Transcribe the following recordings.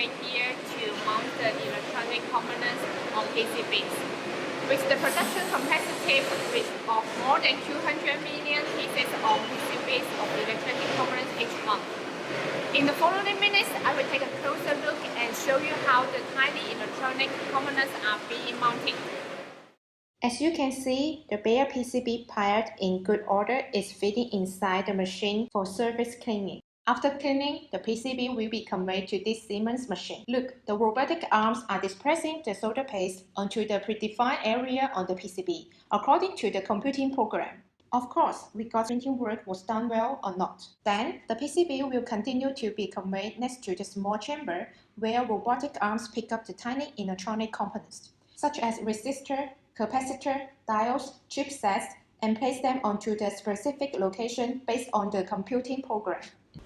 we're here to mount the electronic components on PCBs. With the production capacity of more than 200 million pieces of PCBs of electronic components each month. In the following minutes, I will take a closer look and show you how the tiny electronic components are being mounted. As you can see, the bare PCB piled in good order is fitting inside the machine for surface cleaning. After cleaning, the PCB will be conveyed to this Siemens machine. Look, the robotic arms are dispersing the solder paste onto the predefined area on the PCB, according to the computing program. Of course, we got printing work was done well or not. Then, the PCB will continue to be conveyed next to the small chamber where robotic arms pick up the tiny electronic components, such as resistor, capacitor, diodes, chipsets, and place them onto the specific location based on the computing program.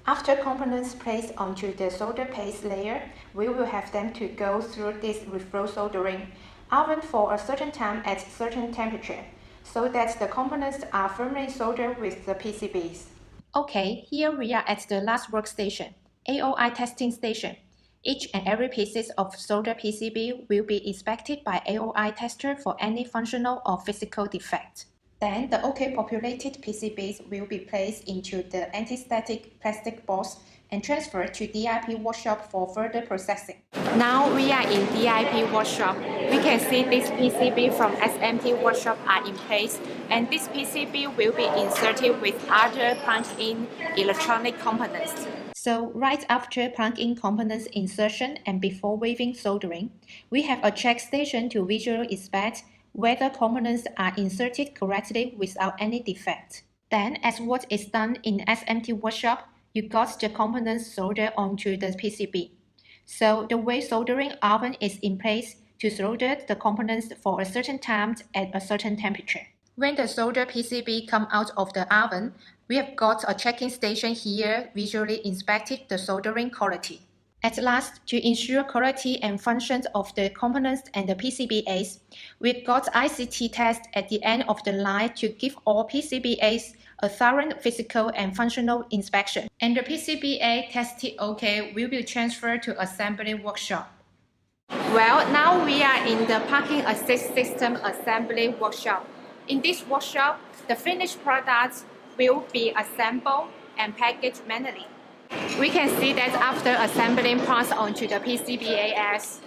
After components placed onto the solder paste layer, we will have them to go through this reflow soldering oven for a certain time at certain temperature, so that the components are firmly soldered with the PCBs. Okay, here we are at the last workstation, AOI testing station. Each and every piece of solder PCB will be inspected by AOI tester for any functional or physical defect. Then the OK populated PCBs will be placed into the anti-static plastic box and transferred to DIP workshop for further processing. Now we are in DIP workshop. We can see this PCB from SMT workshop are in place, and this PCB will be inserted with other plug-in electronic components. So right after plug-in components insertion and before waving soldering, we have a check station to visually inspect whether components are inserted correctly without any defect. Then, as what is done in SMT workshop, you got the components soldered onto the PCB. So the wave soldering oven is in place to solder the components for a certain time at a certain temperature. When the solder PCB come out of the oven, we have got a checking station here visually inspected the soldering quality. At last, to ensure quality and functions of the components and the PCBAs, we got ICT test at the end of the line to give all PCBAs a thorough physical and functional inspection. And the PCBA tested OK will be transferred to assembly workshop. Well, now we are in the parking assist system assembly workshop. In this workshop, the finished products will be assembled and packaged manually. We can see that after assembling parts onto the PCBAs,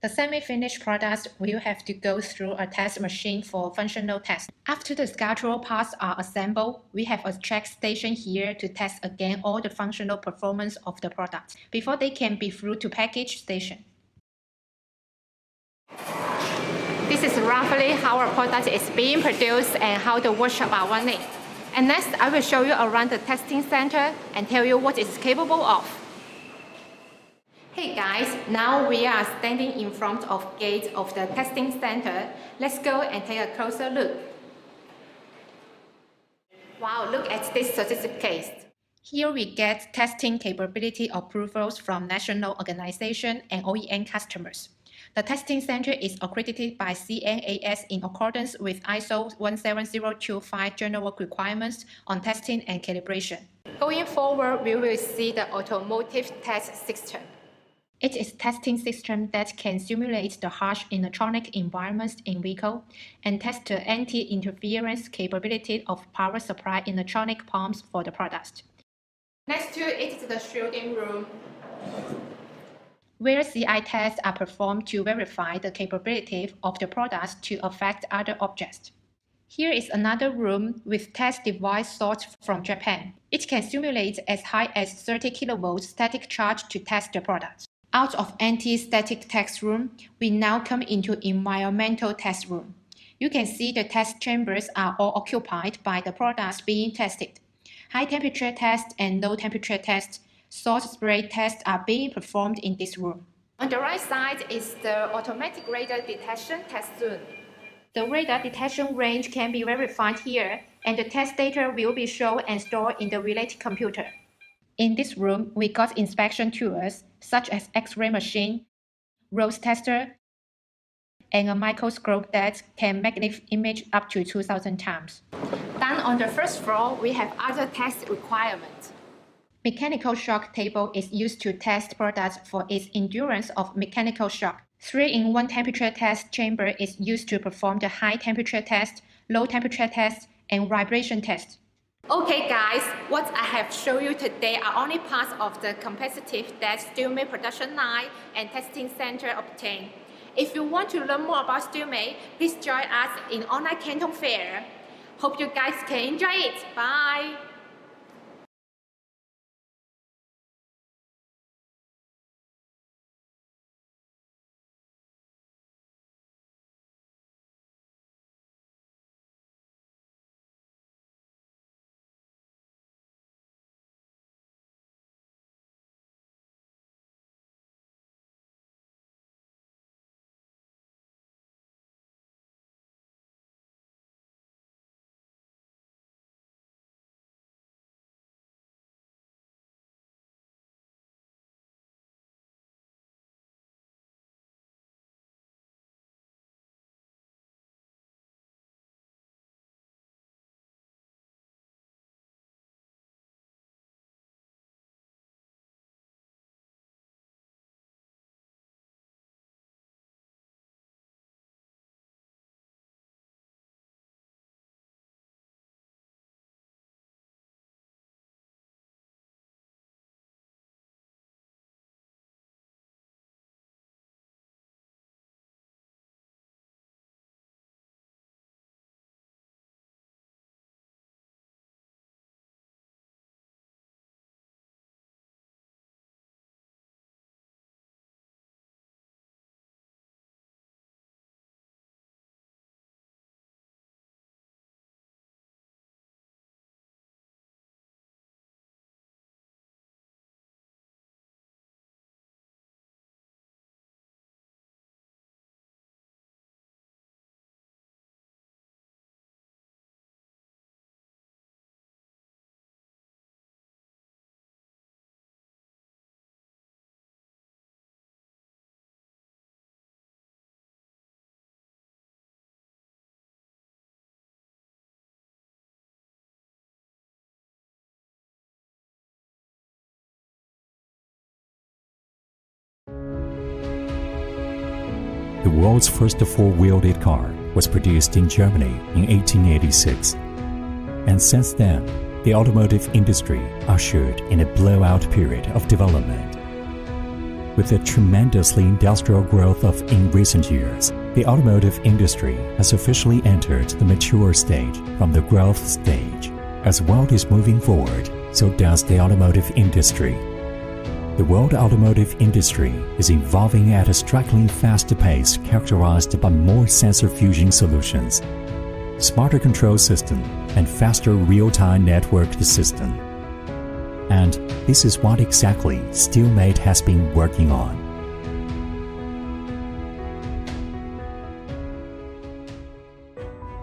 the semi-finished products will have to go through a test machine for functional test. After the structural parts are assembled, we have a check station here to test again all the functional performance of the products before they can be through to package station. This is roughly how our product is being produced and how the workshop are running. And next, I will show you around the testing center and tell you what it's capable of. Hey guys, now we are standing in front of gate of the testing center. Let's go and take a closer look. Wow, look at this certificate. Here we get testing capability approvals from national organization and OEM customers. The testing center is accredited by CNAS in accordance with ISO 17025 general requirements on testing and calibration. Going forward, we will see the automotive test system. It is a testing system that can simulate the harsh electronic environments in vehicle and test the anti-interference capability of power supply electronic pumps for the product. Next to it is the shielding room, where CI tests are performed to verify the capability of the products to affect other objects. Here is another room with test device sourced from Japan. It can simulate as high as 30 kV static charge to test the products. Out of anti-static test room, we now come into environmental test room. You can see the test chambers are all occupied by the products being tested. High temperature test and low temperature test, salt spray tests are being performed in this room. On the right side is the automatic radar detection test zone. The radar detection range can be verified here, and the test data will be shown and stored in the related computer. In this room, we got inspection tools such as X-ray machine, Rose tester, and a microscope that can magnify image up to 2,000 times. Then on the first floor, we have other test requirements. Mechanical shock table is used to test products for its endurance of mechanical shock. 3-in-1 temperature test chamber is used to perform the high temperature test, low temperature test, and vibration test. Okay guys, what I have shown you today are only parts of the competitive that Steelmate production line and testing center obtain. If you want to learn more about Steelmate, please join us in online Canton Fair. Hope you guys can enjoy it. Bye! The world's first four-wheeled car was produced in Germany in 1886. And since then, the automotive industry ushered in a blowout period of development. With the tremendously industrial growth in recent years, the automotive industry has officially entered the mature stage from the growth stage. As the world is moving forward, so does the automotive industry. The world automotive industry is evolving at a strikingly fast pace characterized by more sensor fusion solutions, smarter control system, and faster real-time networked system. And this is what exactly Steelmate has been working on.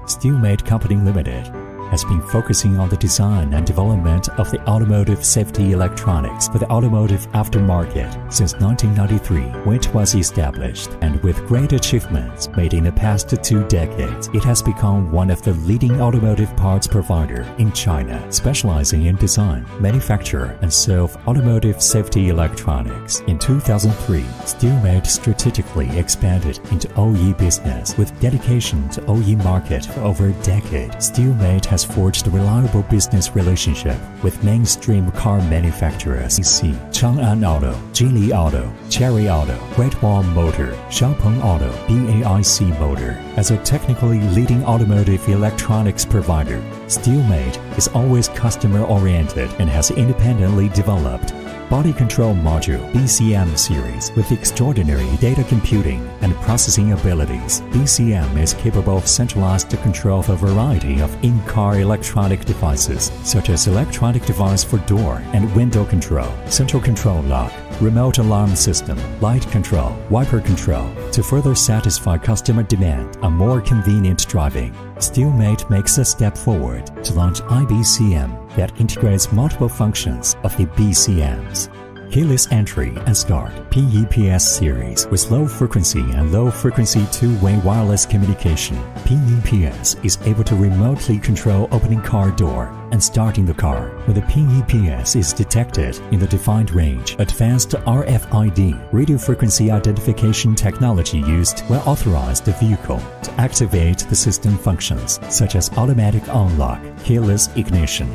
Steelmate Company Limited has been focusing on the design and development of the automotive safety electronics for the automotive aftermarket since 1993, when it was established, and with great achievements made in the past 2 decades, it has become one of the leading automotive parts provider in China, specializing in design, manufacture, and sale of automotive safety electronics. In 2003, Steelmate strategically expanded into OE business with dedication to OE market for over a decade. Steelmate has forged a reliable business relationship with mainstream car manufacturers CC, Chang'an Auto, Geely Auto, Chery Auto, Great Wall Motor, Xiaopeng Auto, BAIC Motor. As a technically leading automotive electronics provider, Steelmate is always customer-oriented and has independently developed Body Control Module BCM series with extraordinary data computing and processing abilities. BCM is capable of centralized control of a variety of in-car electronic devices, such as electronic device for door and window control, central control lock, remote alarm system, light control, wiper control, to further satisfy customer demand on more convenient driving. Steelmate makes a step forward to launch IBCM that integrates multiple functions of the BCMs. keyless entry and start PEPS series with low frequency and low frequency two-way wireless communication. PEPS is able to remotely control opening car door and starting the car when the PEPS is detected in the defined range. Advanced RFID radio frequency identification technology used will authorize the vehicle to activate the system functions such as automatic unlock, keyless ignition,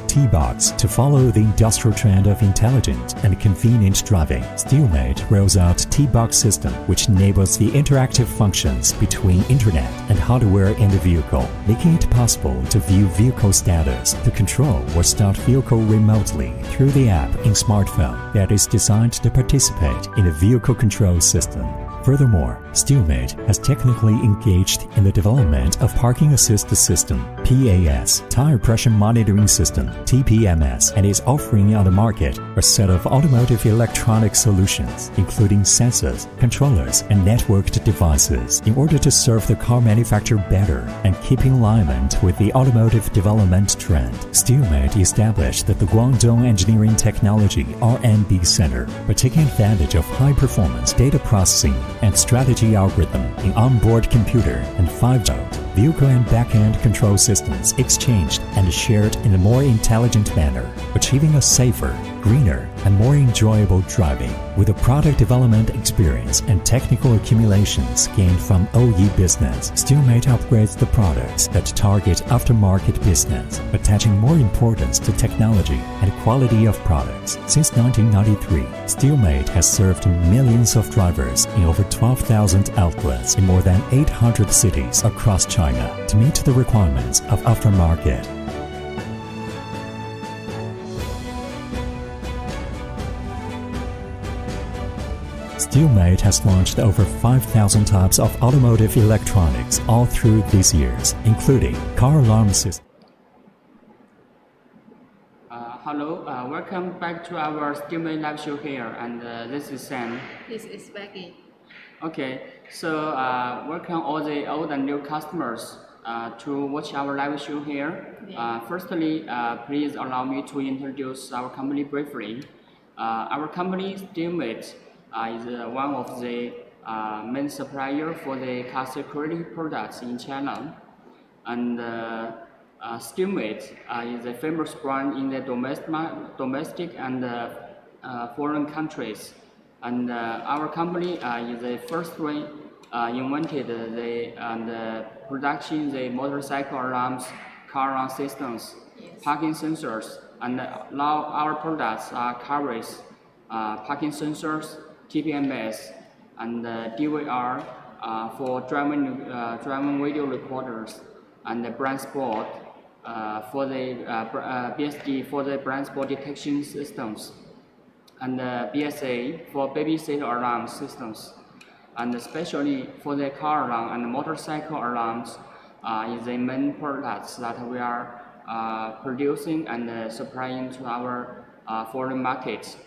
T-Box to follow the industrial trend of intelligent and convenient driving. Steelmate rolls out T-Box system, which enables the interactive functions between internet and hardware in the vehicle, making it possible to view vehicle status, to control or start vehicle remotely through the app in smartphone that is designed to participate in the vehicle control system. Furthermore, Steelmate has technically engaged in the development of Parking Assist System (PAS), Tire Pressure Monitoring System (TPMS), and is offering on the market a set of automotive electronic solutions, including sensors, controllers, and networked devices, in order to serve the car manufacturer better and keep in alignment with the automotive development trend. Steelmate established the Guangdong Engineering Technology (R&D) Center by taking advantage of high-performance data processing and strategy algorithm in onboard computer and 5G. Vehicle and back-end control systems exchanged and shared in a more intelligent manner, achieving a safer, greener, and more enjoyable driving. With the product development experience and technical accumulations gained from OE business, Steelmate upgrades the products that target aftermarket business, attaching more importance to technology and quality of products. Since 1993, Steelmate has served millions of drivers in over 12,000 outlets in more than 800 cities across China to meet the requirements of aftermarket. Steelmate has launched over 5,000 types of automotive electronics all through these years, including car alarm system. Hello, welcome back to our Steelmate live show here, and this is Sam. This is Becky. Okay, so welcome all the old and new customers to watch our live show here. Firstly, please allow me to introduce our company briefly. Our company, Steelmate, is one of the main supplier for the car security products in China, and Steelmate is a famous brand in the domestic and foreign countries. And our company is the first one invented the production the motorcycle alarms, car alarm systems, parking sensors, and now our products covers parking sensors, TPMS, and DVR for driving video recorders, and the blind spot for the BSD for the blind spot detection systems, and BSA for baby seat alarm systems, and especially for the car alarm and motorcycle alarms is the main products that we are producing and supplying to our foreign markets.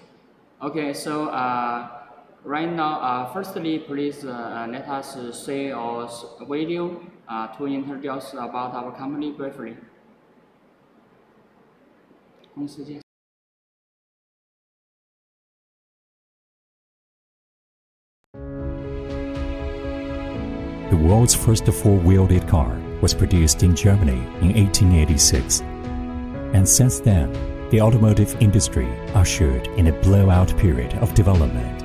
Okay, so right now, firstly, please let us see our video to introduce about our company briefly. The world's first four-wheeled car was produced in Germany in 1886. And since then, the automotive industry ushered in a blowout period of development.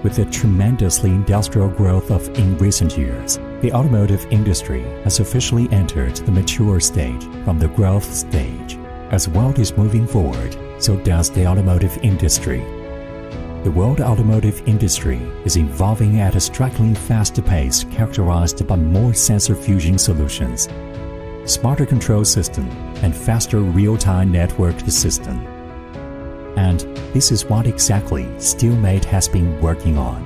With the tremendously industrial growth in recent years, the automotive industry has officially entered the mature stage from the growth stage. As the world is moving forward, so does the automotive industry. The world automotive industry is evolving at a strikingly fast pace, characterized by more sensor fusion solutions, smarter control system, and faster real-time networked system. And this is what exactly Steelmate has been working on.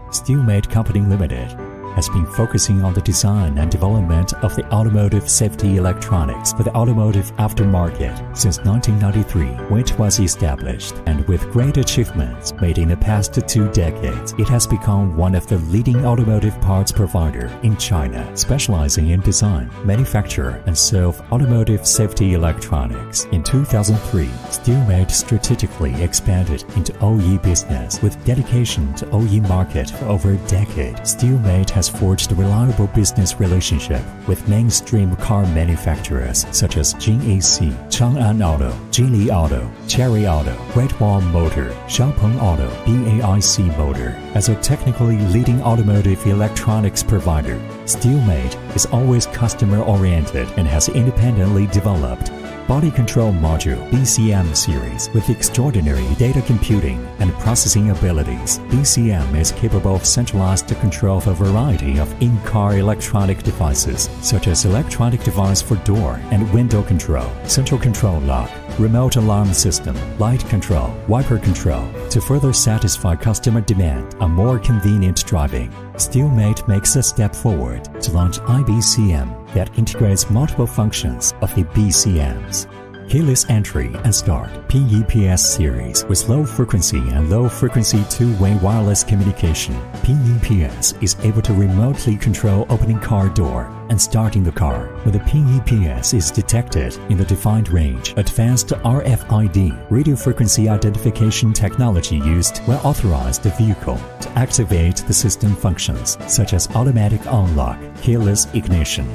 Steelmate Company Limited has been focusing on the design and development of the automotive safety electronics for the automotive aftermarket since 1993, when it was established. And with great achievements made in the past 2 decades, it has become one of the leading automotive parts provider in China, specializing in design, manufacture, and serve automotive safety electronics. In 2003, Steelmate strategically expanded into OE business with dedication to OE market for over a decade. Steelmate has forged a reliable business relationship with mainstream car manufacturers such as JAC, Chang'an Auto, Geely Auto, Chery Auto, Great Wall Motor, Xiaopeng Auto, BAIC Motor. As a technically leading automotive electronics provider, Steelmate is always customer-oriented and has independently developed Body Control Module BCM series with extraordinary data computing and processing abilities. BCM is capable of centralized control of a variety of in-car electronic devices, such as electronic device for door and window control, central control lock, remote alarm system, light control, wiper control, to further satisfy customer demand on more convenient driving. Steelmate makes a step forward to launch IBCM that integrates multiple functions of the BCMs. Keyless entry and start PEPS series with low frequency and low frequency two-way wireless communication. PEPS is able to remotely control opening car door and starting the car when the PEPS is detected in the defined range. Advanced RFID radio frequency identification technology used when authorized the vehicle to activate the system functions such as automatic unlock, keyless ignition.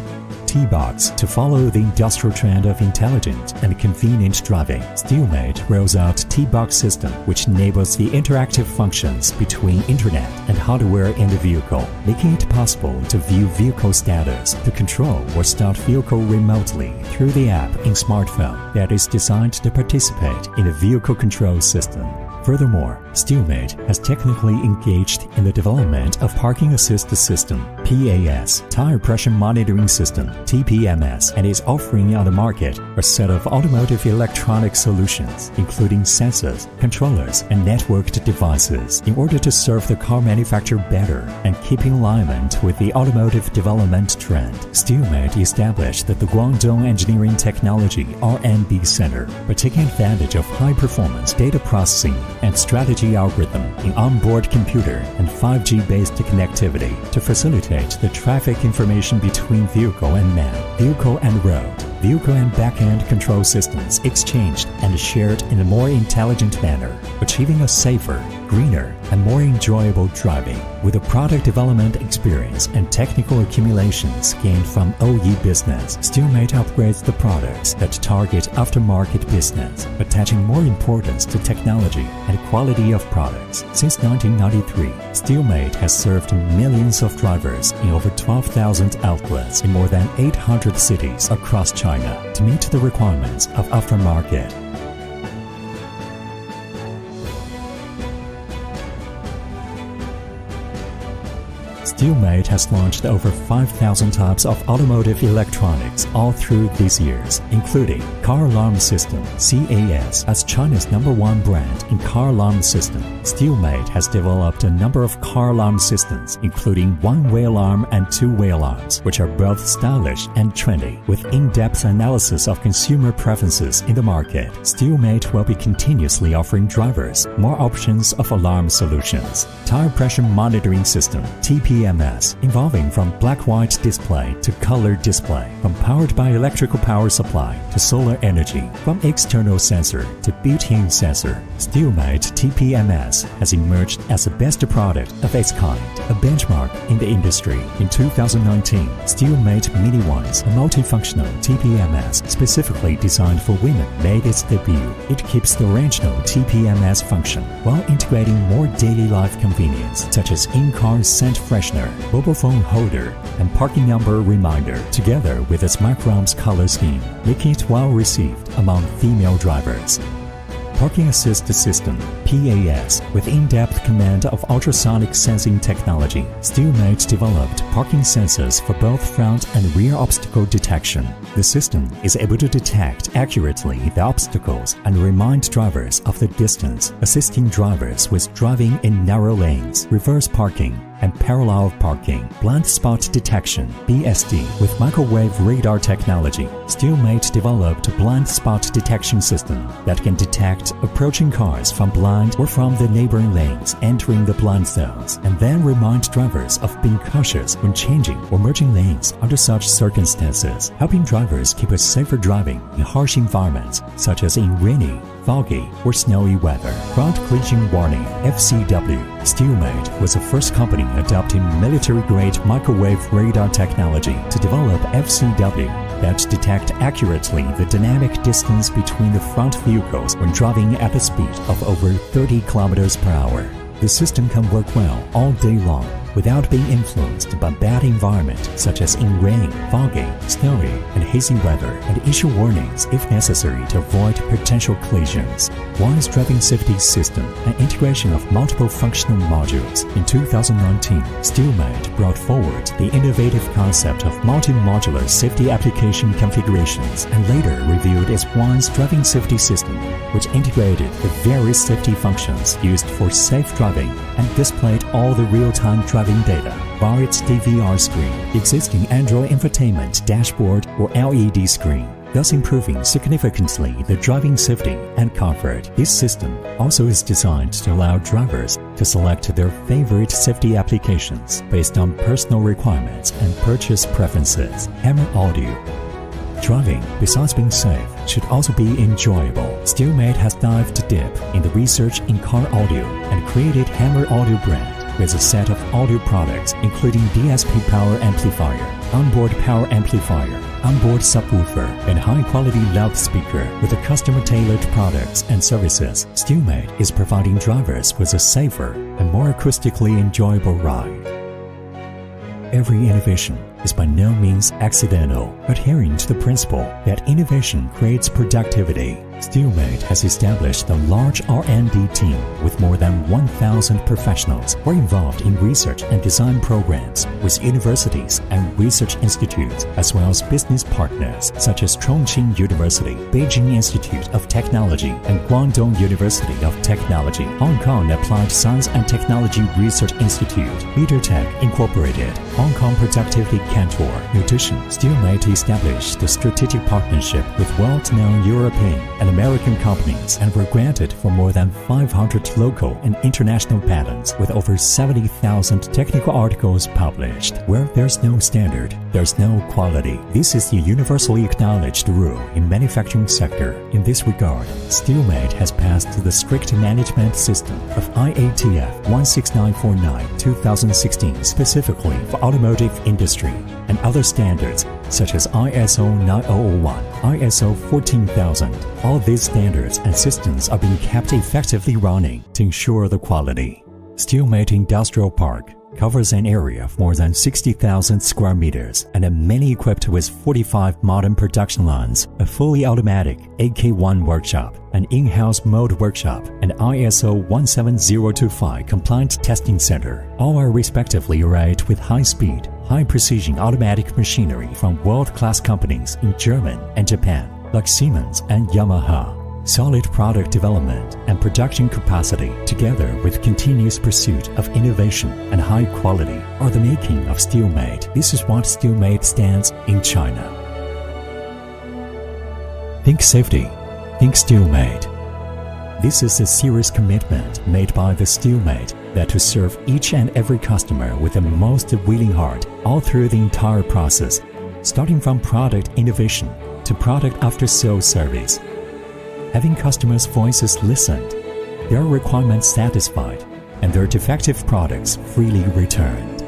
T-Box to follow the industrial trend of intelligent and convenient driving. Steelmate rolls out T-Box system, which enables the interactive functions between internet and hardware in the vehicle, making it possible to view vehicle status, to control or start vehicle remotely through the app in smartphone that is designed to participate in the vehicle control system. Furthermore, Steelmate has technically engaged in the development of Parking Assist System (PAS), Tire Pressure Monitoring System (TPMS), and is offering on the market a set of automotive electronic solutions, including sensors, controllers, and networked devices, in order to serve the car manufacturer better and keep in alignment with the automotive development trend. Steelmate established the Guangdong Engineering Technology (R&D) Center by taking advantage of high-performance data processing and strategy algorithm in onboard computer and 5G-based connectivity to facilitate the traffic information between vehicle and man, vehicle and road. Vehicle and back-end control systems exchanged and shared in a more intelligent manner, achieving a safer, greener, and more enjoyable driving. With the product development experience and technical accumulations gained from OE business, Steelmate upgrades the products that target aftermarket business, attaching more importance to technology and quality of products. Since 1993, Steelmate has served millions of drivers in over 12,000 outlets in more than 800 cities across China to meet the requirements of aftermarket. Steelmate has launched over 5,000 types of automotive electronics all through these years, including Car Alarm System (CAS). As China's #1 brand in car alarm system, Steelmate has developed a number of car alarm systems, including one-way alarm and two-way alarms, which are both stylish and trendy. With in-depth analysis of consumer preferences in the market, Steelmate will be continuously offering drivers more options of alarm solutions. Tire Pressure Monitoring System (TPMS), involving from black-white display to color display, from powered by electrical power supply to solar energy, from external sensor to built-in sensor. Steelmate TPMS has emerged as the best product of its kind, a benchmark in the industry. In 2019, Steelmate Mini Ones, a multifunctional TPMS specifically designed for women, made its debut. It keeps the original TPMS function while integrating more daily life convenience, such as in-car scent freshener, mobile phone holder, and parking number reminder, together with its Microns color scheme, making it well received among female drivers. Parking Assist System (PAS), with in-depth command of ultrasonic sensing technology, Steelmate developed parking sensors for both front and rear obstacle detection. The system is able to detect accurately the obstacles and remind drivers of the distance, assisting drivers with driving in narrow lanes, reverse parking, and parallel parking, blind spot detection (BSD) with microwave radar technology. Steelmate developed a blind spot detection system that can detect approaching cars from blind or from the neighboring lanes entering the blind zones, and then remind drivers of being cautious when changing or merging lanes under such circumstances, helping drivers keep a safer driving in harsh environments such as in rainy, foggy, or snowy weather. Front collision warning (FCW). Steelmate was the first company adopting military-grade microwave radar technology to develop FCW that detect accurately the dynamic distance between the front vehicles when driving at a speed of over 30 km per hour. The system can work well all day long without being influenced by bad environment such as in rain, foggy, snowy, and hazy weather, and issue warnings if necessary to avoid potential collisions. WISE Driving Safety System, an integration of multiple functional modules. In 2019, Steelmate brought forward the innovative concept of multi-modular safety application configurations and later revealed its WISE Driving Safety System, which integrated the various safety functions used for safe driving and displayed all the real-time driving data via its DVR screen, existing Android infotainment dashboard or LED screen, thus improving significantly the driving safety and comfort. This system also is designed to allow drivers to select their favorite safety applications based on personal requirements and purchase preferences. Hammer Audio. Driving, besides being safe, should also be enjoyable. Steelmate has dived deep in the research in car audio and created Hammer Audio brand with a set of audio products including DSP power amplifier, onboard power amplifier, onboard subwoofer, and high-quality loudspeaker. With the customer-tailored products and services, Steelmate is providing drivers with a safer and more acoustically enjoyable ride. Every innovation is by no means accidental, adhering to the principle that innovation creates productivity. Steelmate has established a large R&D team with more than 1,000 professionals who are involved in research and design programs with universities and research institutes, as well as business partners such as Chongqing University, Beijing Institute of Technology, and Guangdong University of Technology, Hong Kong Applied Science and Technology Research Institute, LeaderTech Incorporated, Hong Kong Productivity Cantor. In addition, Steelmate established a strategic partnership with world-known European and American companies and were granted for more than 500 local and international patents with over 70,000 technical articles published. Where there's no standard, there's no quality. This is the universally acknowledged rule in manufacturing sector. In this regard, Steelmate has passed the strict management system of IATF 16949-2016 specifically for automotive industry and other standards such as ISO 9001, ISO 14000. All these standards and systems are being kept effectively running to ensure the quality. Steelmate Industrial Park covers an area of more than 60,000 square meters and are mainly equipped with 45 modern production lines, a fully automatic AK1 workshop, an in-house mold workshop, and ISO 17025 compliant testing center. All are respectively arrayed with high-speed, high-precision automatic machinery from world-class companies in Germany and Japan, like Siemens and Yamaha. Solid product development and production capacity, together with continuous pursuit of innovation and high quality, are the making of Steelmate. This is what Steelmate stands in China. Think safety. Think Steelmate. This is a serious commitment made by the Steelmate that to serve each and every customer with the most willing heart all through the entire process, starting from product innovation to product after-sales service. Having customers' voices listened, their requirements satisfied, and their defective products freely returned.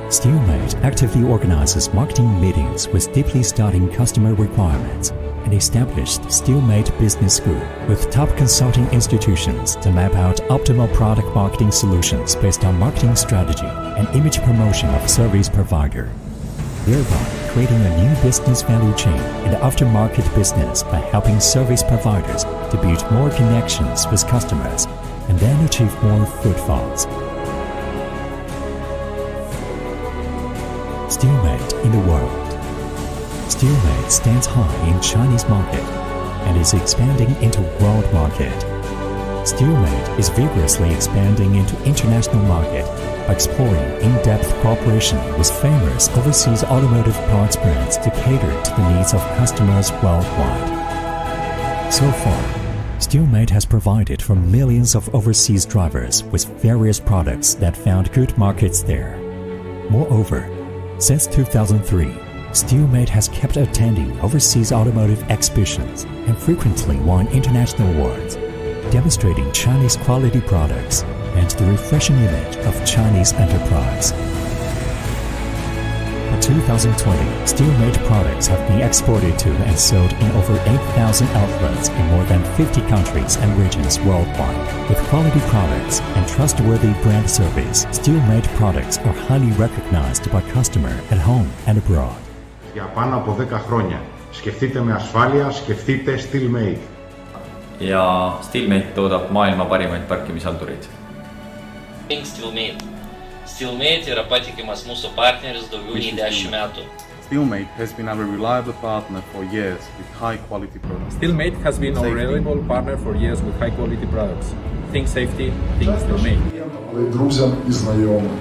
Steelmate actively organizes marketing meetings with deeply studying customer requirements and established Steelmate Business School with top consulting institutions to map out optimal product marketing solutions based on marketing strategy and image promotion of service provider, thereby creating a new business value chain in the aftermarket business by helping service providers to build more connections with customers and then achieve more footfalls. Steelmate in the world. Steelmate stands high in Chinese market and is expanding into world market. Steelmate is vigorously expanding into international market by exploring in-depth cooperation with famous overseas automotive parts brands to cater to the needs of customers worldwide. So far, Steelmate has provided for millions of overseas drivers with various products that found good markets there. Moreover, since 2003, Steelmate has kept attending overseas automotive exhibitions and frequently won international awards, demonstrating Chinese quality products and the refreshing image of Chinese enterprise. By 2020, Steelmate products have been exported to and sold in over 8,000 outlets in more than 50 countries and regions worldwide. With quality products and trustworthy brand service, Steelmate products are highly recognized by customers at home and abroad. Για πάνω από 10 χρόνια. Σκεφτείτε με ασφάλεια, σκεφτείτε Steelmate. Ja Steelmate toodab maailma parimaid parkimishaldureid. Steelmate. Steelmate yra patikimas mūsų partneris daugiau nei 10 metų. Steelmate has been our reliable partner for years with high quality products. Steelmate has been our reliable partner for years with high quality products. Think safety, think Steelmate. Друзям і знайомим.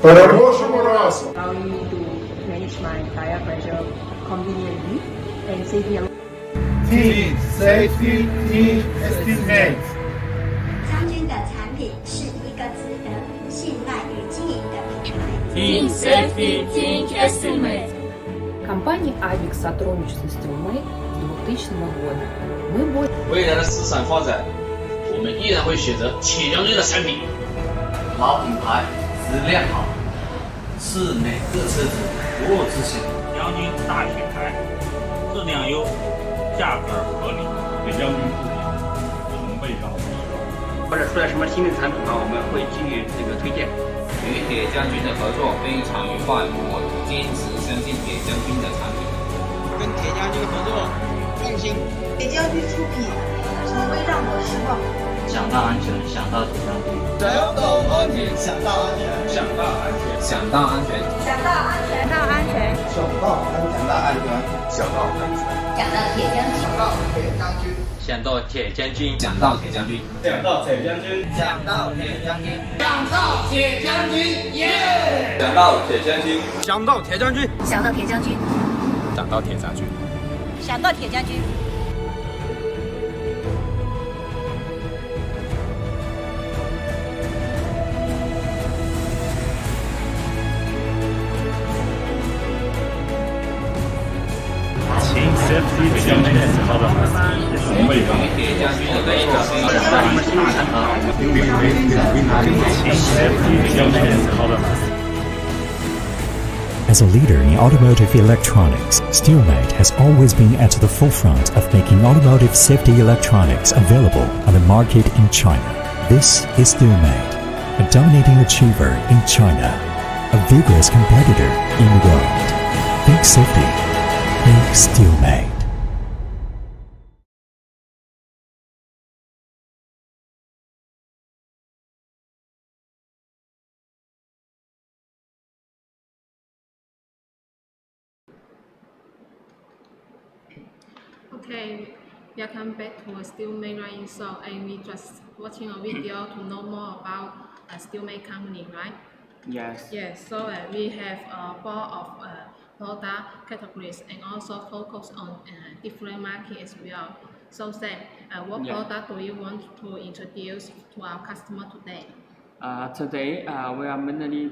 Переможемо разом! Allow me to manage my tire pressure conveniently and safely. Think safety, think Steelmate. 将军的产品是一个值得信赖与经营的品牌。Think safety, think Steelmate. Компания Avix сотрудничает с Steelmate с 2000 года. Мы未来的市场发展，我们依然会选择铁将军的产品。老品牌，质量好，是每个车主服务之星。将军大品牌，质量优，价格合理。铁将军不比，从未告急。或者出来什么新的产品呢，我们会给予推荐。与铁将军的合作非常愉快，我坚持相信铁将军的产品。跟铁将军合作，放心。铁将军出品，从未让我失望。想到安全，想到铁将军。想到安全，想到安全，想到安全，想到安全，想到安全，想到安全，想到安全，想到安全，想到铁将军，想到铁将军，想到铁将军，想到铁将军，想到铁将军，想到铁将军，耶！想到铁将军，想到铁将军，想到铁将军，想到铁将军，想到铁将军。As a leader in automotive electronics, Steelmate has always been at the forefront of making automotive safety electronics available on the market in China. This is Steelmate, a dominating achiever in China, a vigorous competitor in the world. Think safety, think Steelmate. Okay, welcome back to Steelmate Right Inside, and we just watching a video to know more about Steelmate company, right? Yes. Yes. So we have four of product categories and also focus on different markets as well. So Sam, what product do you want to introduce to our customer today? Today we are mainly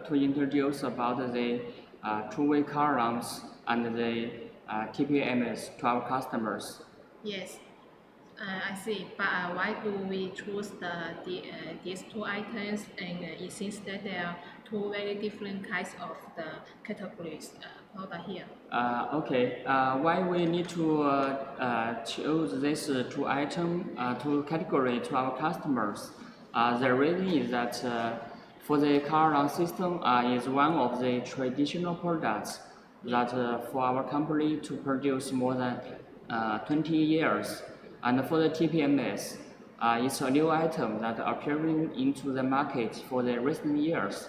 to introduce about the two-way car alarms and the TPMS to our customers. Yes, I see. But why do we choose these two items? And it seems that there are two very different kinds of the categories product here. Okay. Why we need to choose these two items, two category to our customers? The reason is that for the car alarm system is one of the traditional products that for our company to produce more than 20 years. And for the TPMS, it's a new item that appearing into the market for the recent years.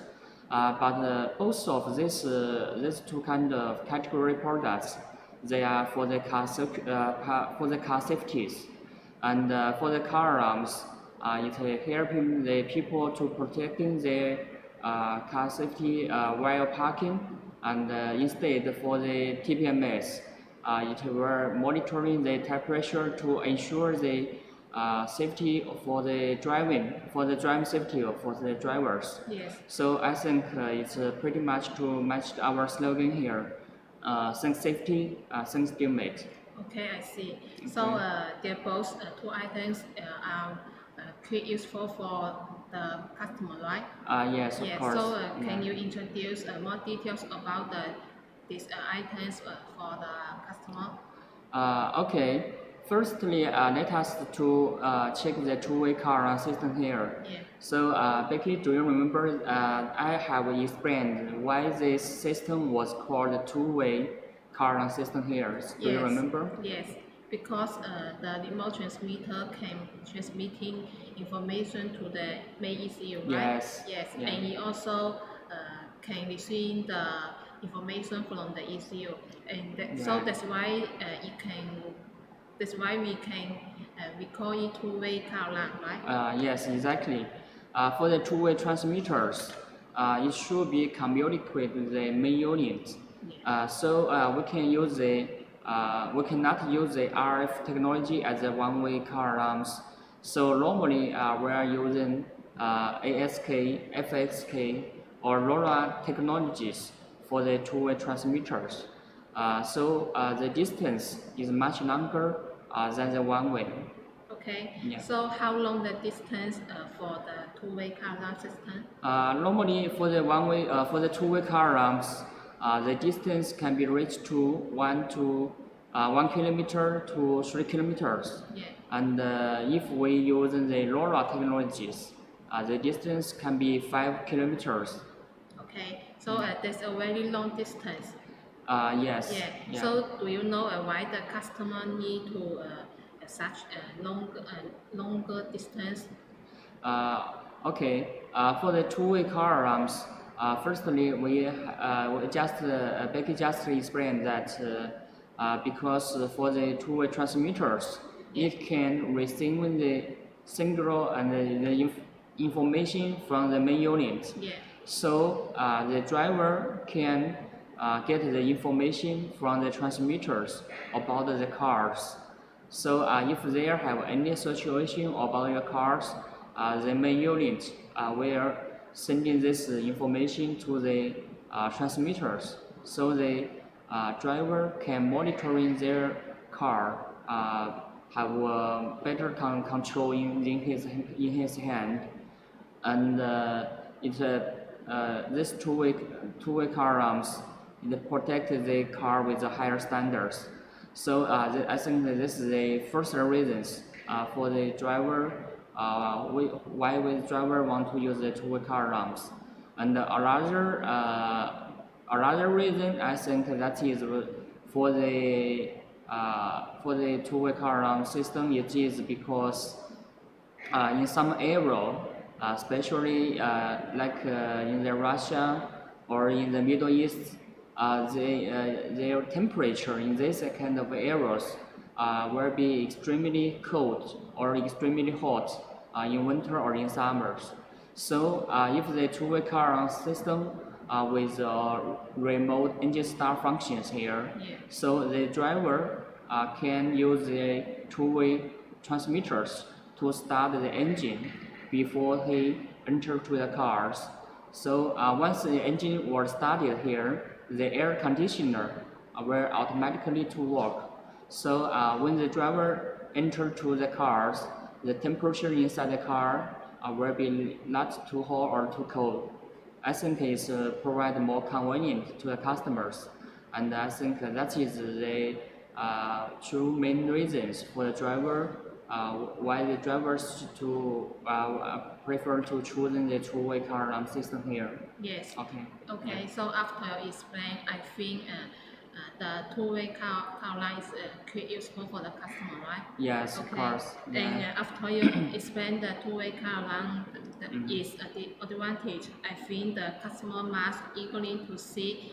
But both of these two kind of category products, they are for the car safeties. And for the car alarms, it helping the people to protecting their car safety while parking. And instead for the TPMS, it will monitoring the tire pressure to ensure the safety for the driving safety for the drivers. Yes. So I think it's pretty much to match our slogan here. Think safety, think StillMate. Okay, I see. So they're both two items are quite useful for the customer, right? Yes, of course. So can you introduce more details about these items for the customer? Okay. Firstly, let us to check the two-way car alarm system here. Yeah. So, Becky, do you remember I have explained why this system was called two-way car alarm system here? Do you remember? Yes, because the remote transmitter can transmitting information to the main ECU, right? Yes. Yes, Yeah. and it also can receive the information from the ECU, and so that's why it can. That's why we call it two-way car alarm, right? Yes, exactly. For the two-way transmitters, it should be communicated with the main unit. So we cannot use the RF technology as a one-way car alarms. So normally we are using ASK, FXK, or LoRa technologies for the two-way transmitters. So the distance is much longer than the one-way. Okay. Yeah. So how long the distance for the two-way car alarm system? Normally for the one-way, for the two-way car alarms, the distance can be reached to 1 kilometer to 3 kilometers. Yeah. And if we use the LoRa technologies, the distance can be 5 kilometers. Okay. So that's a very long distance. Yes. Yeah. Yeah. So do you know why the customer need to such a longer distance? Okay. For the two-way car alarms, firstly, Becky just explained that because for the two-way transmitters, it can receive the signal and the information from the main unit. Yeah. So the driver can get the information from the transmitters about the cars. So if they have any situation about the cars, the main unit will send this information to the transmitters, so the driver can monitoring their car, have better control in his hand, and this two-way car alarms protect the car with the higher standards. So I think that this is the first reasons for the driver why the driver want to use the two-way car alarms. And another reason I think that is for the two-way car alarm system. It is because in some area, especially like in the Russia or in the Middle East, their temperature in this kind of areas will be extremely cold or extremely hot in winter or in summers. So if the two-way car alarm system with remote engine start functions here, so the driver can use the two-way transmitters to start the engine before he enter to the cars. So once the engine was started here, the air conditioner will automatically to work. So when the driver enter to the cars, the temperature inside the car will be not too hot or too cold. I think it's provide more convenient to the customers, and I think that is the two main reasons for the driver why the drivers to prefer to choosing the two-way car alarm system here. Yes. Okay. Okay. Yeah. So after you explain, I think the two-way car alarm is quite useful for the customer, right? Yes, of course. Yeah. And after you explain the two-way car alarm is the advantage, I think the customer must eagerly to see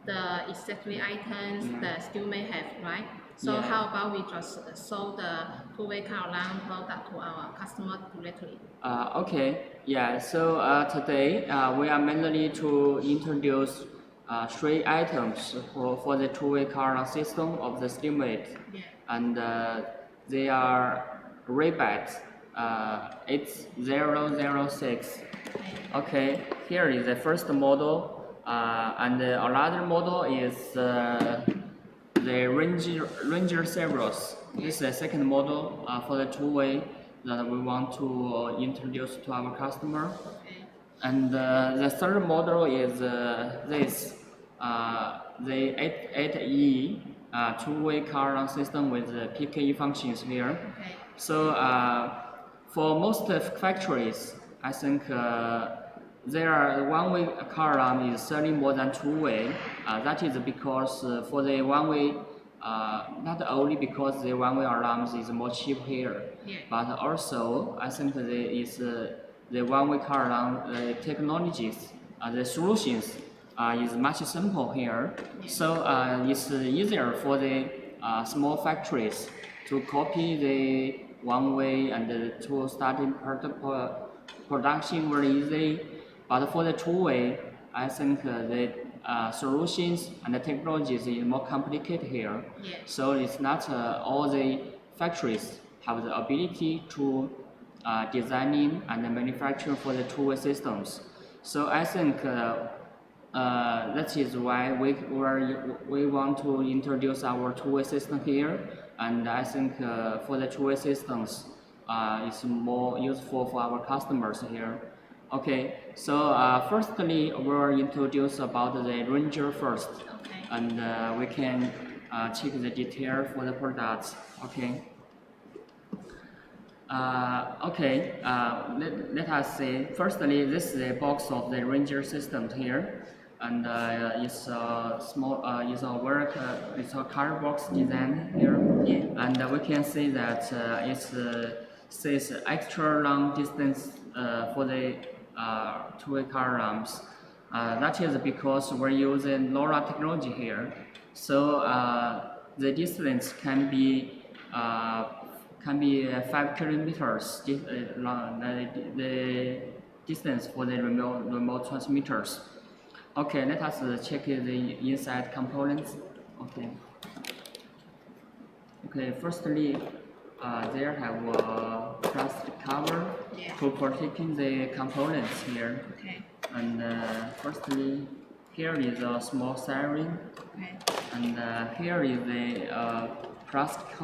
the exactly items the student have, right? So Yeah. how about we just sold the two-way car alarm product to our customer directly? Okay, yeah, so today we are mainly to introduce 3 items for the two-way car alarm system of the Steelmate. Yeah. And they are Rebate 8006. Okay, here is the first model, and another model is the Ranger Ceros. This is the second model for the two-way that we want to introduce to our customer. Okay. And the third model is this, the 8E two-way car alarm system with the PKE functions here. Okay. So for most factories, I think there are one-way car alarm is selling more than two-way. That is because for the one-way, not only because the one-way alarms is more cheap here, but also I think the one-way car alarm technologies, the solutions is much simple here. So it's easier for the small factories to copy the one-way and to start in production very easy. But for the two-way, I think the solutions and the technologies is more complicated here. Yeah. So it's not all the factories have the ability to designing and manufacture for the two-way systems. So I think that is why we want to introduce our two-way system here. And I think for the two-way systems, it's more useful for our customers here. Okay, so firstly, we'll introduce about the Ranger first. Okay. And we can check the detail for the products. Okay. Let us see. Firstly, this is the box of the Ranger system here, and it's a small, it's a card box design here, and we can see that it says extra long distance for the two-way car alarms. That is because we're using LoRa technology here, so the distance can be 5 kilometers. The distance for the remote transmitters. Okay, let us check the inside components. Okay, firstly, there have a plastic cover for protecting the components here. Okay. And firstly, here is a small siren. Okay. And here is the plastic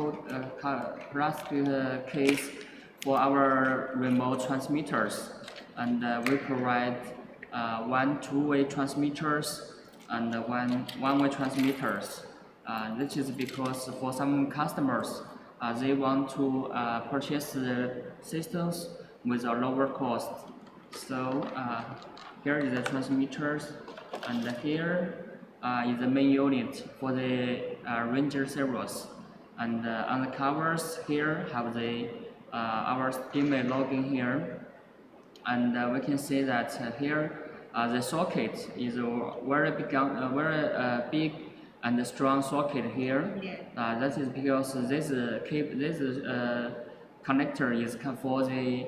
case for our remote transmitters. And we provide 1 two-way transmitters and 1 one-way transmitters. This is because for some customers, they want to purchase the systems with a lower cost. So here is the transmitters, and here is the main unit for the Ranger Ceros. And on the covers here have the our Steelmate login here, and we can see that here the socket is a very big and strong socket here. That is because this connector is for the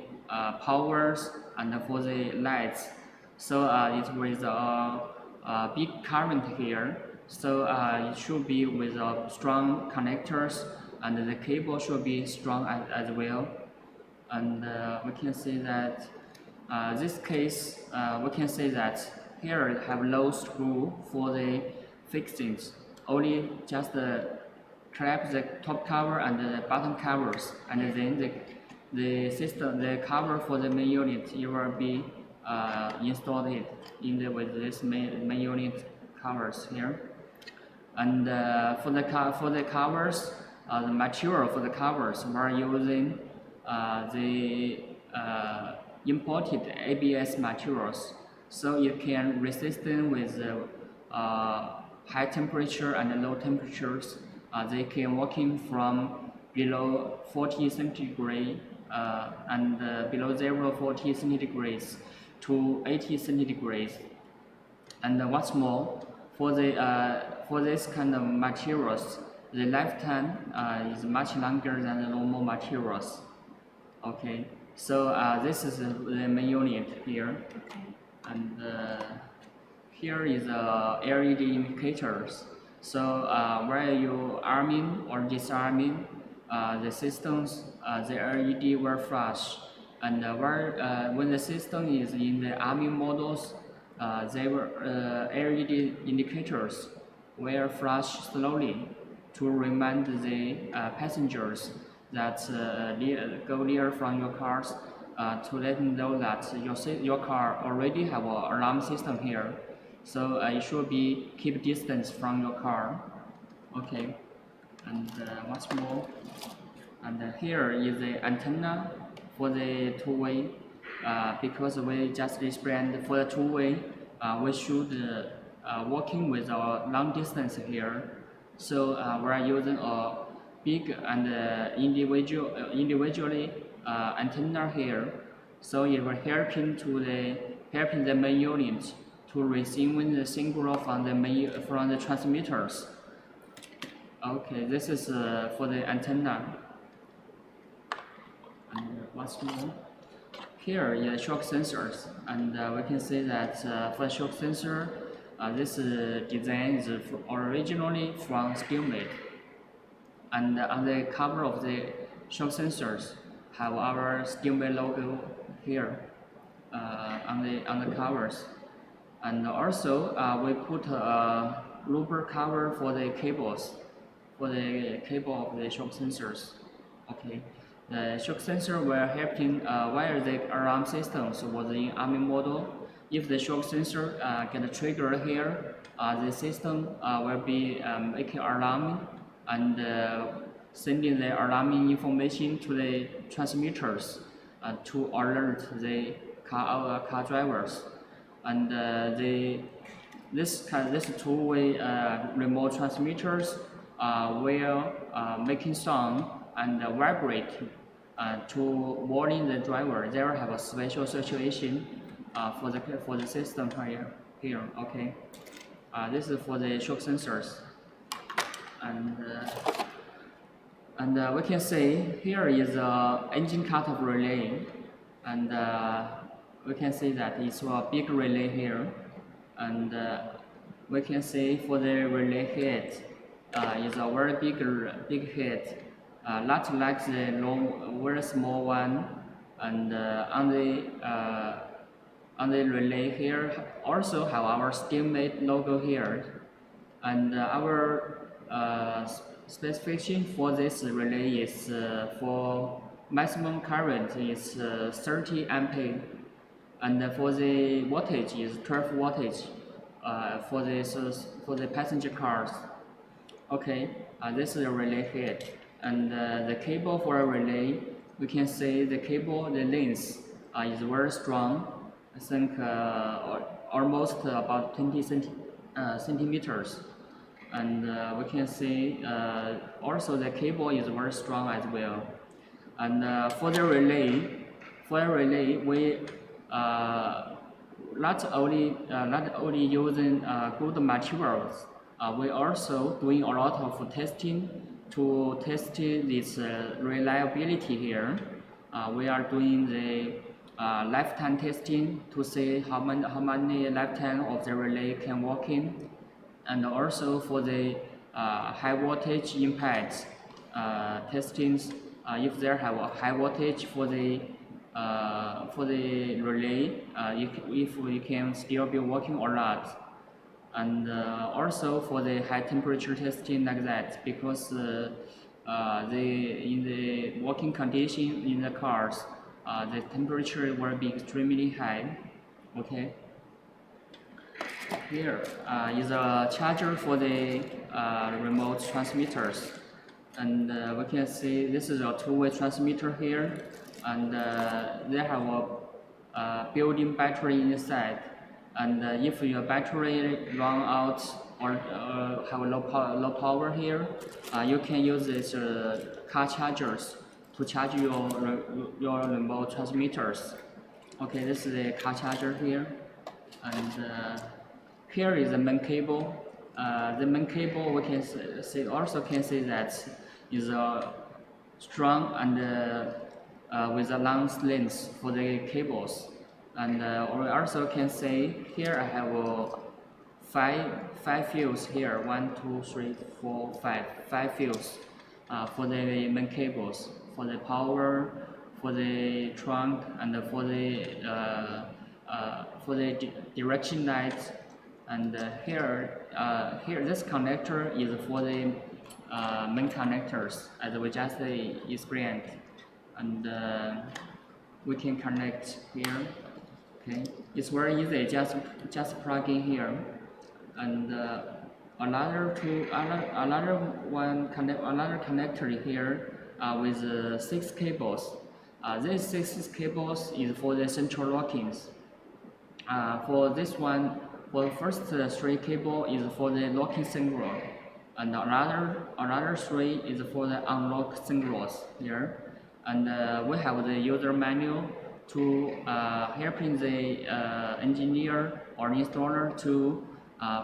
powers and for the lights. So it with a big current here. So it should be with strong connectors, and the cable should be strong as well. And we can see that this case, we can say that here it have low screw for the fixings. Only just clamp the top cover and the bottom covers, and then the system, the cover for the main unit, it will be installed with this main unit covers here. And for the covers, the material for the covers, we're using the imported ABS materials, so it can resist with high temperature and low temperatures. They can working from below 40 centigrade and below 40 centigrades to 80 centigrades. And what's more, for this kind of materials, the lifetime is much longer than the normal materials. Okay, so this is the main unit here, and here is LED indicators. So where you arming or disarming the systems, the LED will flash, and when the system is in the arming models, they will LED indicators will flash slowly to remind the passengers that go near from your cars to let them know that your car already have an alarm system here. So you should keep distance from your car. Okay, and what's more, and here is the antenna for the two-way. Because we just explained for the two-way, we should working with our long distance here. So we are using a big and individually antenna here. So it will helping the main unit to receiving the signal from the transmitters. Okay, this is for the antenna. And what's more, here is shock sensors, and we can see that for the shock sensor, this design is originally from Steelmate, and on the cover of the shock sensors have our Steelmate logo here on the covers, and also we put a rubber cover for the cables, for the cable of the shock sensors. Okay. The shock sensor will help in wire the alarm systems was in arming model. If the shock sensor get a trigger here, the system will be making alarm and sending the alarming information to the transmitters to alert the car drivers. And this two-way remote transmitters will making sound and vibrate to warning the driver. They have a special situation for the system here. Okay, this is for the shock sensors, and we can see here is a engine cutoff relay, and we can see that it's a big relay here, and we can see for the relay head is a very big head. Not like the long, very small one, and on the relay here also have our Steelmate logo here, and our specification for this relay is for maximum current is 30 ampere, and for the voltage is 12 voltage for the passenger cars. Okay, this is a relay head. And the cable for a relay, we can say the length is very strong. I think almost about 20 centimeters. And we can see also the cable is very strong as well. And for the relay, we not only using good materials, we also doing a lot of testing to test this reliability here. We are doing the lifetime testing to see how many lifetime of the relay can work in, and also for the high voltage impact testings. If there have a high voltage for the relay, if we can still be working or not. And also for the high temperature testing like that, because in the working condition in the cars, the temperature will be extremely high. Okay. Here is a charger for the remote transmitters, and we can see this is a two-way transmitter here, and they have a built-in battery inside. And if your battery run out or have low power here, you can use this car chargers to charge your remote transmitters. Okay, this is the car charger here, and here is the main cable the main cable we can see that is strong and with a long length for the cables. And we also can say here I have five fuse here. 1, 2, 3, 4, 5 fuse for the main cables, for the power, for the trunk, and for the direction light. And here this connector is for the main connectors, as we just explained. And we can connect here. Okay, it's very easy. Just plug in here. And another connector here with 6 cables. These 6 cables is for the central lockings. For this one, for the first 3 cable is for the locking signal, and another 3 is for the unlock signals here. And we have the user manual to helping the engineer or installer to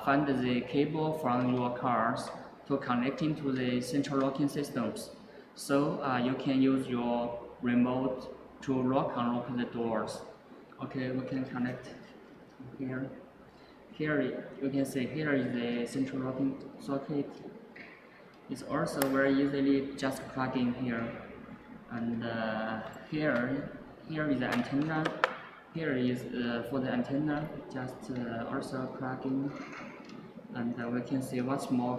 find the cable from your cars to connecting to the central locking systems. So you can use your remote to lock and unlock the doors. Okay, we can connect here. Here you can see here is the central locking socket. It's also very easily just plug in here. And here is the antenna. Here is for the antenna, just also plug in. And we can see one more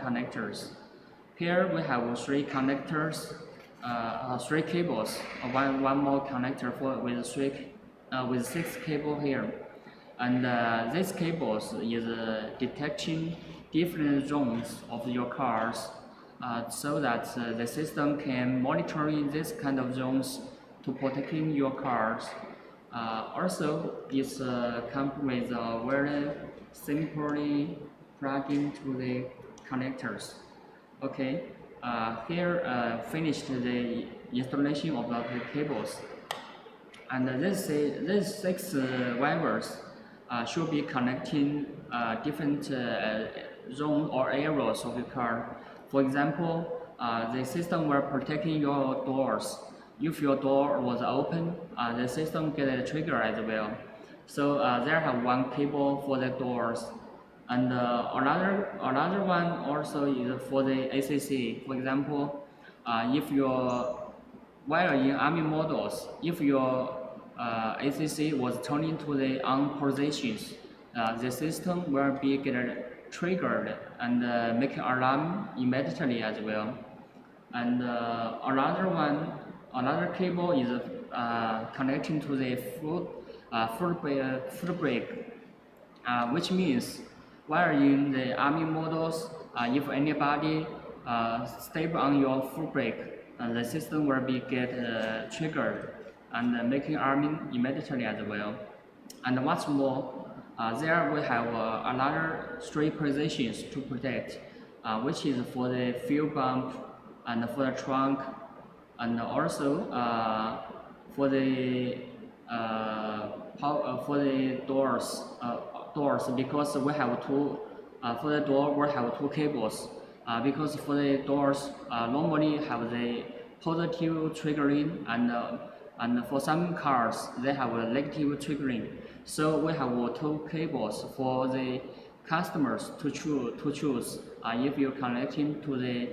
connectors. Here we have 3 connectors, 3 cables, one more connector with 6 cable here. And these cables is detecting different zones of your cars, so that the system can monitor this kind of zones to protecting your cars. Also, it's comes with a very simply plug into the connectors. Okay, here finished the installation of the cables, and these 6 wires should be connecting different zones or areas of your car. For example, the system will protecting your doors. If your door was open, the system get a trigger as well. So there have one cable for the doors, and another one also is for the ACC. For example, if your while in Army models, if your ACC was turning to the on positions, the system will be get triggered and make an alarm immediately as well. And another cable is connecting to the foot brake, which means while in the Army models, if anybody step on your foot brake, the system will be get triggered and making alarming immediately as well. And what's more, there we have another 3 positions to protect, which is for the fuel pump and for the trunk, and also for the doors, because we have 2 for the door we have 2 cables, because for the doors normally have the positive triggering, and for some cars they have a negative triggering. So we have 2 cables for the customers to choose if you're connecting to the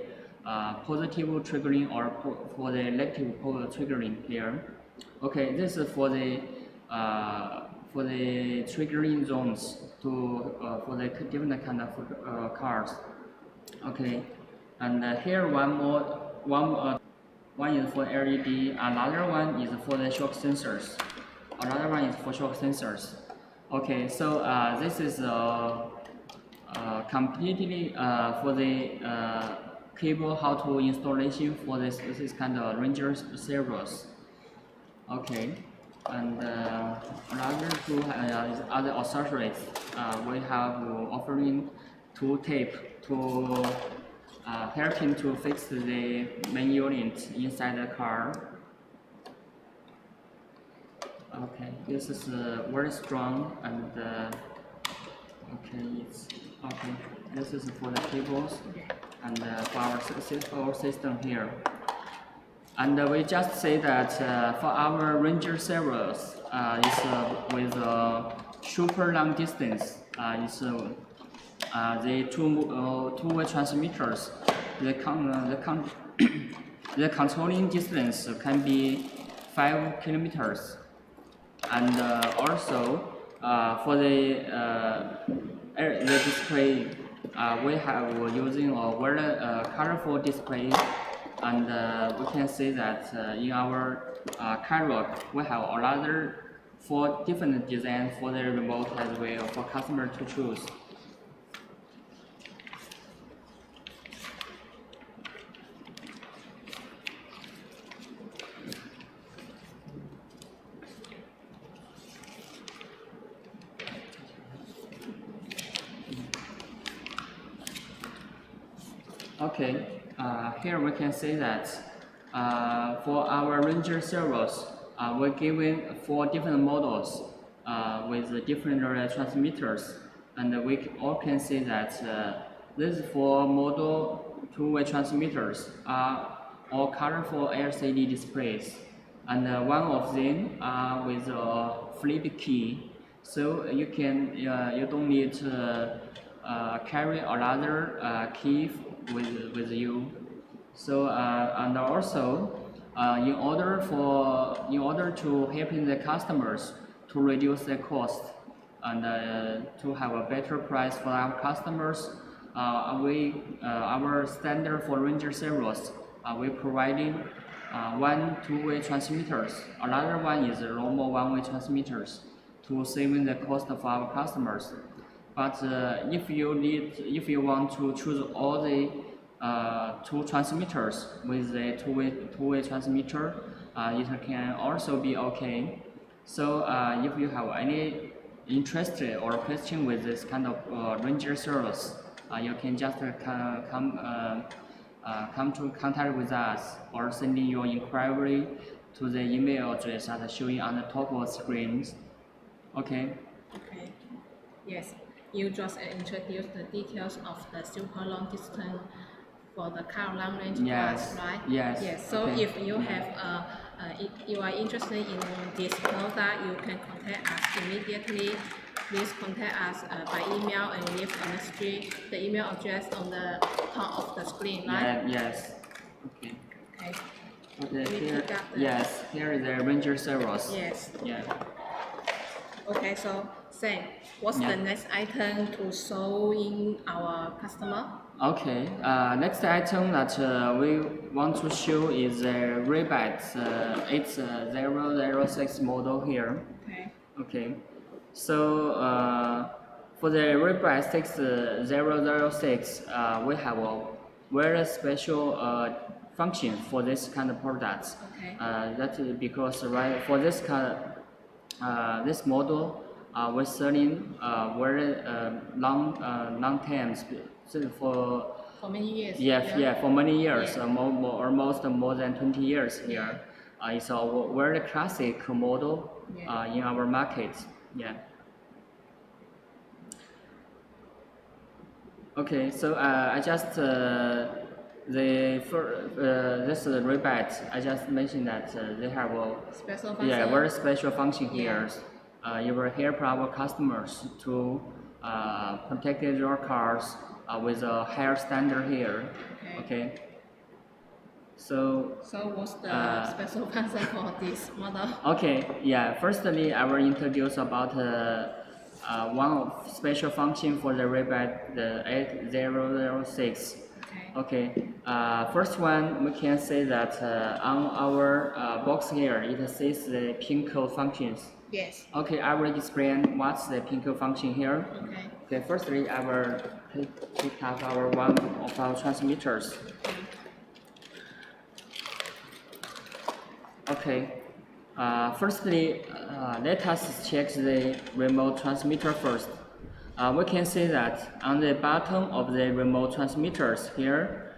positive triggering or for the negative triggering here. Okay, this is for the triggering zones to for the different kind of cars. Okay, and here one is for LED, another one is for the shock sensors. Okay, so this is completely for the cable how to installation for this kind of Ranger servers. Okay, and another 2 is other accessories. We have offering 2 tape to helping to fix the main unit inside the car. Okay, this is very strong and Okay. This is for the cables and for our system here. And we just say that for our Ranger servers, it's with super long distance. It's the two-way transmitters. The controlling distance can be 5 kilometers. And also for the display, we have using a very colorful display, and we can see that in our catalog we have another 4 different designs for the remote as well for customer to choose. Okay, here we can see that for our Ranger servers, we're given 4 different models with different transmitters, and we all can see that these 4 model two-way transmitters are all colorful LCD displays, and one of them with a flip key, so you don't need to carry another key with you. So and also in order to helping the customers to reduce their cost and to have a better price for our customers, our standard for Ranger servers, we providing 1 two-way transmitters. Another one is normal one-way transmitters to saving the cost of our customers. But if you want to choose all the 2 transmitters with a two-way transmitter, it can also be okay. So if you have any interest or question with this kind of Ranger service, you can just come to contact with us or sending your inquiry to the email address as showing on the top of the screen. Okay. Okay. Yes. You just introduced the details of the super long distance for the car long range class, right? Yes. Yes. So okay. if you have if you are interested in this product, you can contact us immediately. Please contact us by email and leave a message. The email address on the top of the screen, right? Yes. Okay. Okay. Here. Yes. Here is the Ranger servers. Yes. Yeah. Okay. So Sam, what's the next item to show in our customer? Okay, next item that we want to show is the Rebite 8006 model here. Okay. So for the Rebite 8006, we have a very special function for this kind of products. Okay. That is because for this this model, we're selling very long terms. So for many years. Yeah, for many years, almost more than 20 years here. It's a very classic model in our market. Yeah. Okay, so I just this Rebite, I just mentioned that they have a very special function here. You will help our customers to protect your cars with a higher standard here. Okay. So what's the special function for this model? Okay. Yeah. Firstly, I will introduce about one special function for the Rebite, the 8006. Okay. First one, we can say that on our box here, it says the pin code functions. Yes. Okay, I will explain what's the pin code function here. Okay. Okay, firstly, I will pick up one of our transmitters. Okay. Firstly, let us check the remote transmitter first. We can see that on the bottom of the remote transmitters here,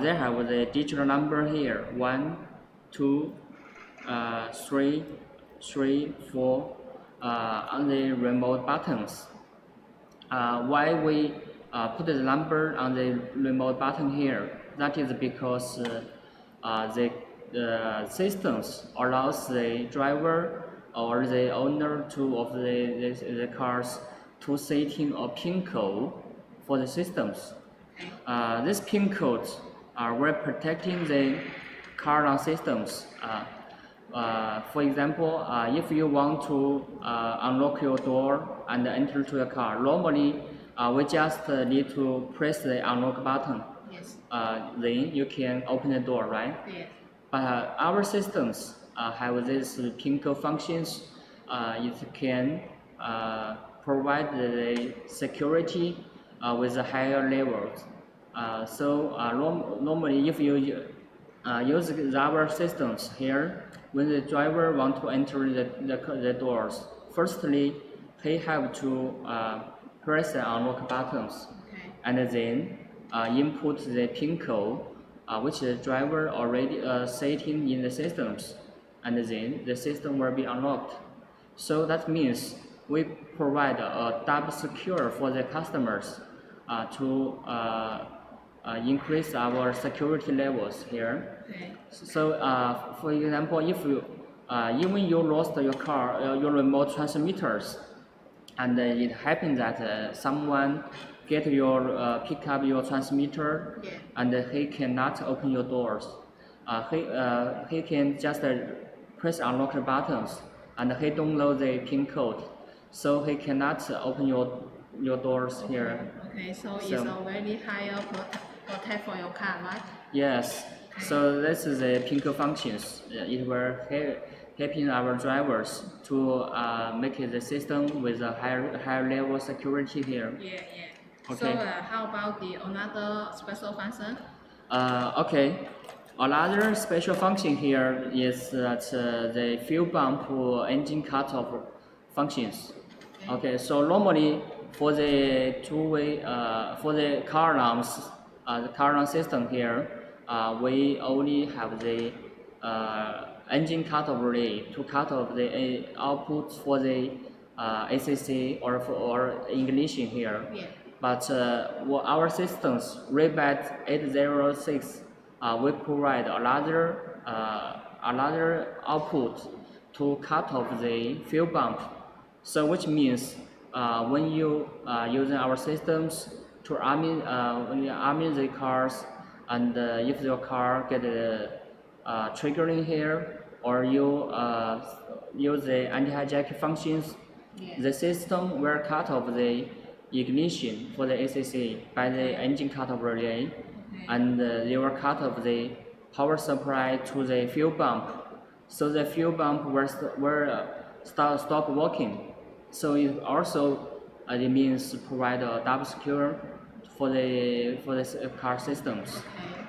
they have the digital number here, 1, 2, 3, 4 on the remote buttons. why we put the number on the remote button here? That is because the systems allows the driver or the owner of the cars to setting a PIN code for the systems. This PIN codes are protecting the car alarm systems. For example, if you want to unlock your door and enter to your car, normally we just need to press the unlock button. Yes. Then you can open the door, right? Yes. But our systems have these PIN code functions. It can provide the security with a higher levels. Normally, if you use our systems here, when the driver want to enter the doors, firstly, he have to press the unlock buttons, and then input the PIN code, which the driver already setting in the systems, and then the system will be unlocked. So that means we provide a double secure for the customers to increase our security levels here. Okay. So, for example, if you even you lost your car, your remote transmitters, and it happened that someone pick up your transmitter, and he cannot open your doors. He can just press unlock the buttons, and he don't know the PIN code, so he cannot open your doors here. Okay, so it's a very higher protect for your car, right? Yes. So this is the PIN code functions. It will helping our drivers to make the system with a higher level security here. Yeah. Okay. So how about the another special function? Okay. Another special function here is that the fuel bump engine cutoff functions. Okay. So normally for the two-way for the car alarms, the car alarm system here, we only have the engine cutoff relay to cut off the output for the ACC or ignition here. Yeah. But our systems, Rebat 806, we provide another output to cut off the fuel bump. So which means when you using our systems to when you arm the cars, and if your car get triggering here, or you use the anti-hijack functions, the system will cut off the ignition for the ACC by the engine cutoff relay, and they will cut off the power supply to the fuel pump, so the fuel pump will stop working. So it also it means provide a double secure for the car systems.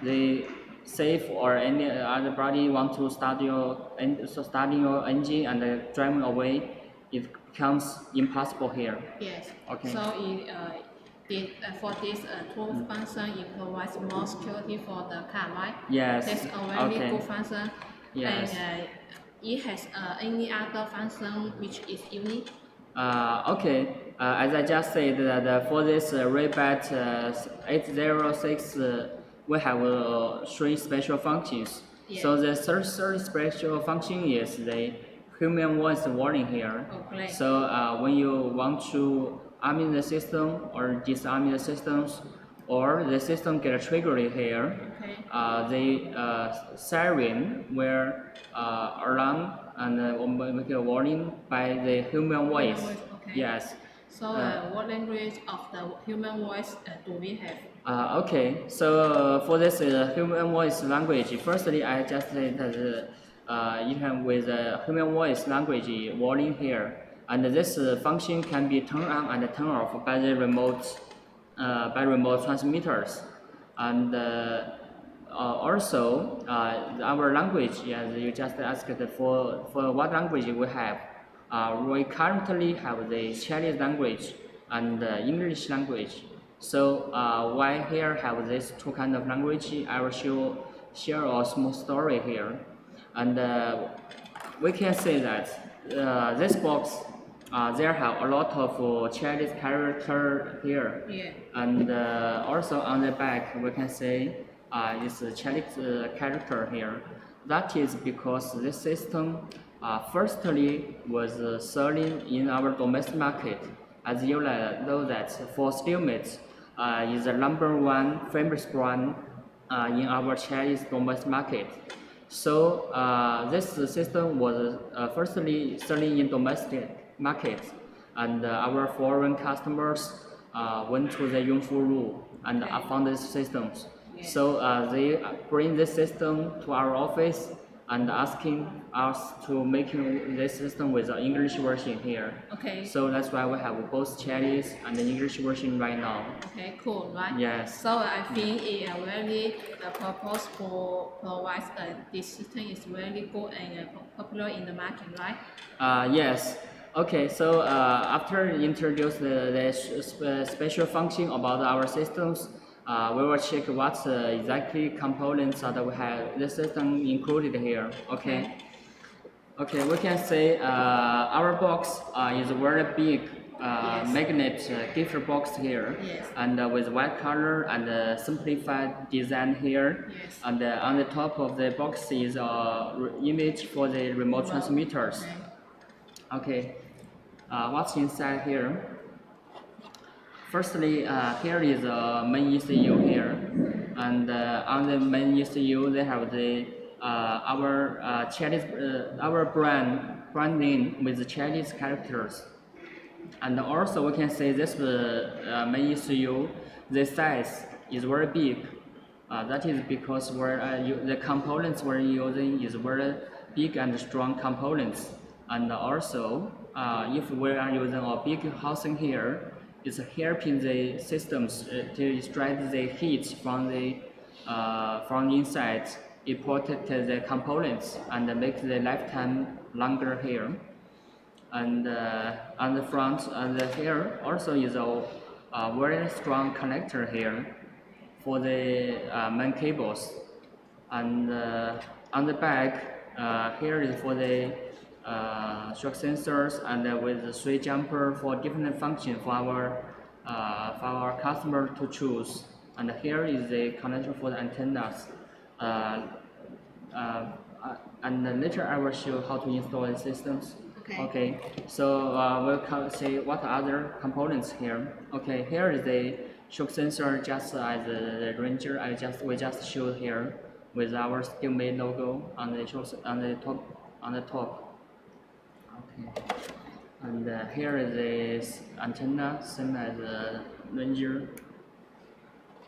The safe or any other body want to starting your engine and driving away, it becomes impossible here. Yes. Okay. So for this tool function, it provides more security for the car, right? Yes. That's a very good function. Yes. And it has any other function which is unique? Okay. As I just said, that for this Rebat 806, we have 3 special functions. Yeah. So the third special function is the human voice warning here. Okay. So when you want to arm the system or disarm the systems, or the system get triggered here, the siren will alarm and make a warning by the human voice. Okay. Yes. So what language of the human voice do we have? Okay, so for this human voice language, firstly I just said that you have with human voice language warning here, and this function can be turned on and turned off by the remote transmitters, and also our language, as you just asked for what language we have. We currently have the Chinese language and English language. So why here have these 2 kind of language? I will share a small story here, and we can say that this box there have a lot of Chinese character here. Yeah. And also on the back, we can say is a Chinese character here. That is because this system firstly was selling in our domestic market. As you know that for Steelmate is the #1 famous brand in our Chinese domestic market. So this system was firstly selling in domestic market, and our foreign customers went to the Yongfu and found these systems. So they bring this system to our office and asking us to make this system with an English version here. Okay. So that's why we have both Chinese and the English version right now. Okay, cool, right? Yes. So I think it very the purpose for provide this system is very good and popular in the market, right? Yes. Okay, so after introduce the special function about our systems, we will check what exactly components that we have the system included here. Okay. Okay, we can say our box is a very big magnet gift box here, and with white color and simplified design here. Yes. And on the top of the box is image for the remote transmitters. Okay, what's inside here? Firstly, here is a main ECU here, and on the main ECU they have the our Chinese our brand name with the Chinese characters, and also we can say this main ECU, the size is very big. That is because the components we're using is very big and strong components, and also if we are using a big housing here, it's helping the systems to extract the heat from the inside. It protects the components and makes the lifetime longer here. And on the front and here also is a very strong connector here for the main cables. And on the back here is for the shock sensors and with the sway jumper for different function for our customer to choose. And here is the connector for the antennas. And later I will show how to install the systems. Okay. So we'll see what other components here. Okay, here is the shock sensor, just as the Ranger we just showed here with our Steelmate logo on the top. Okay. And here is this antenna, same as the Ranger.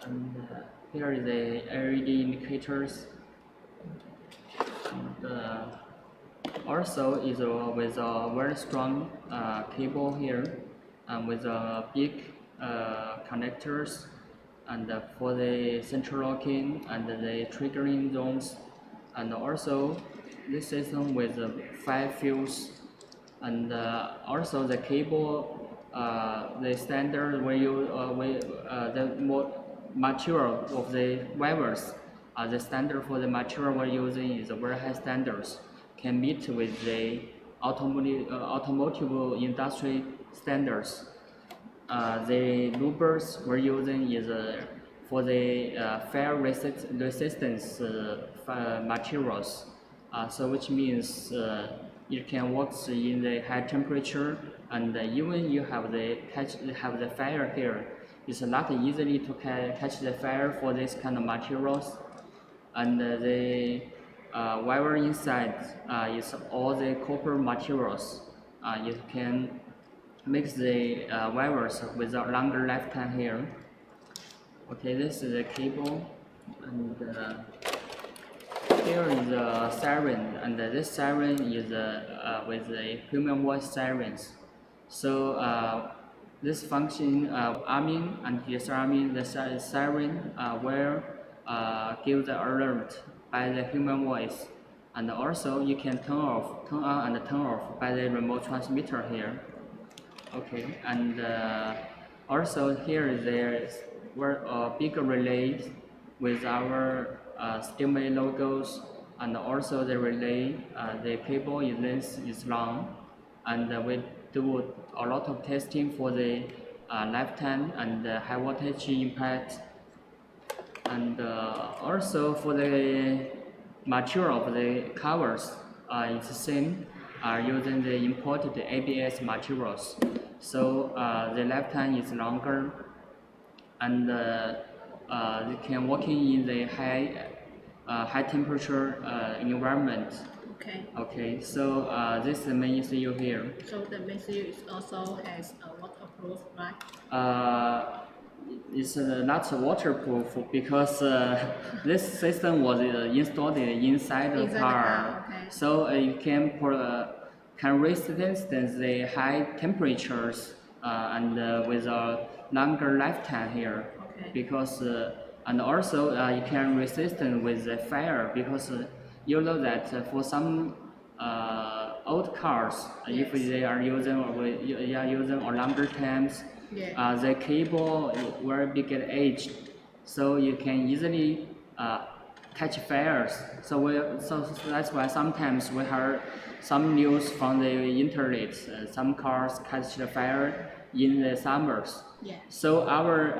And here is the LED indicators. And also is with a very strong cable here, and with big connectors, and for the central locking and the triggering zones, and also this system with 5 fuse, and also the cable, the standard where you the material of the wires. The standard for the material we're using is a very high standards, can meet with the automotive industry standards. The louvers we're using is for the fire resistance materials, so which means it can work in the high temperature, and even you have the fire here, it's not easily to catch the fire for this kind of materials. And the wire inside is all the copper materials. You can mix the wires with a longer lifetime here. Okay, this is the cable, and here is a siren, and this siren is with the human voice sirens. So this function arming and disarming the siren will give the alert by the human voice, and also you can turn on and turn off by the remote transmitter here. Okay, and also here there is a big relay with our Steelmate logos, and also the relay, the cable is long, and do a lot of testing for the lifetime and high voltage impact, and also for the material of the covers, it's the same. Using the imported ABS materials, so the lifetime is longer, and they can working in the high temperature environment. Okay. Okay, so this is the main ECU here. So the ECU is also has a waterproof, right? It's not waterproof because this system was installed inside the car. Okay. So you can resist the high temperatures and with a longer lifetime here. Okay. Because and also you can resist with the fire, because you know that for some old cars, yes. if they are using a longer times, yeah. The cable will get aged, so you can easily catch fires. So that's why sometimes we heard some news from the internet. Some cars catch the fire in the summers. Yeah. So our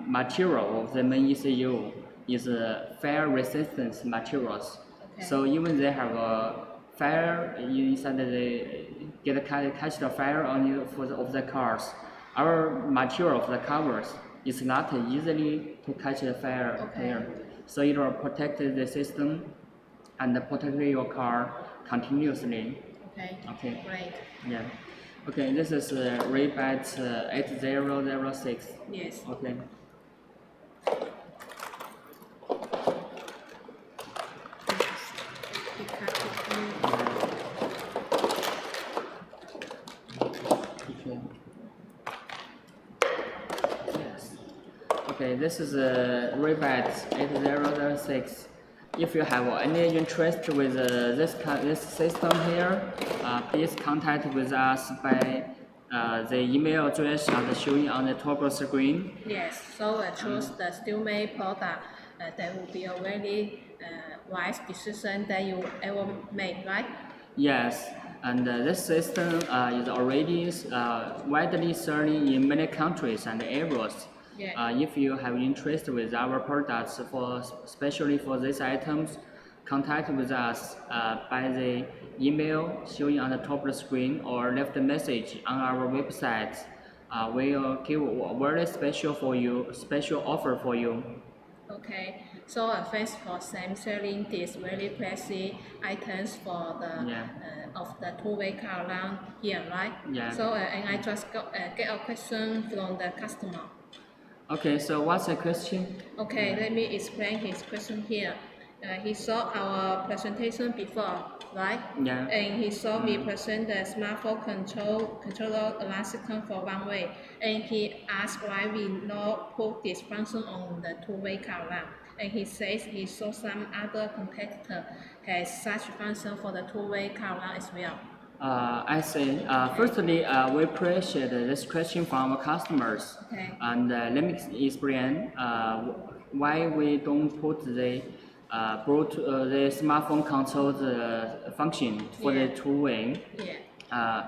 material of the main ECU is fire resistance materials. Okay. So even they have a fire inside, they catch the fire on of the cars. Our material of the covers is not easily to catch the fire here. So it will protect the system and protect your car continuously. Okay. Okay. Great. Yeah. Okay, this is Ray-Bat 8006. Yes. Okay. Okay, this is Ray-Bat 8006. If you have any interest with this system here, please contact with us by the email address showing on the top of the screen. Yes, so choose the Steelmate product. That will be a very wise decision that you ever make, right? Yes, and this system is already widely sold in many countries and areas. Yeah. If you have interest with our products, especially for these items, contact with us by the email showing on the top of the screen, or left a message on our website. We'll give a very special offer for you. Okay, so thanks for Sam selling these very pricey items for the of the two-way car around here, right? Yeah. So and I just get a question from the customer. Okay, so what's the question? Okay, let me explain his question here. He saw our presentation before, right? Yeah. And he saw me present the smartphone controller alarm system for one way, and he asked why we not put this function on the two-way car alarm. And he says he saw some other competitor has such function for the two-way car alarm as well. I see. Firstly, we appreciate this question from our customers. Okay. And let me explain why we don't put the the smartphone control function for the two-way. Yeah.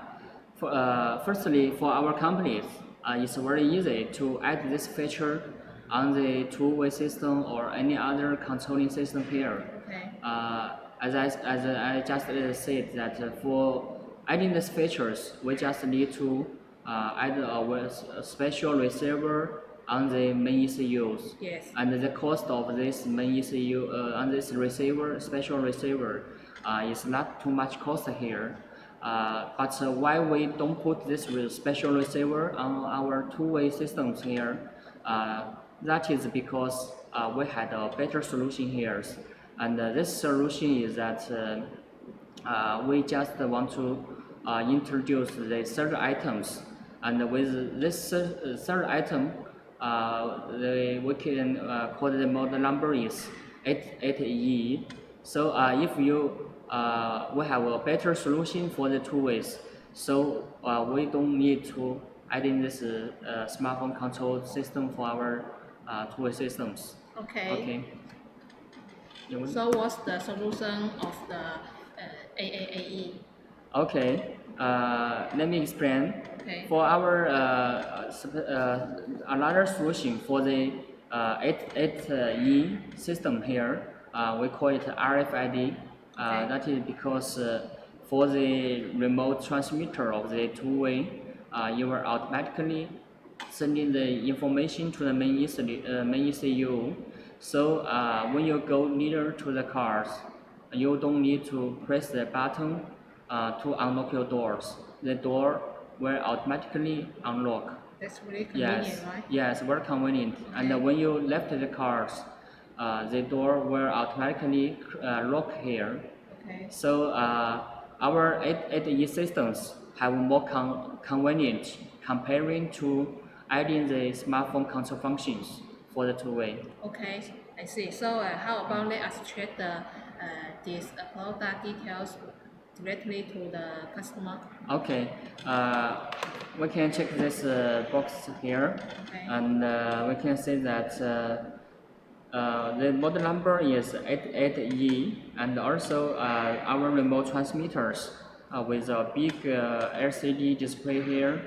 Firstly, for our companies, it's very easy to add this feature on the two-way system or any other controlling system here. Okay. As I just said, that for adding these features, we just need to add a special receiver on the main ECUs. Yes. And the cost of this main ECU on this receiver, special receiver, is not too much cost here. But why we don't put this special receiver on our two-way systems here? That is because we had a better solution here. And this solution is that we just want to introduce the third items, and with this third item, we can call the model number is 88E. So if you we have a better solution for the two ways, so we don't need to add in this smartphone control system for our two-way systems. Okay. Okay. So what's the solution of the AAAE? Okay, let me explain. Okay. For our another solution for the 8E system here, we call it RFID. That is because for the remote transmitter of the two-way, you will automatically sending the information to the main ECU. So when you go near to the cars, you don't need to press the button to unlock your doors. The door will automatically unlock. That's really convenient, right? Yes, very convenient. Okay. And when you left the cars, the door will automatically lock here. Okay. So our 8E systems have more convenient comparing to adding the smartphone control functions for the two-way. Okay, I see. So how about let us check the this product details directly to the customer? Okay, we can check this box here, Okay. and we can see that the model number is 88E, and also our remote transmitters with a big LCD display here,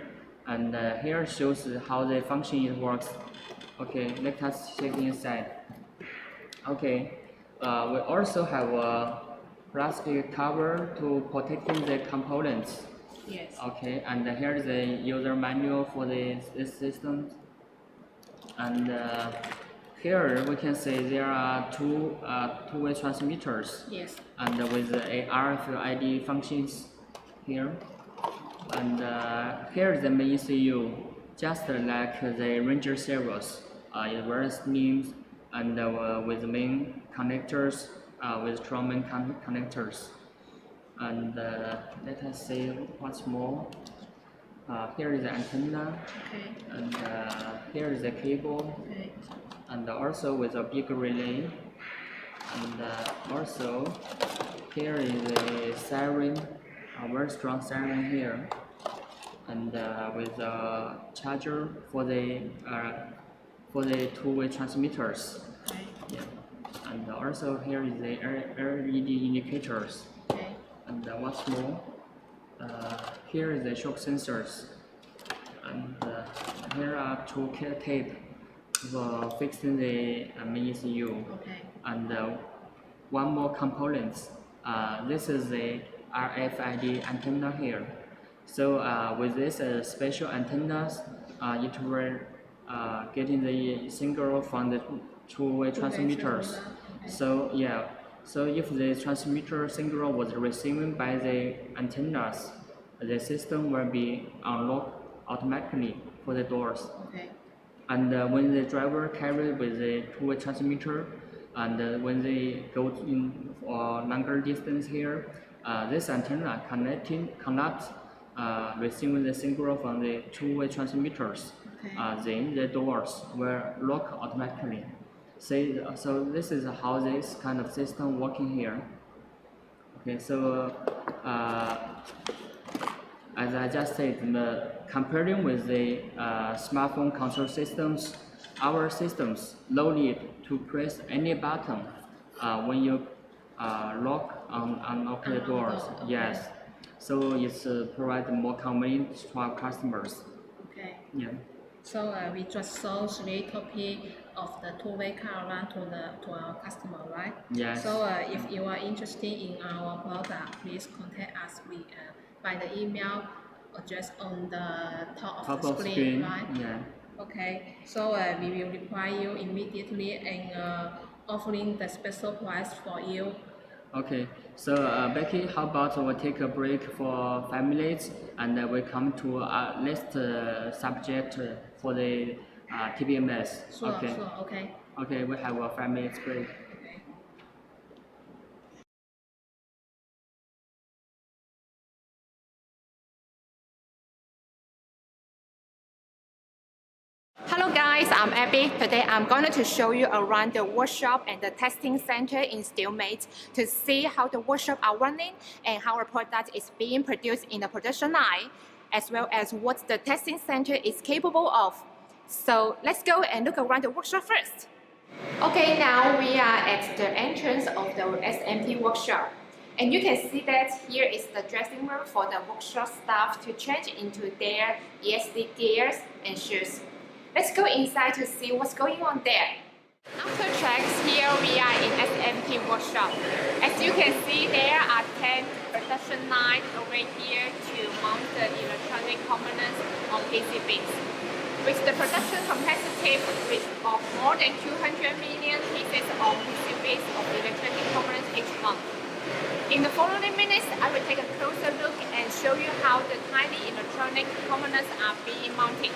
and here shows how the function works. Okay, let us check inside. Okay, we also have a plastic cover to protecting the components. Yes. Okay, and here is the user manual for this system. And here we can see there are two-way transmitters. Yes. And with a RFID functions here. And here is the main ECU, just like the Ranger series. It very slim and with main connectors, with strong main connectors. And let us see what's more. Here is the antenna, Okay. and here is the cable, Okay. and also with a big relay. And also here is a siren, a very strong siren here, and with a charger for the two-way transmitters. Okay. Yeah. And also here is the LED indicators. Okay. And what's more, here is the shock sensors, and here are two tape for fixing the main ECU. Okay. And one more component. This is the RFID antenna here. So with this special antennas, it will getting the signal from the two-way transmitters. Okay. So yeah. So if the transmitter signal was received by the antennas, the system will be unlocked automatically for the doors. Okay. And when the driver carries with the two-way transmitter, and when they go in for longer distance here, this antenna cannot receive the signal from the two-way transmitters. Okay. Then the doors will lock automatically. So this is how this kind of system working here. Okay, so as I just said, comparing with the smartphone control systems, our systems no need to press any button when you lock and unlock the doors. Yes, so it's provide more convenience to our customers. Okay. Yeah. So we just sold 3 copies of the two-way caravan to our customer, right? Yes. So if you are interested in our product, please contact us by the email address on the top of the screen, right? Yeah. Okay. So we will reply you immediately and offering the special price for you. Okay, so Becky, how about we take a break for 5 minutes and we come to next subject for the TPMS. Sure, okay. sure, okay. Okay, we have a 5 minutes break. Okay. Hello guys, I'm Abby. Today I'm going to show you around the workshop and the testing center in Steelmate to see how the workshop are running and how a product is being produced in the production line, as well as what the testing center is capable of. So let's go and look around the workshop first. Okay, now we are at the entrance of the SMT workshop. And you can see that here is the dressing room for the workshop staff to change into their ESD gears and shoes. Let's go inside to see what's going on there. After checks, here we are in SMT workshop. As you can see, there are 10 production lines over here to mount the electronic components on PCBs. With the production capacity of more than 200 million pieces of PCBs of electronic components each month. In the following minutes, I will take a closer look and show you how the tiny electronic components are being mounted.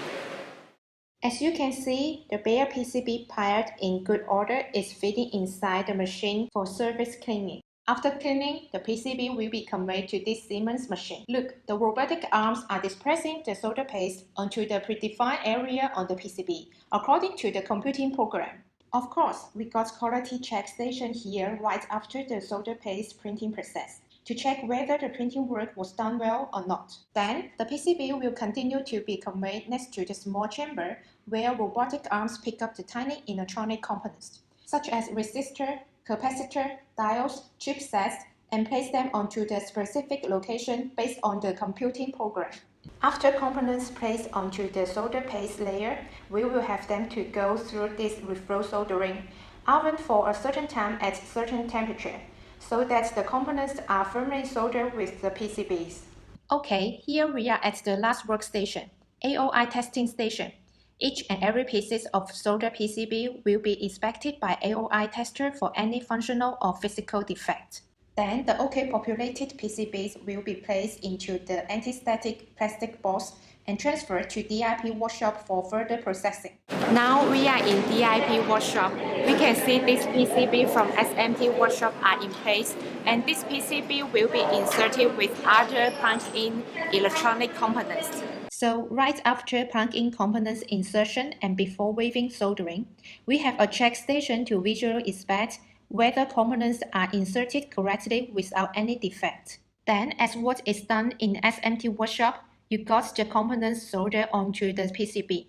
As you can see, the bare PCB piled in good order is fitting inside the machine for surface cleaning. After cleaning, the PCB will be conveyed to this Siemens machine. Look, the robotic arms are dispersing the solder paste onto the predefined area on the PCB, according to the computing program. Of course, we got quality check station here right after the solder paste printing process, to check whether the printing work was done well or not. Then, the PCB will continue to be conveyed next to the small chamber where robotic arms pick up the tiny electronic components, such as resistor, capacitor, diodes, chipsets, and place them onto the specific location based on the computing program. After components placed onto the solder paste layer, we will have them to go through this reflow soldering oven for a certain time at certain temperature, so that the components are firmly soldered with the PCBs. Okay, here we are at the last workstation, AOI testing station. Each and every piece of solder PCB will be inspected by AOI tester for any functional or physical defect. Then the OK populated PCBs will be placed into the anti-static plastic box and transferred to DIP workshop for further processing. Now we are in DIP workshop. We can see this PCB from SMT workshop are in place, and this PCB will be inserted with other plug-in electronic components. So right after plug-in components insertion and before waving soldering, we have a check station to visually inspect whether components are inserted correctly without any defect. Then, as what is done in SMT workshop, you got the components soldered onto the PCB.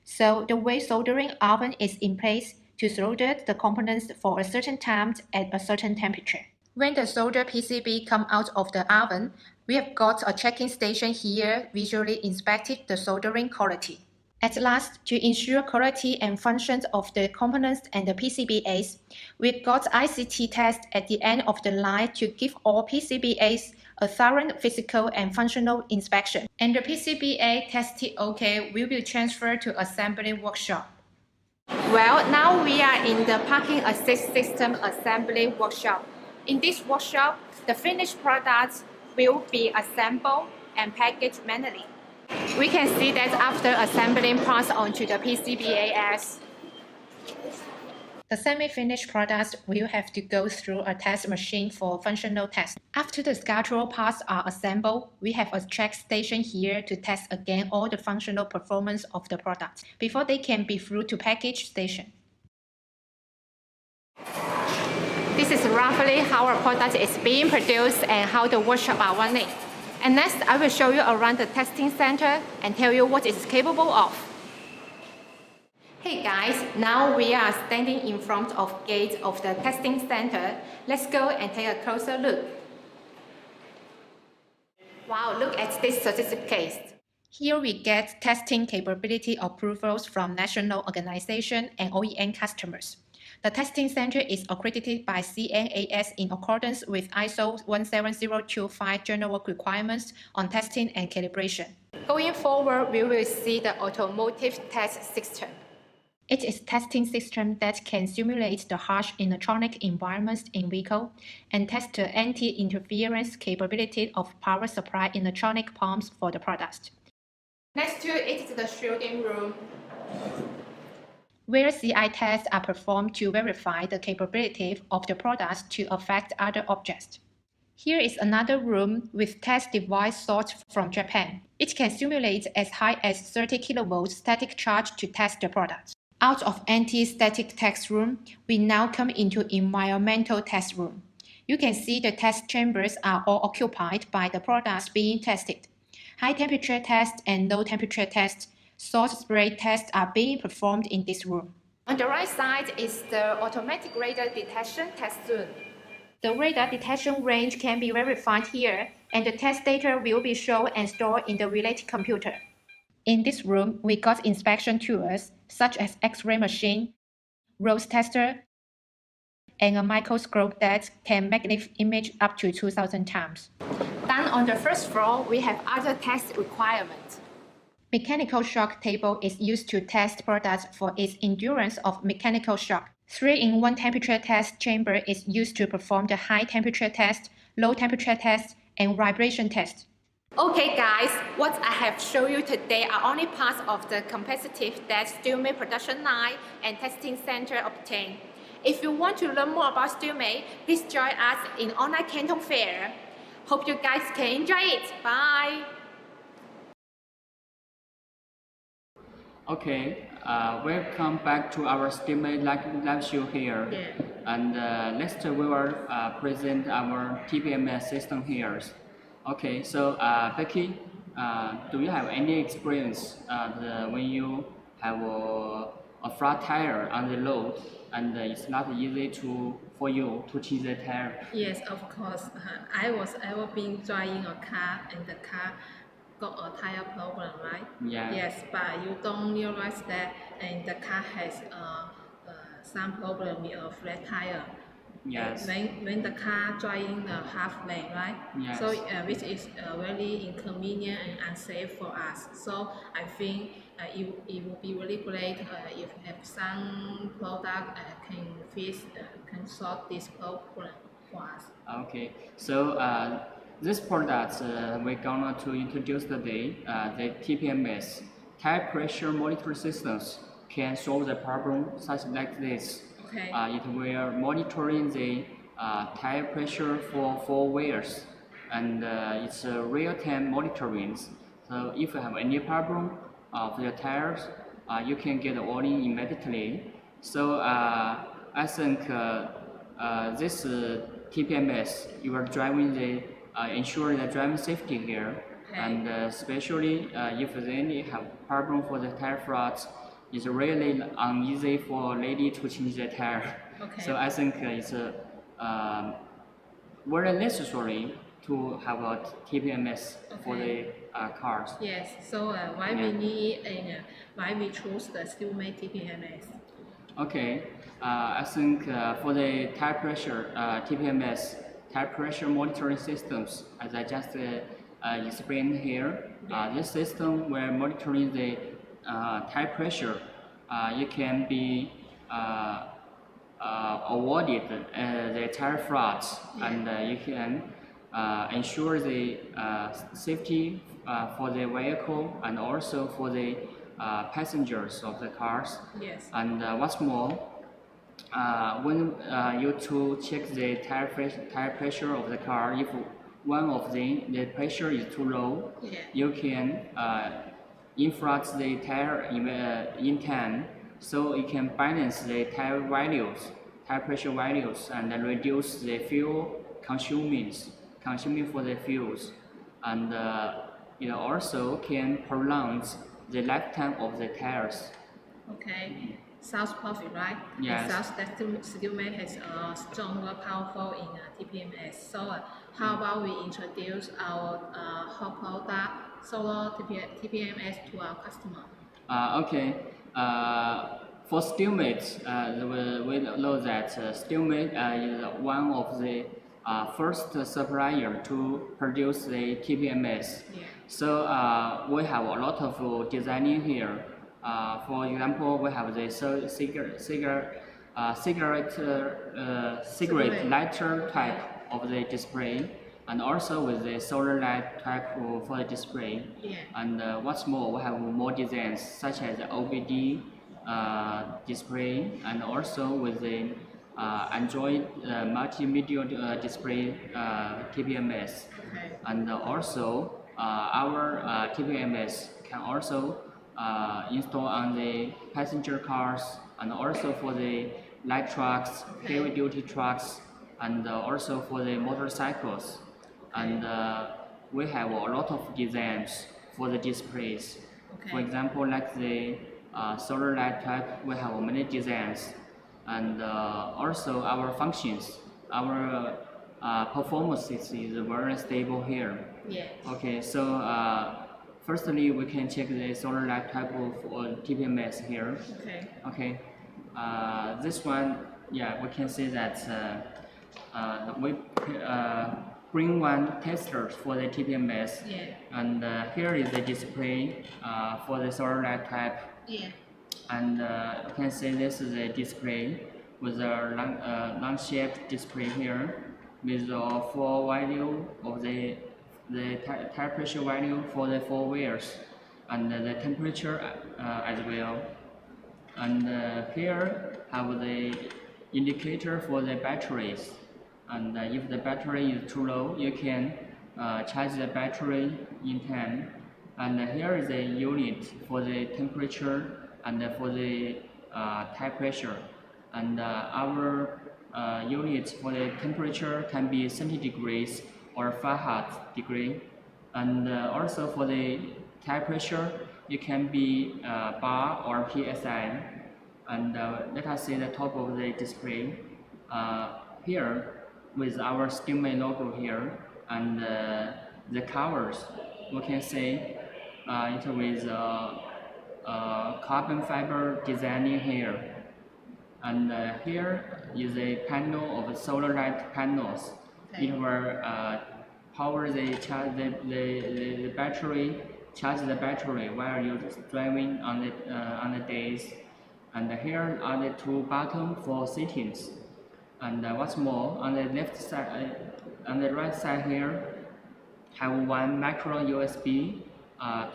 So the wave soldering oven is in place to solder the components for a certain time at a certain temperature. When the solder PCB come out of the oven, we have got a checking station here visually inspected the soldering quality. At last, to ensure quality and functions of the components and the PCBAs, we've got ICT test at the end of the line to give all PCBAs a thorough physical and functional inspection. And the PCBA tested OK will be transferred to assembly workshop. Well, now we are in the parking assist system assembly workshop. In this workshop, the finished products will be assembled and packaged manually. We can see that after assembling parts onto the PCBAs, the semi-finished products will have to go through a test machine for functional test. After the structural parts are assembled, we have a check station here to test again all the functional performance of the products before they can be through to package station. This is roughly how our product is being produced and how the workshop are running. And next, I will show you around the testing center and tell you what it's capable of. Hey guys, now we are standing in front of gate of the testing center. Let's go and take a closer look. Wow, look at this certificate. Here we get testing capability approvals from national organization and OEM customers. The testing center is accredited by CNAS in accordance with ISO 17025 general requirements on testing and calibration. Going forward, we will see the automotive test system. It is a testing system that can simulate the harsh electronic environments in vehicle and test the anti-interference capability of power supply electronic pumps for the product. Next to it is the shielding room, where CI tests are performed to verify the capability of the products to affect other objects. Here is another room with test device sourced from Japan. It can simulate as high as 30 kV static charge to test the products. Out of anti-static test room, we now come into environmental test room. You can see the test chambers are all occupied by the products being tested. High temperature tests and low temperature tests, source spray tests are being performed in this room. On the right side is the automatic radar detection test zone. The radar detection range can be verified here, and the test data will be shown and stored in the related computer. In this room, we got inspection tools such as X-ray machine, Rose tester, and a microscope that can magnify image up to 2,000 times. Down on the first floor, we have other test requirements. Mechanical shock table is used to test products for its endurance of mechanical shock. 3-in-1 temperature test chamber is used to perform the high temperature test, low temperature test, and vibration test. Okay guys, what I have shown you today are only parts of the competitive that SteelMate production line and testing center obtain. If you want to learn more about SteelMate, please join us in online Canton Fair. Hope you guys can enjoy it. Bye! Okay, welcome back to our SteelMate live show here. Yeah. And next we will present our TPMS system here. Okay, so Becky, do you have any experience when you have a flat tire on the road and it's not easy for you to change the tire? Yes, of course. I was ever been driving a car and the car got a tire problem, right? Yeah. Yes, but you don't realize that and the car has some problem with a flat tire. Yes. When the car driving the halfway, right? Yes. So which is very inconvenient and unsafe for us. So I think it would be really great if some product can solve this problem for us. Okay. So this product we're gonna to introduce today, the TPMS, tire pressure monitor systems, can solve the problem such like this. Okay. It will monitoring the tire pressure for 4 wheels, and it's real-time monitoring. So if you have any problem of your tires, you can get a warning immediately. So I think this TPMS, you are driving the ensure the driving safety here, okay. And especially if they have problem for the tire flats, it's really uneasy for lady to change the tire. Okay. So I think it's very necessary to have a TPMS for the cars. Yes. So why we need and why we choose the SteelMate TPMS? Okay. I think for the tire pressure TPMS, tire pressure monitoring systems, as I just explained here, this system will monitoring the tire pressure. You can be awarded the tire flats, and you can ensure the safety for the vehicle and also for the passengers of the cars. Yes. And what's more, when you to check the tire pressure of the car, if one of the pressure is too low, yeah. You can inflate the tire in time, so it can balance the tire pressure values, and reduce the fuel consuming for the fuels, and it also can prolong the lifetime of the tires. Okay, sounds perfect, right? Yes. It sounds that SteelMate has a stronger, powerful in TPMS. So how about we introduce our hot product, solar TPMS, to our customer? Okay. For SteelMate, we know that SteelMate is one of the first supplier to produce the TPMS. Yeah. So we have a lot of designing here. For example, we have the cigarette lighter type of the display, and also with the solar light type for the display. Yeah. And what's more, we have more designs such as the OBD display, and also with the Android multimedia display TPMS. Okay. And also our TPMS can also install on the passenger cars, and also for the light trucks, okay. heavy duty trucks, and also for the motorcycles. Okay. And we have a lot of designs for the displays. Okay. For example, like the solar light type, we have many designs. And also our functions. Our performance is very stable here. Yes. Okay, so firstly we can check the solar light type of TPMS here. Okay. Okay, this one, yeah, we can see that we bring one tester for the TPMS. Yeah. And here is the display for the solar light type. Yeah. And you can see this is a display with a long-shaped display here with the 4 value of the tire pressure value for the 4 wheels and the temperature as well. And here have the indicator for the batteries. And if the battery is too low, you can charge the battery in time. And here is a unit for the temperature and for the tire pressure. And our units for the temperature can be centigrades or Fahrenheit degree. And also for the tire pressure, it can be bar or PSI. And let us see the top of the display. Here, with our SteelMate logo here, and the covers, we can see it with carbon fiber designing here. And here is a panel of solar light panels. It will power the battery, charge the battery while you're driving on the days. And here are the 2 buttons for settings. And what's more, on the left side, on the right side here, have one micro USB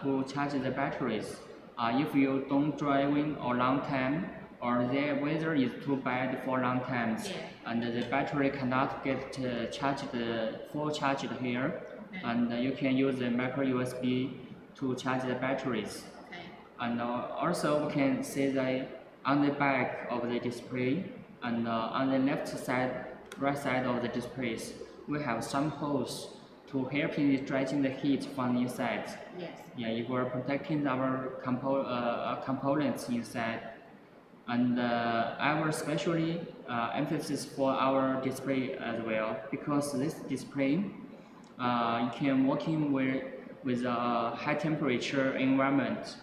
to charge the batteries. If you don't driving a long time, or the weather is too bad for long times, and the battery cannot get charged full charged here, and you can use the micro USB to charge the batteries. And also we can see that on the back of the display and on the left side, right side of the displays, we have some holes to help in extracting the heat from inside. Yes. Yeah, it will protecting our components inside. And our specially emphasis for our display as well, because this display you can working with a high temperature environment,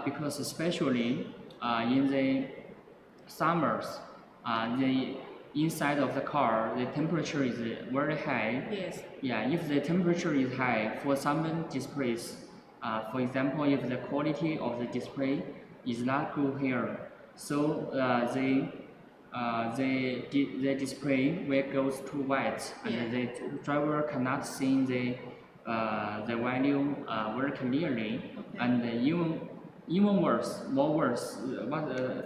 because especially in the summers, the inside of the car, the temperature is very high. Yes. Yeah, if the temperature is high for some displays, for example, if the quality of the display is not good here, so the display will goes to white, and the driver cannot see the value very clearly. And even worse, more worse,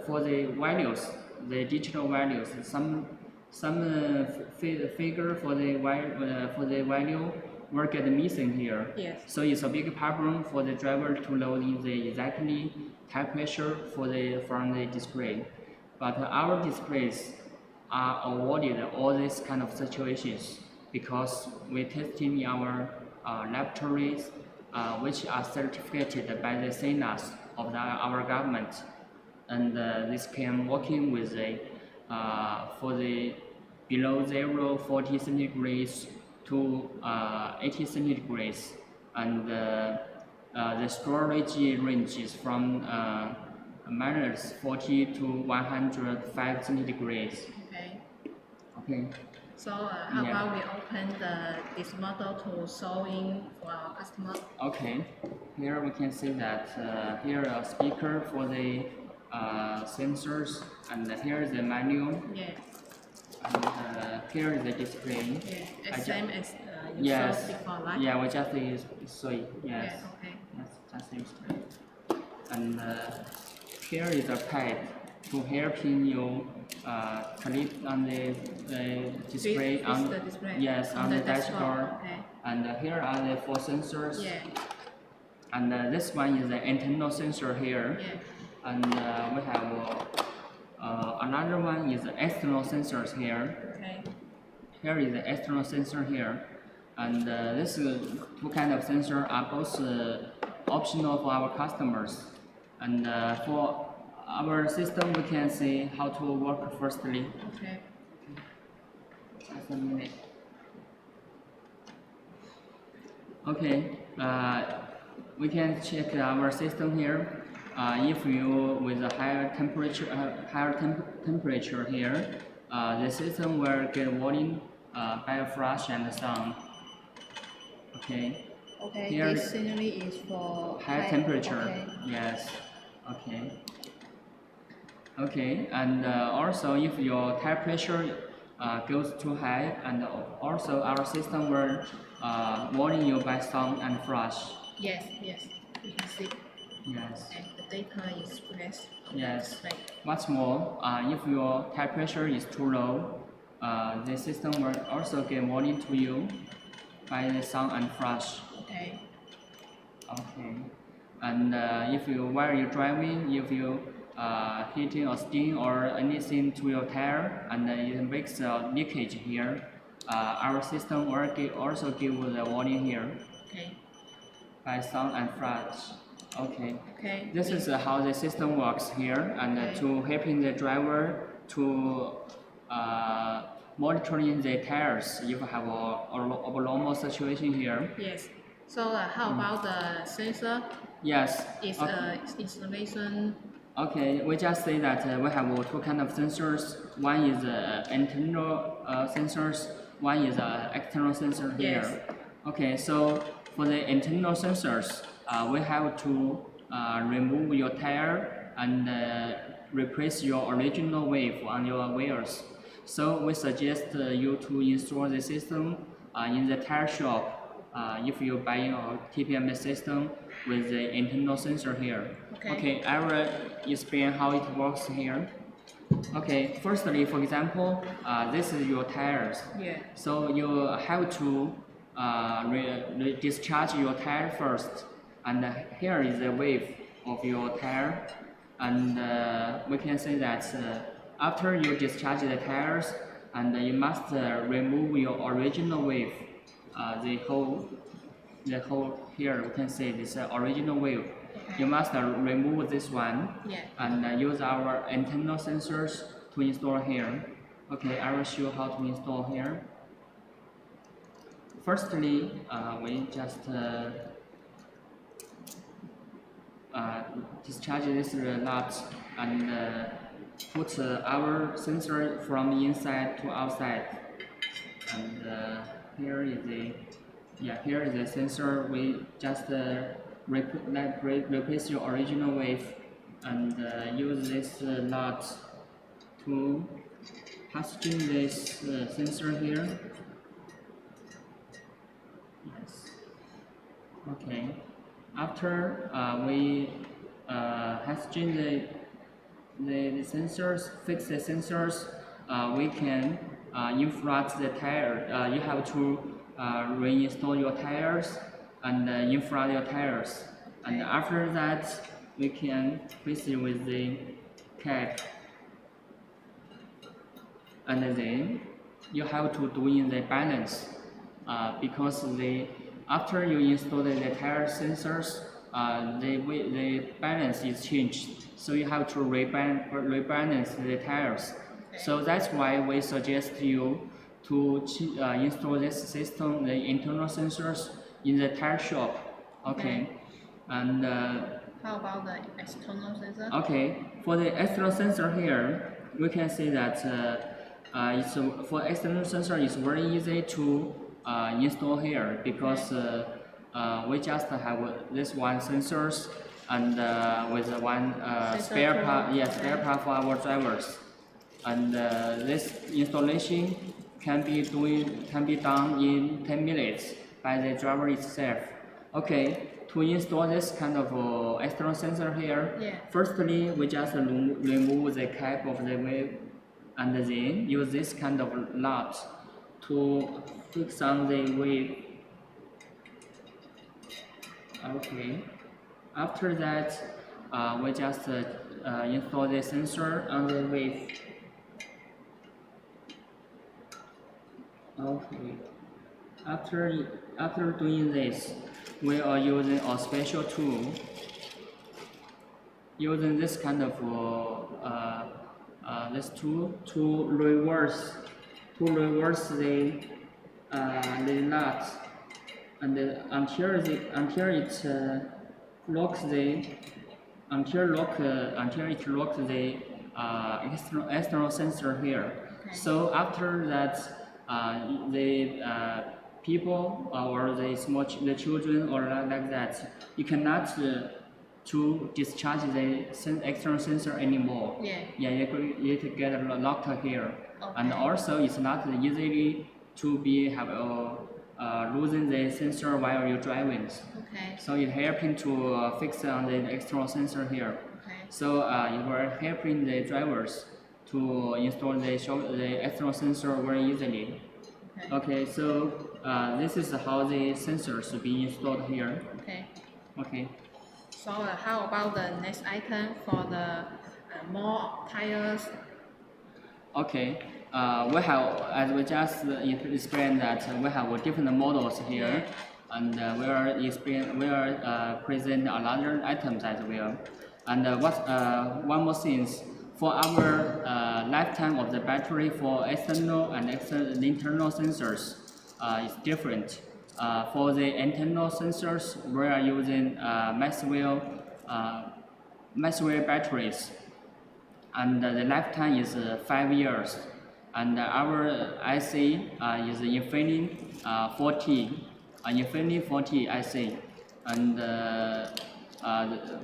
for the values, the digital values, some figure for the value will get missing here. Yes. So it's a big problem for the driver to know the exactly tire pressure from the display. But our displays are avoided all these kind of situations because we tested in our laboratories, which are certificated by the CNAS of our government, and this can working with for the below 40 centigrades to 80 centigrades, and the storage range is from minus 40 to 105 centigrades. Okay. Okay. So how about we open this model to showing for our customer? Okay. Here we can see that here a speaker for the sensors, and here is the manual. Yeah. And here is the display. Yeah. Same as you yes. showed before, right? Yeah, we just use yes. Yeah, okay. Yes, just use it. And here is a pad to help you click on the display on the display. Yes, on the dashboard. Okay. And here are the 4 sensors. Yeah. And this one is the internal sensor here. Yeah. And we have another one is the external sensors here. Okay. Here is the external sensor here. And this 2 kind of sensor are both optional for our customers. And for our system, we can see how to work firstly. Okay. Just a minute. Okay, we can check our system here. If you with a higher temperature here, the system will get warning by a flash and sound. Okay. Okay. Here, this scenery is for high temperature. Okay. Yes. Okay. Okay, and also if your tire pressure goes too high, and also our system will warning you by sound and flash. Yes, yes, you can see. Yes. And the data is flash. Yes. What's more, if your tire pressure is too low, the system will also get warning to you by the sound and flash. Okay. Okay. And while you're driving, if you hitting a sting or anything to your tire and it makes a leakage here, our system will also give you the warning here. Okay. By sound and flash. Okay. Okay. This is how the system works here, and to helping the driver to monitoring the tires if you have a abnormal situation here. Yes. So how about the sensor? Yes. Is installation. Okay, we just say that we have two kinds of sensors. One is internal sensors, one is external sensor here. Yes. Okay, so for the internal sensors, we have to remove your tire and replace your original wave on your wheels. So we suggest you to install the system in the tire shop if you're buying a TPMS system with the internal sensor here. Okay, I will explain how it works here. Okay, firstly, for example, this is your tires. Yeah. So you have to discharge your tire first, and here is the wave of your tire, and we can say that after you discharge the tires, and you must remove your original wave, the whole here we can say this original wave. You must remove this one, and use our internal sensors to install here. Okay, I will show how to install here. Firstly, we just discharge this nut and put our sensor from inside to outside. And here is the sensor. We just replace your original wave and use this nut to fasten this sensor here. Yes. Okay. After we fasten the sensors, fix the sensors, we can inflate the tire. You have to reinstall your tires and inflate your tires. And after that, we can fix it with the cap. And then you have to do in the balance because after you install the tire sensors, the balance is changed. So you have to rebalance the tires. So that's why we suggest you to install this system, the internal sensors, in the tire shop. Okay. And how about the external sensor? Okay, for the external sensor here, we can say that for external sensor, it's very easy to install here because we just have this one sensors and with one spare part for our drivers. And this installation can be done in 10 minutes by the driver itself. Okay, to install this kind of external sensor here, firstly we just remove the cap of the wave and then use this kind of nut to fix on the wave. Okay, after that we just install the sensor on the wave. Okay, after doing this, we are using a special tool. Using this kind of this tool to reverse the nut and until it locks the external sensor here. Okay. So after that, the people or the children or like that, you cannot to discharge the external sensor anymore. Yeah. Yeah, you get locked here, Okay. and also it's not easily to be losing the sensor while you're driving. Okay. So it helping to fix on the external sensor here. Okay. So it will helping the drivers to install the external sensor very easily. Okay. Okay, so this is how the sensors be installed here. Okay. Okay. So how about the next item for the more tires? Okay. We have, as we just explained, that we have different models here, and we are present another items as well. And one more thing, for our lifetime of the battery for external and internal sensors is different. For the internal sensors, we are using Maxwell batteries, and the lifetime is 5 years. And our IC is Infinity 40, Infinity 40 IC. And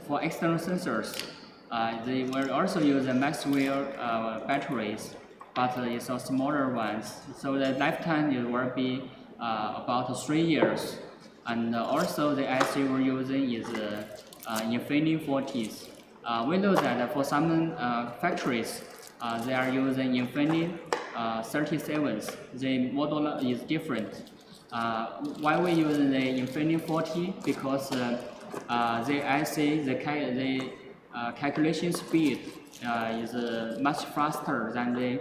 for external sensors, they will also use the Maxwell batteries, but it's a smaller ones. So the lifetime it will be about 3 years. And also the IC we're using is Infinity 40s. We know that for some factories, they are using Infinity 37s. The model is different. Why we use the Infinity 40? Because the IC, the calculation speed is much faster than the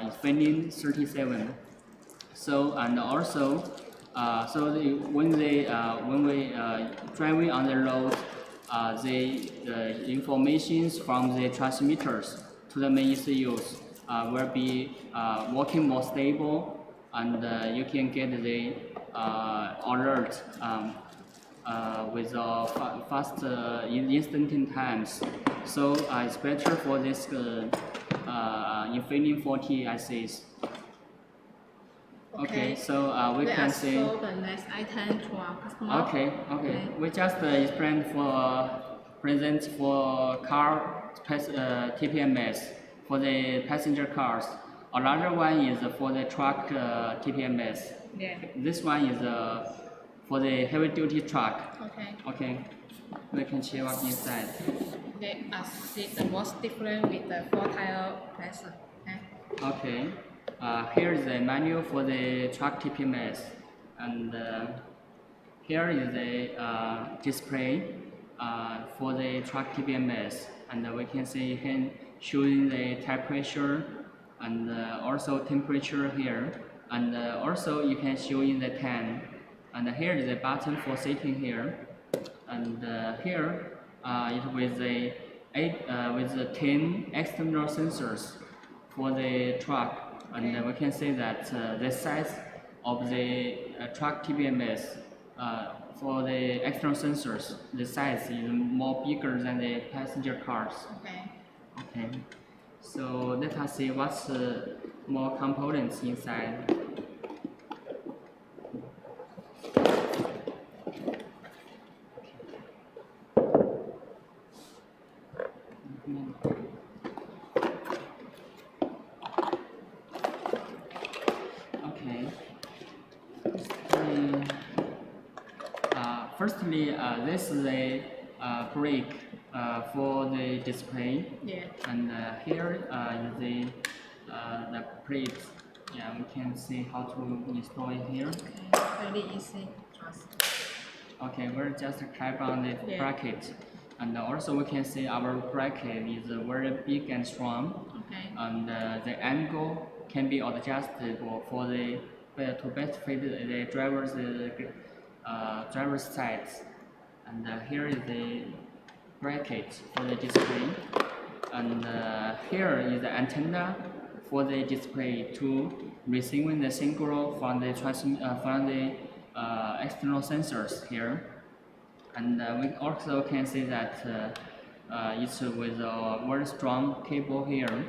Infinity 37. So and also, when we driving on the road, the informations from the transmitters to the main ECUs will be working more stable, and you can get the alert with fast instant times. So it's better for this Infinity 40 ICs. Okay, so we can see. Show the next item to our customer. Okay. We just explained for present for car TPMS for the passenger cars. Another one is for the truck TPMS. Yeah. This one is for the heavy duty truck. Okay. Okay. We can check out inside. Let us see what's different with the 4-tire pressure. Okay. Here is the manual for the truck TPMS, and here is the display for the truck TPMS, and we can see showing the tire pressure and also temperature here, and also you can show in the tan, and here is the button for sitting here, and here it with the 10 external sensors for the truck. And we can see that the size of the truck TPMS for the external sensors, the size is more bigger than the passenger cars. Okay. So let us see what's more components inside. Firstly, this is a brake for the display. Yeah. And here is the plates. Yeah, we can see how to install it here. Okay. Very easy. Okay, we'll just clip on the bracket. And also we can see our bracket is very big and strong. Okay. And the angle can be adjustable for the to best fit the driver's sides. And here is the bracket for the display, and here is the antenna for the display to receiving the signal from the external sensors here, and we also can see that it's with a very strong cable here.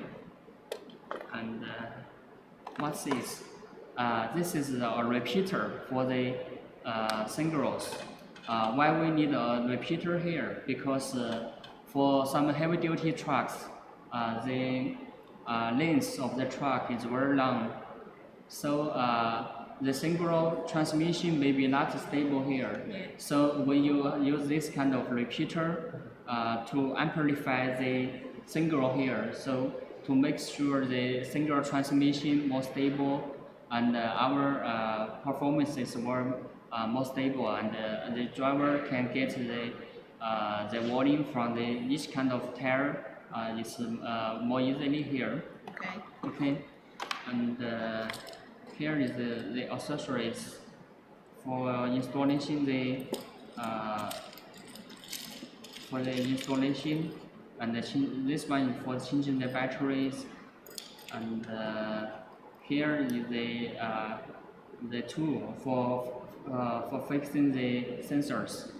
And what's this? This is a repeater for the signals. Why we need a repeater here? Because for some heavy-duty trucks, the length of the truck is very long, so the signal transmission may be not stable here. So when you use this kind of repeater to amplify the signal here, so to make sure the signal transmission more stable and our performances were more stable, and the driver can get the volume from each kind of tire is more easily here. Okay. And here is the accessories for installation and this one is for changing the batteries, and here is the tool for fixing the sensors,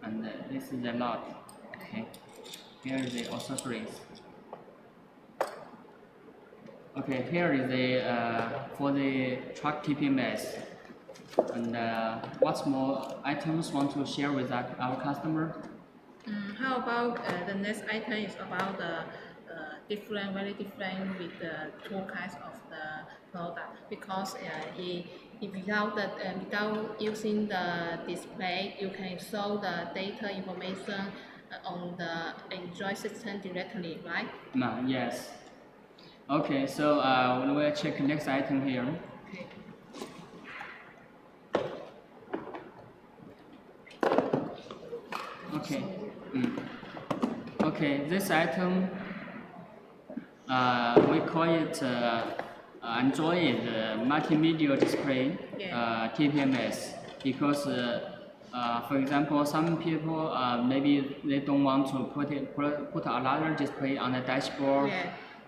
and this is the lock. Okay, here is the accessories. Okay, here is the for the truck TPMS. And what more items want to share with our customer? How about the next item is about the very different with the two kinds of the product, because without using the display, you can show the data information on the Android system directly, right? Yes. Okay, so we'll check next item here. Okay. Okay, this item we call it Android multimedia display, TPMS, because for example, some people maybe they don't want to put another display on the dashboard,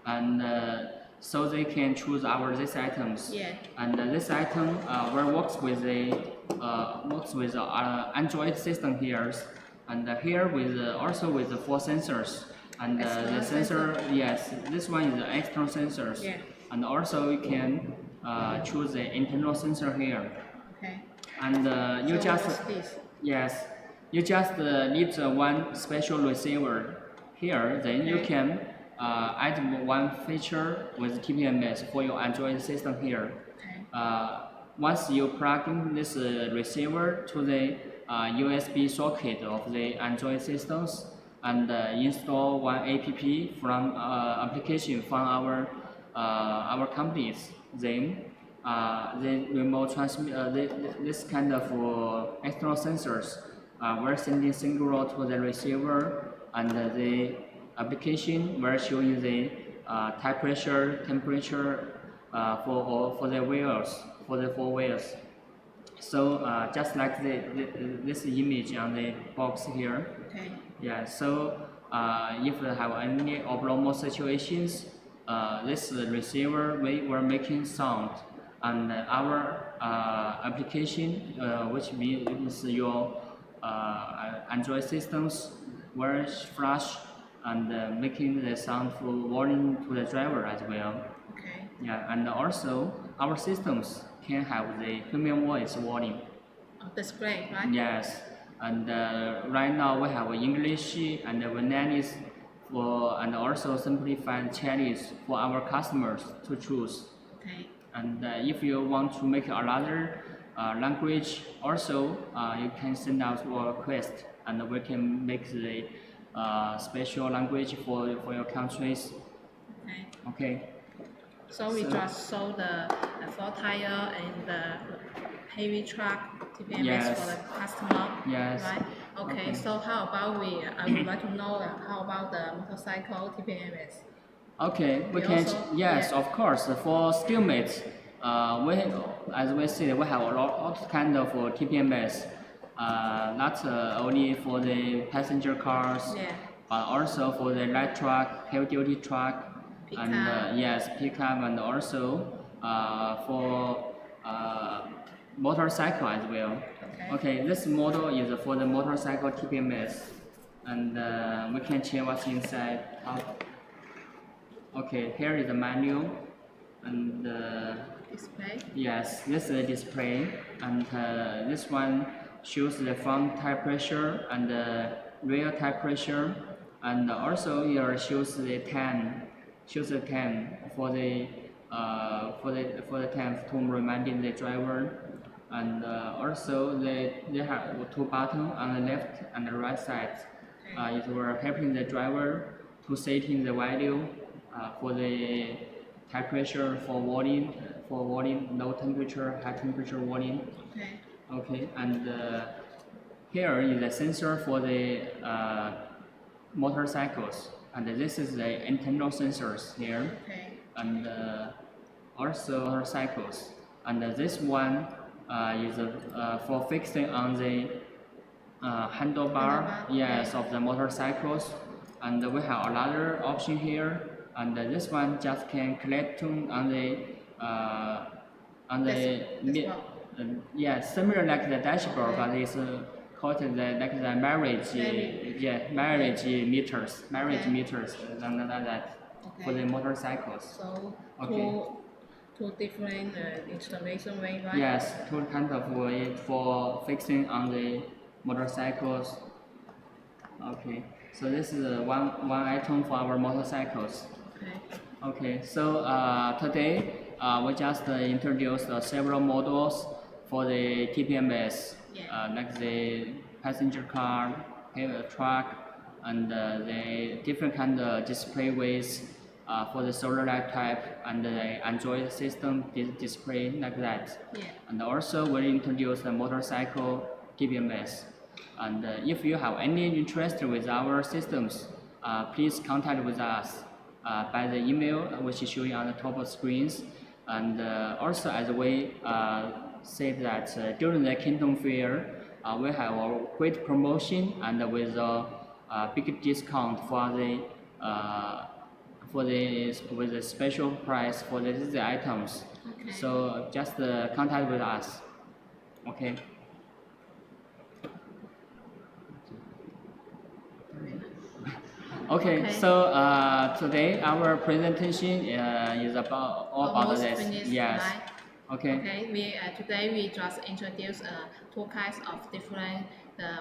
and so they can choose this items. And this item works with Android system here, and here also with the 4 sensors. And the sensor, yes, this one is the external sensors. And also you can choose the internal sensor here. And you just need one special receiver here. Then you can add one feature with TPMS for your Android system here. Once you plug in this receiver to the USB socket of the Android systems, and install one app from application from our companies, then the remote transmit this kind of external sensors will sending signal to the receiver, and the application will show you the tire pressure, temperature for the wheels, for the 4 wheels. So just like this image on the box here. Yeah, so if you have any abnormal situations, this receiver will making sound, and our application, which means your Android systems, will flash and making the sound for warning to the driver as well. Yeah, and also our systems can have the human voice warning. Display, right? Yes. And right now we have English and Vietnamese and also simplified Chinese for our customers to choose. And if you want to make another language, also you can send out a request, and we can make the special language for your countries. Okay. So we just saw the 4 tire and the heavy truck TPMS for the customer, right? Okay, so how about I would like to know how about the motorcycle TPMS? Okay, we can, of course, for SkillMate, as we see, we have a lot of kind of TPMS, not only for the passenger cars, but also for the light truck, heavy duty truck, and pickup, and also for motorcycle as well. Okay, this model is for the motorcycle TPMS, and we can check what's inside. Okay, here is the manual, and display. Yes, this is the display, and this one shows the front tire pressure and the rear tire pressure, and also here shows the tan for the tank to remind the driver, and also they have two buttons on the left and the right side. It will helping the driver to setting the value for the tire pressure, for warning, low temperature, high temperature warning. Okay, and here is a sensor for the motorcycles, and this is the internal sensors here, and also motorcycles, and this one is for fixing on the handlebar, yes, of the motorcycles, and we have another option here, and this one just can collect on the similar like the dashboard, but it's called the marriage meters, something like that, for the motorcycles. So okay. Two different installation way, right? Yes, two kind of way for fixing on the motorcycles. Okay, so this is one item for our motorcycles. Okay, so today we just introduced several models for the TPMS, like the passenger car, truck, and the different kind of display ways for the solar light type and the Android system display like that. And also we introduced the motorcycle TPMS. And if you have any interest with our systems, please contact with us by the email which is showing on the top of screens. And also, as we said that during the Kingdom Fair, we have a great promotion and with a big discount for the with a special price for these items. So just contact with us. Okay. Okay, so today our presentation is all about this. Finished, yes. Right? Okay. Okay. Today we just introduced two kinds of different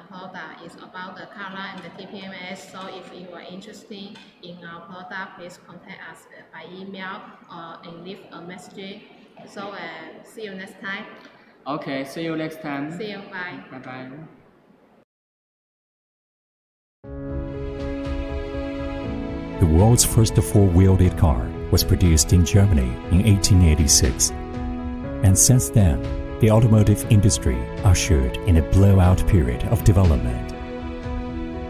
product. It's about the color and the TPMS. So if you are interested in our product, please contact us by email and leave a message. So see you next time. Okay. See you next time. See you. Bye. Bye bye. The world's first four-wheeled car was produced in Germany in 1886. And since then, the automotive industry ushered in a blowout period of development.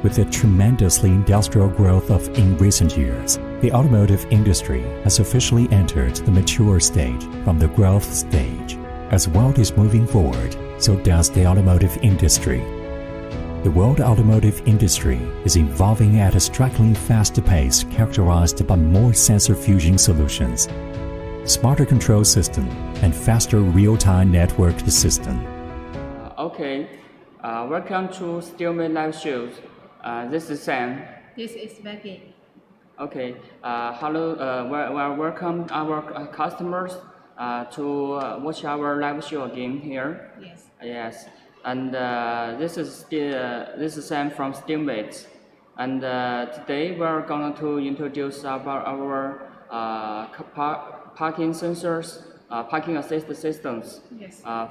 With the tremendously industrial growth in recent years, the automotive industry has officially entered the mature stage from the growth stage. As the world is moving forward, so does the automotive industry. The world automotive industry is evolving at a strikingly fast pace, characterized by more sensor fusion solutions, smarter control system, and faster real-time network system. Okay, welcome to Steelmate Live Shows. This is Sam. This is Becky. Okay, hello. Welcome our customers to watch our live show again here. Yes. Yes. And this is Sam from Steelmate, and today we're going to introduce our parking sensors, parking assist systems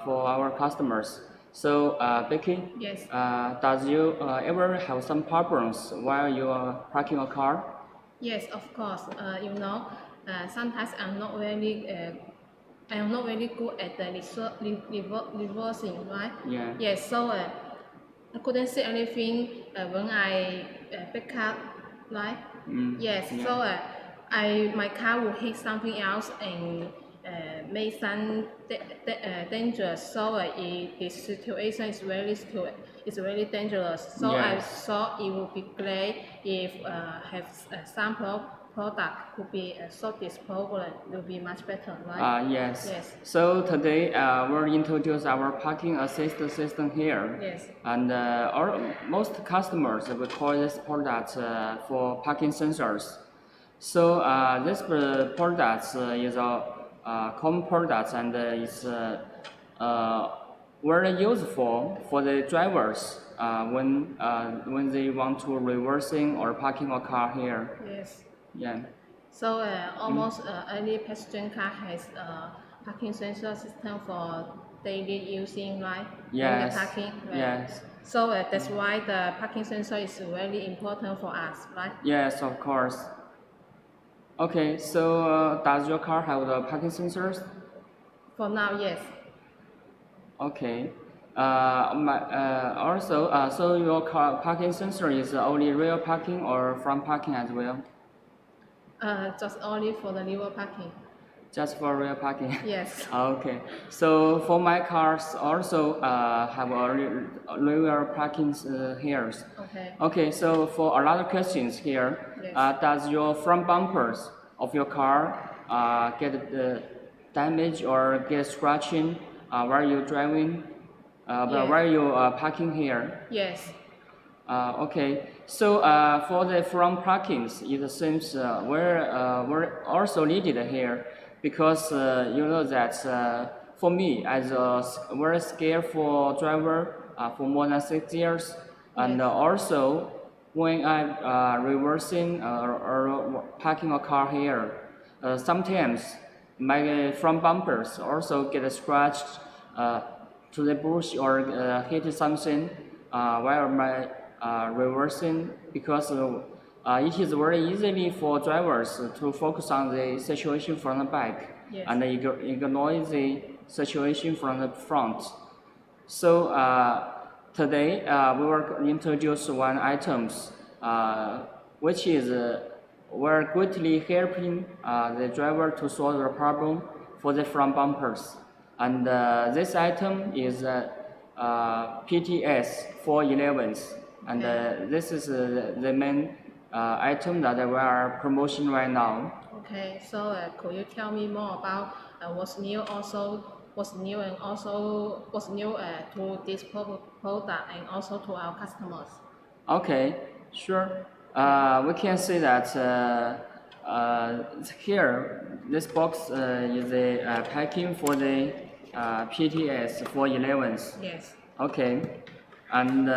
for our customers. So Becky, yes. Does you ever have some problems while you are parking a car? Yes, of course. Sometimes I'm not very good at the reversing, right? Yeah. Yes, so I couldn't see anything when I back up, right? Yes, yeah. So my car will hit something else and make some dangerous. So this situation is very dangerous. So yes. I thought it would be great if have some product could be solve this problem will be much better, right? Yes. Yes. So today we'll introduce our parking assist system here. Yes. And most customers will call this product for parking sensors. So this product is a common product and is very useful for the drivers when they want to reversing or parking a car here. Yes. Yeah. So almost any passenger car has a parking sensor system for daily using, right? Yes. The parking. Right? Yes. So that's why the parking sensor is very important for us, right? Yes, of course. Okay, so does your car have the parking sensors? For now, yes. Okay. So your car parking sensor is only rear parking or front parking as well? Just only for the rear parking. Just for rear parking? Yes. Okay. So for my cars also have a rear parking here. Okay. Okay, so for a lot of questions here, yes. Does your front bumpers of your car get damaged or get scratching while you're driving? Yes. While you parking here? Yes. Okay, so for the front parkings, it seems we're also needed here because you know that for me, as a very skillful driver for more than 6 years, and also when I'm reversing or parking a car here, sometimes my front bumpers also get scratched to the bush or hit something while my reversing, because it is very easily for drivers to focus on the situation from the back. Yes. And ignore the situation from the front. So today we will introduce one item which is very greatly helping the driver to solve the problem for the front bumpers. And this item is PTS 411, and this is the main item that we are promoting right now. Okay, so could you tell me more about what's new to this product and also to our customers? Okay, sure. We can see that here, this box is the packing for the PTS 411. Yes. Okay, and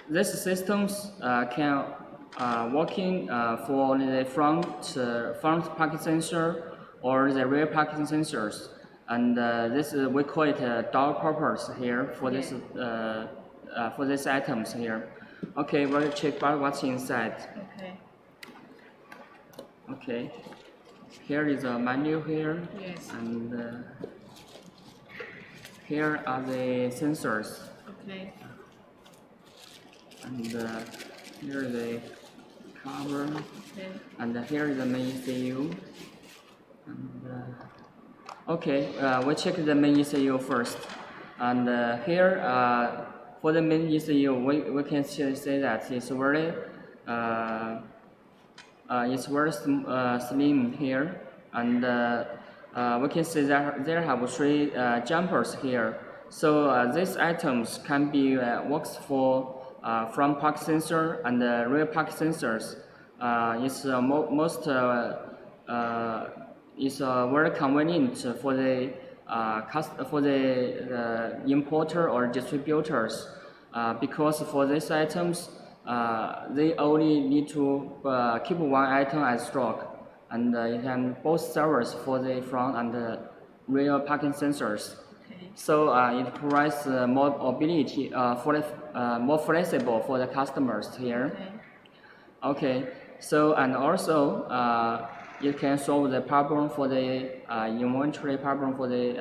these systems can working for the front parking sensor or the rear parking sensors, and this we call it dual purpose here for this for these items here. Okay, we'll check out what's inside. Okay. Okay, here is a menu here. Yes. And here are the sensors. Okay. And here is the cover. Okay. And here is the main ECU. And okay, we check the main ECU first. And here for the main ECU, we can say that it's very slim here, and we can see that there have 3 jumpers here. So these items can be works for front park sensor and rear park sensors. It's very convenient for the importer or distributors, because for these items they only need to keep one item as stock, and you can both servers for the front and the rear parking sensors. Okay. So it provides more ability more flexible for the customers here. Okay. Okay. So and also it can solve the problem for the inventory problem for the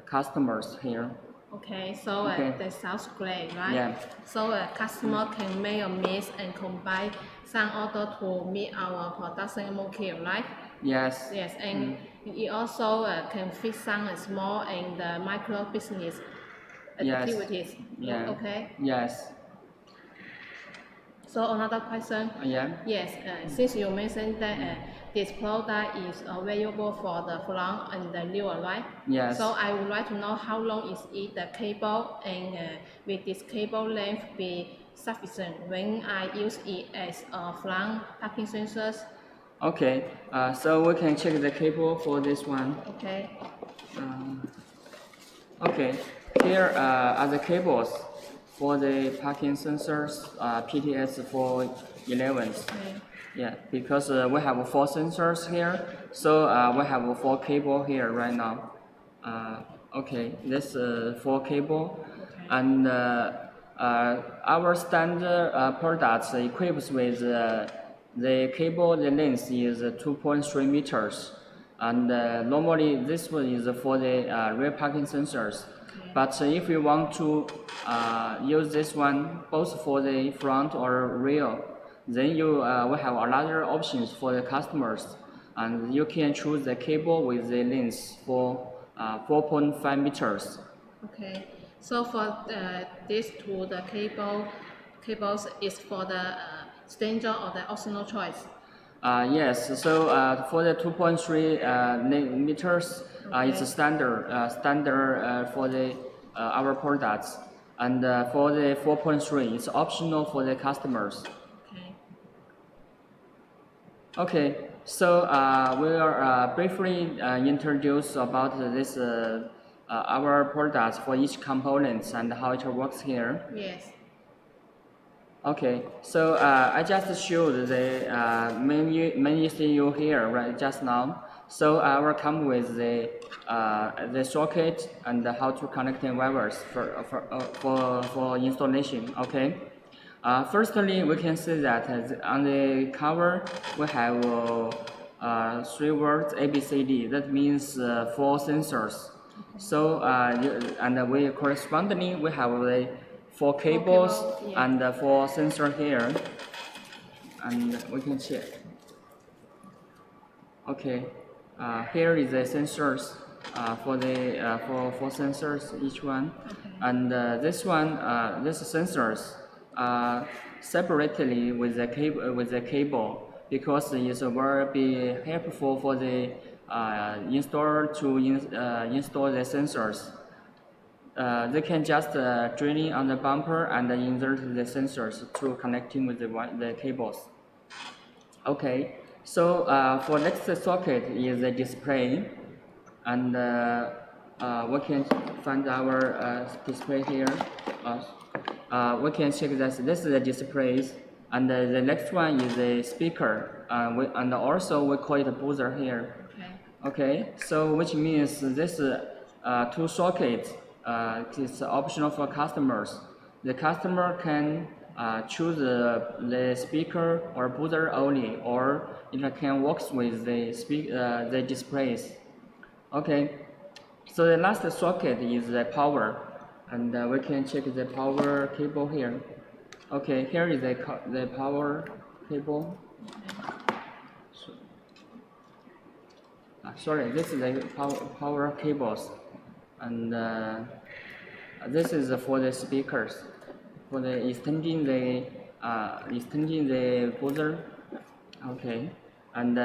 customers here. Okay, so that sounds great, right? Yeah. So a customer can make a mix and combine some order to meet our production MOQ, right? Yes. Yes, and it also can fit some small and micro business activities. Yeah. Okay. Yes. So another question. Yeah. Yes, since you mentioned that this product is available for the front and the rear, right? Yes. So I would like to know how long is it the cable, and will this cable length be sufficient when I use it as a front parking sensors? Okay. So we can check the cable for this one. Okay. Okay. Here are the cables for the parking sensors, PTS 411s. Okay. Yeah, because we have 4 sensors here, so we have 4 cable here right now. Okay, this 4 cable, okay. And our standard products equipped with the cable. The length is 2.3 meters, and normally this one is for the rear parking sensors. Okay. But if you want to use this one both for the front or rear, then you will have another options for the customers, and you can choose the cable with the length for 4.5 meters. Okay, so for these two, the cables is for the standard or the optional choice? Yes, so for the 2.3 meters, okay. It's a standard for the our products, and for the 4.3, it's optional for the customers. Okay, so we will briefly introduce about this our products for each component and how it works here. Yes. Okay, so I just showed the main ECU here right just now. So I will come with the socket and how to connect the wires for installation. Okay. Firstly, we can see that on the cover we have 3 words ABCD. That means 4 sensors. So and we correspondingly we have the 4 cables, yeah. And 4 sensor here, and we can check. Okay, here is the sensors for the for sensors each one, okay. And this one this sensors. Separately with the cable because it will be helpful for the installer to install the sensors. They can just join on the bumper and insert the sensors to connecting with the cables. Okay, so for next socket is the display, and we can find our display here. We can check this. This is the displays, and the next one is the speaker, and also we call it a buzzer here. Okay, so which means this 2 sockets is optional for customers. The customer can choose the speaker or buzzer only, or it can work with the displays. Okay, so the last socket is the power. And we can check the power cable here. Okay, here is the power cable. Sorry, this is the power cables, and this is for the speakers, for the extending the buzzer. Okay, and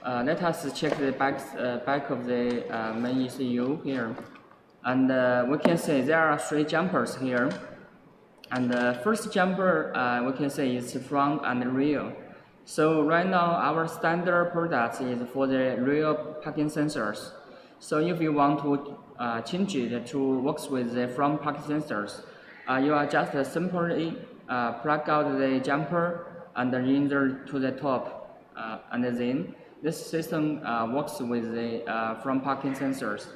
let us check the back of the main ECU here. And we can say there are 3 jumpers here. And the first jumper we can say is front and rear. So right now our standard product is for the rear parking sensors. So if you want to change it to work with the front parking sensors, you are just simply plug out the jumper and insert to the top, and then this system works with the front parking sensors.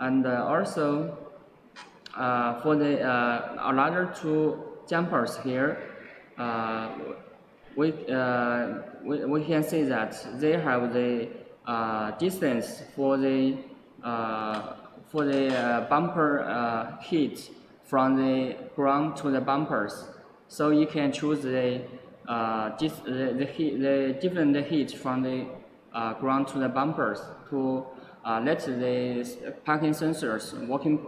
And also for the another 2 jumpers here, we can see that they have the distance for the bumper heat from the ground to the bumpers. So you can choose the different heat from the ground to the bumpers to let the parking sensors working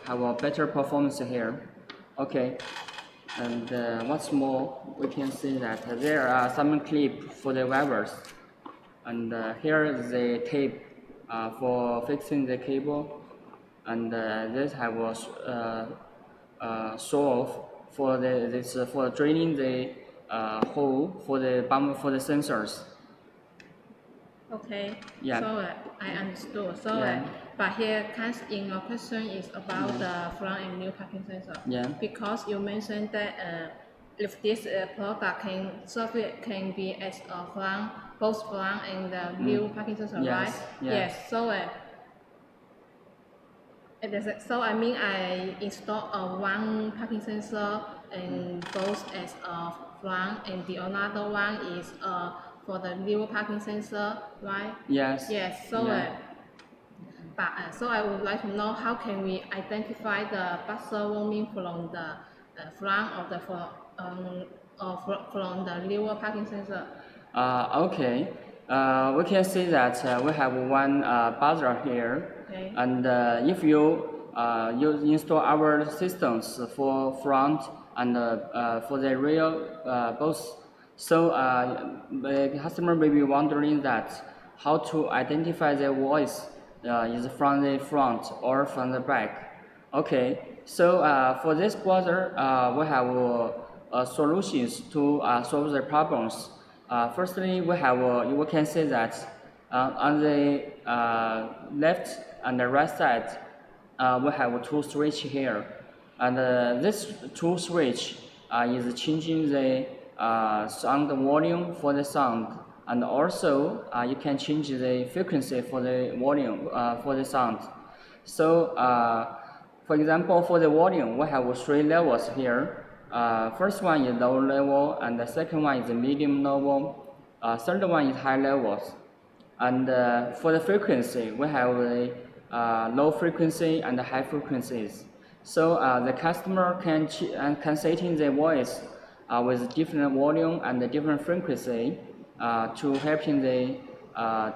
have a better performance here. Okay, And what's more, we can see that there are some clip for the wires, and here is the tape for fixing the cable, and this have a saw for for draining the hole for the bump for the sensors. Okay. Yeah. So I understood. So, Yeah. but here comes in your question is about the front and rear parking sensor. Yeah. Because you mentioned that if this product can be as a front, both front and the rear parking sensor, Yes. right? Yeah. Yes. So. So I mean I install one parking sensor and both as a front, and the another one is for the rear parking sensor, right? Yes. Yes. So so I would like to know how can we identify the buzzer warning from the front of the from the rear parking sensor? Okay. We can see that we have one buzzer here. Okay. And if you install our systems for front and for the rear both, so the customer may be wondering that how to identify the voice is from the front or from the back. Okay, so for this buzzer we have solutions to solve the problems. Firstly, we can see that on the left and the right side, we have two switch here, and this two switch is changing the sound volume for the sound, and also you can change the frequency for the volume for the sound. So, for example, for the volume, we have three levels here. First one is low level, and the second one is medium level. Third one is high levels. And for the frequency, we have the low frequency and the high frequencies. So the customer can setting the voice with different volume and different frequency to helping the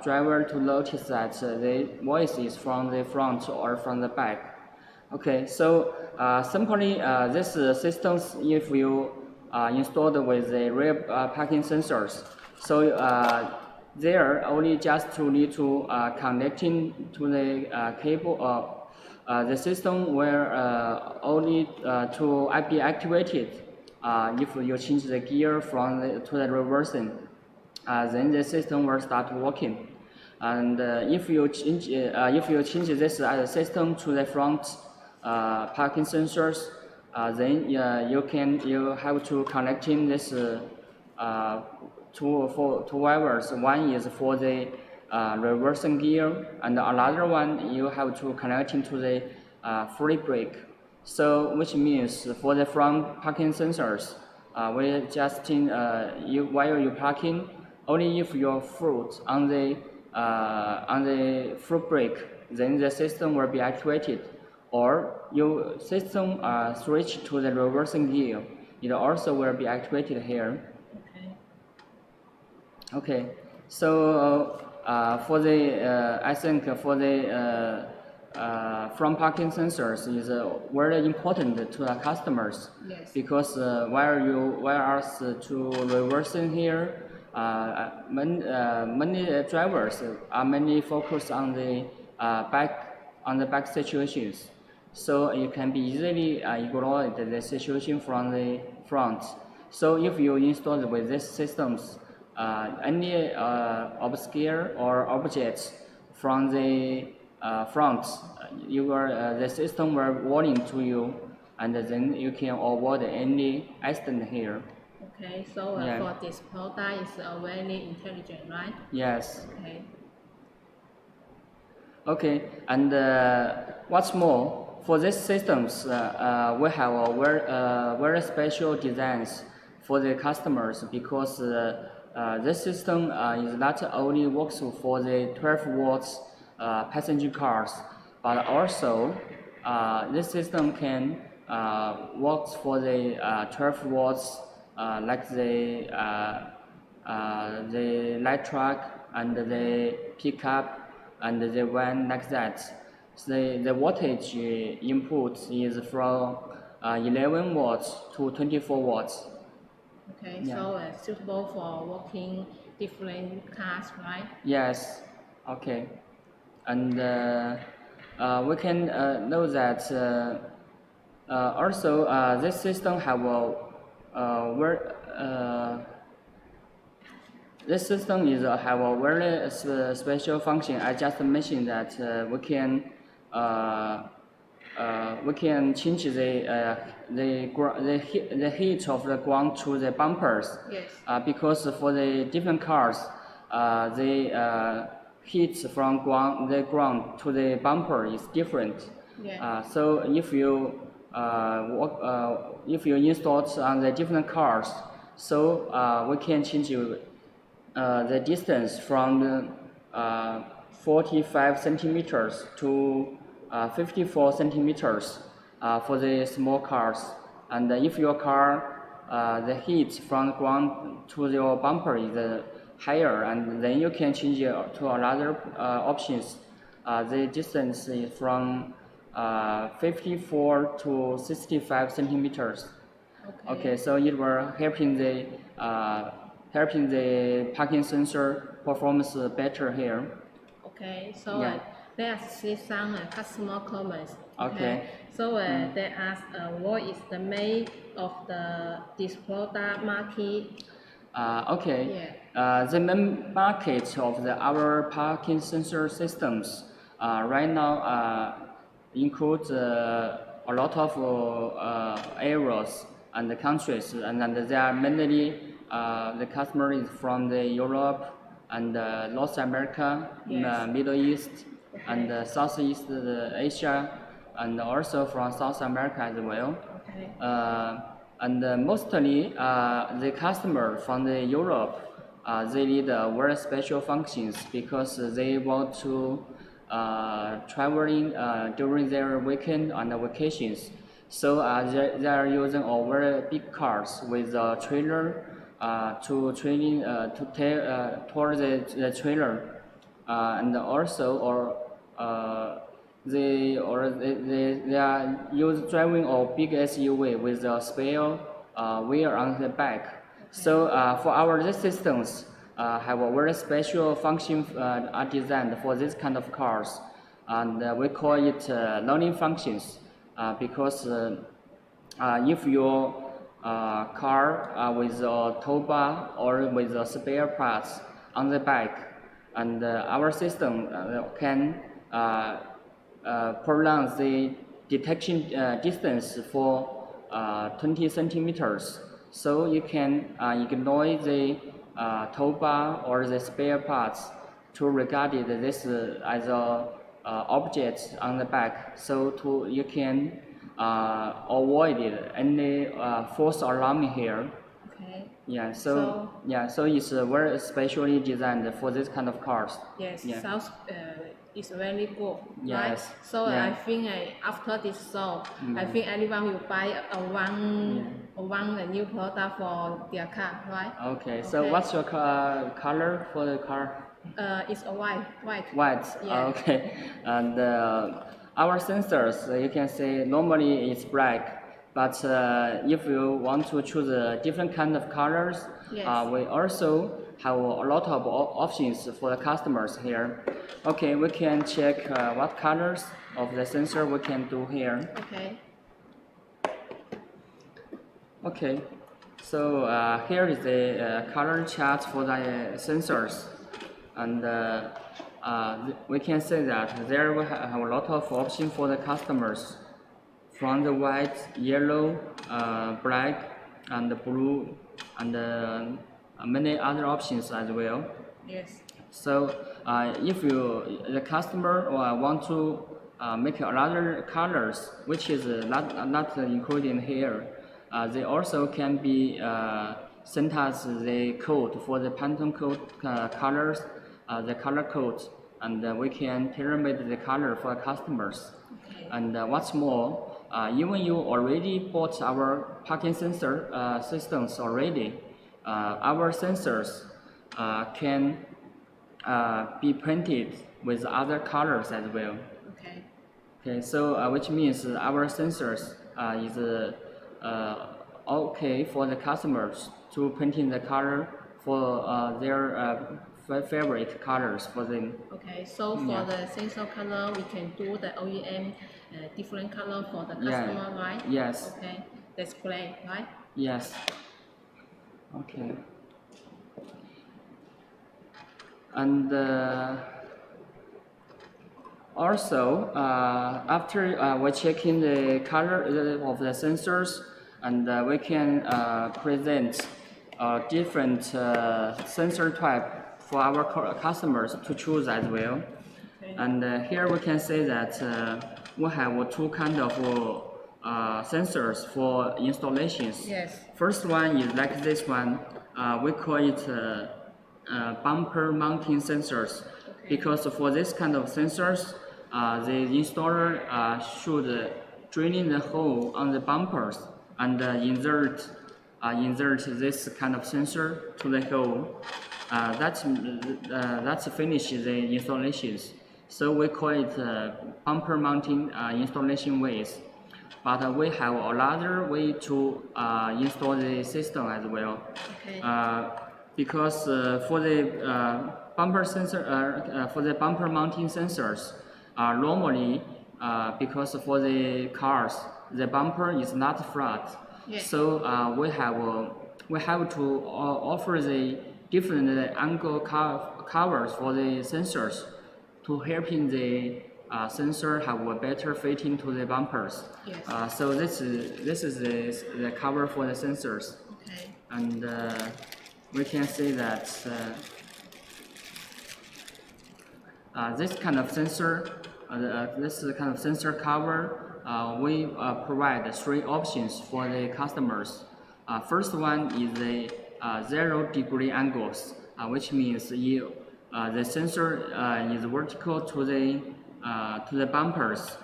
driver to notice that the voice is from the front or from the back. Okay, so simply this systems, if you installed with the rear parking sensors, so there only just to need to connecting to the cable the system where only to be activated if you change the gear from to the reversing, then the system will start working. And if you change this system to the front parking sensors, then you have to connecting this two wires. One is for the reversing gear, and another one you have to connect into the free brake. So which means for the front parking sensors, we just while you parking, only if your foot on the foot brake, then the system will be activated. Or your system switch to the reversing gear, it also will be activated here. Okay, so for the I think for the front parking sensors is very important to the customers. Yes. Because while us to reversing here, many drivers are mainly focused on the back situations. So you can be easily ignore the situation from the front. So if you install with these systems, any obscure or objects from the front, the system will warning to you, and then you can avoid any accident here. Okay, so for this product is very intelligent, right? Yes. Okay. Okay, and what's more, for these systems, we have a very special designs for the customers, because this system is not only works for the 12 volts passenger cars, but also this system can work for the 12 volts like the light truck and the pickup and the van, like that. So the voltage input is from 11 watts to 24 watts. Okay, Yeah. so suitable for working different cars, right? Yes. Okay. And we can know that also this system have this system have a very special function. I just mentioned that we can change the heat of the ground to the bumpers. Yes. Because for the different cars, the heat from the ground to the bumper is different. Yeah. So if you install it on the different cars, so we can change the distance from 45 centimeters to 54 centimeters for the small cars. And if your car, the heat from the ground to your bumper is higher, and then you can change it to another options. The distance is from 54 to 65 centimeters. Okay, so it will helping the parking sensor performance better here. Okay, so Yeah. there are some customer comments. Okay. So they ask what is the made of this product market? Okay. The main market of our parking sensor systems right now includes a lot of areas and the countries, and then there are mainly the customer is from the Europe and North America, Middle East, and Southeast Asia, and also from South America as well. Okay. And mostly the customer from the Europe, they need very special functions because they want to traveling during their weekend and vacations. So they are using very big cars with a trailer to tour the trailer, and also they are driving a big SUV with a spare wheel on the back. So for our systems have a very special function are designed for this kind of cars, and we call it learning functions because if your car with a tow bar or with a spare parts on the back, and our system can prolong the detection distance for 20 centimeters. So you can ignore the tow bar or the spare parts to regard this as a object on the back. So you can avoid any false alarm here. Okay. Yeah. So it's very specially designed for this kind of cars. Yes. Yeah. Sounds is very good. Yes. Right? So Yeah. I think after this show, I think everyone will buy one new product for their car, right? Okay. So what's your color for the car? It's a white. White. Yeah. Okay. And our sensors, you can say normally it's black, but if you want to choose a different kind of colors, Yes. We also have a lot of options for the customers here. Okay, we can check what colors of the sensor we can do here. Okay. Okay, so here is the color chart for the sensors, and we can say that there we have a lot of options for the customers, from the white, yellow, black, and blue, and many other options as well. Yes. So if the customer want to make another colors which is not included here, they also can be sent us the code for the Pantone code colors, the color code, and we can tailor-made the color for customers. Okay. And what's more, even you already bought our parking sensor systems already, our sensors can be printed with other colors as well. Okay. Okay, so which means our sensors is okay for the customers to painting the color for their favorite colors for them. Okay, so for the sensor color, we can do the OEM different color for the customer, right? Yes. Okay, display, right? Yes. Okay. And also, after we're checking the color of the sensors, and we can present different sensor type for our customers to choose as well. Okay. And here we can say that we have two kind of sensors for installations. Yes. First one is like this one. We call it bumper mounting sensors. Okay. Because for this kind of sensors, the installer should drill in the hole on the bumpers and insert this kind of sensor to the hole. That's finish the installations. So we call it bumper mounting installation ways. But we have another way to install the system as well. Okay. Because for the bumper sensor, for the bumper mounting sensors, normally because for the cars, the bumper is not flat. Yes. So we have to offer the different angle covers for the sensors to helping the sensor have a better fitting to the bumpers. Yes. So this is the cover for the sensors. Okay. And we can say that this kind of sensor, cover, we provide three options for the customers. First one is the 0-degree angles, which means the sensor is vertical to the bumpers,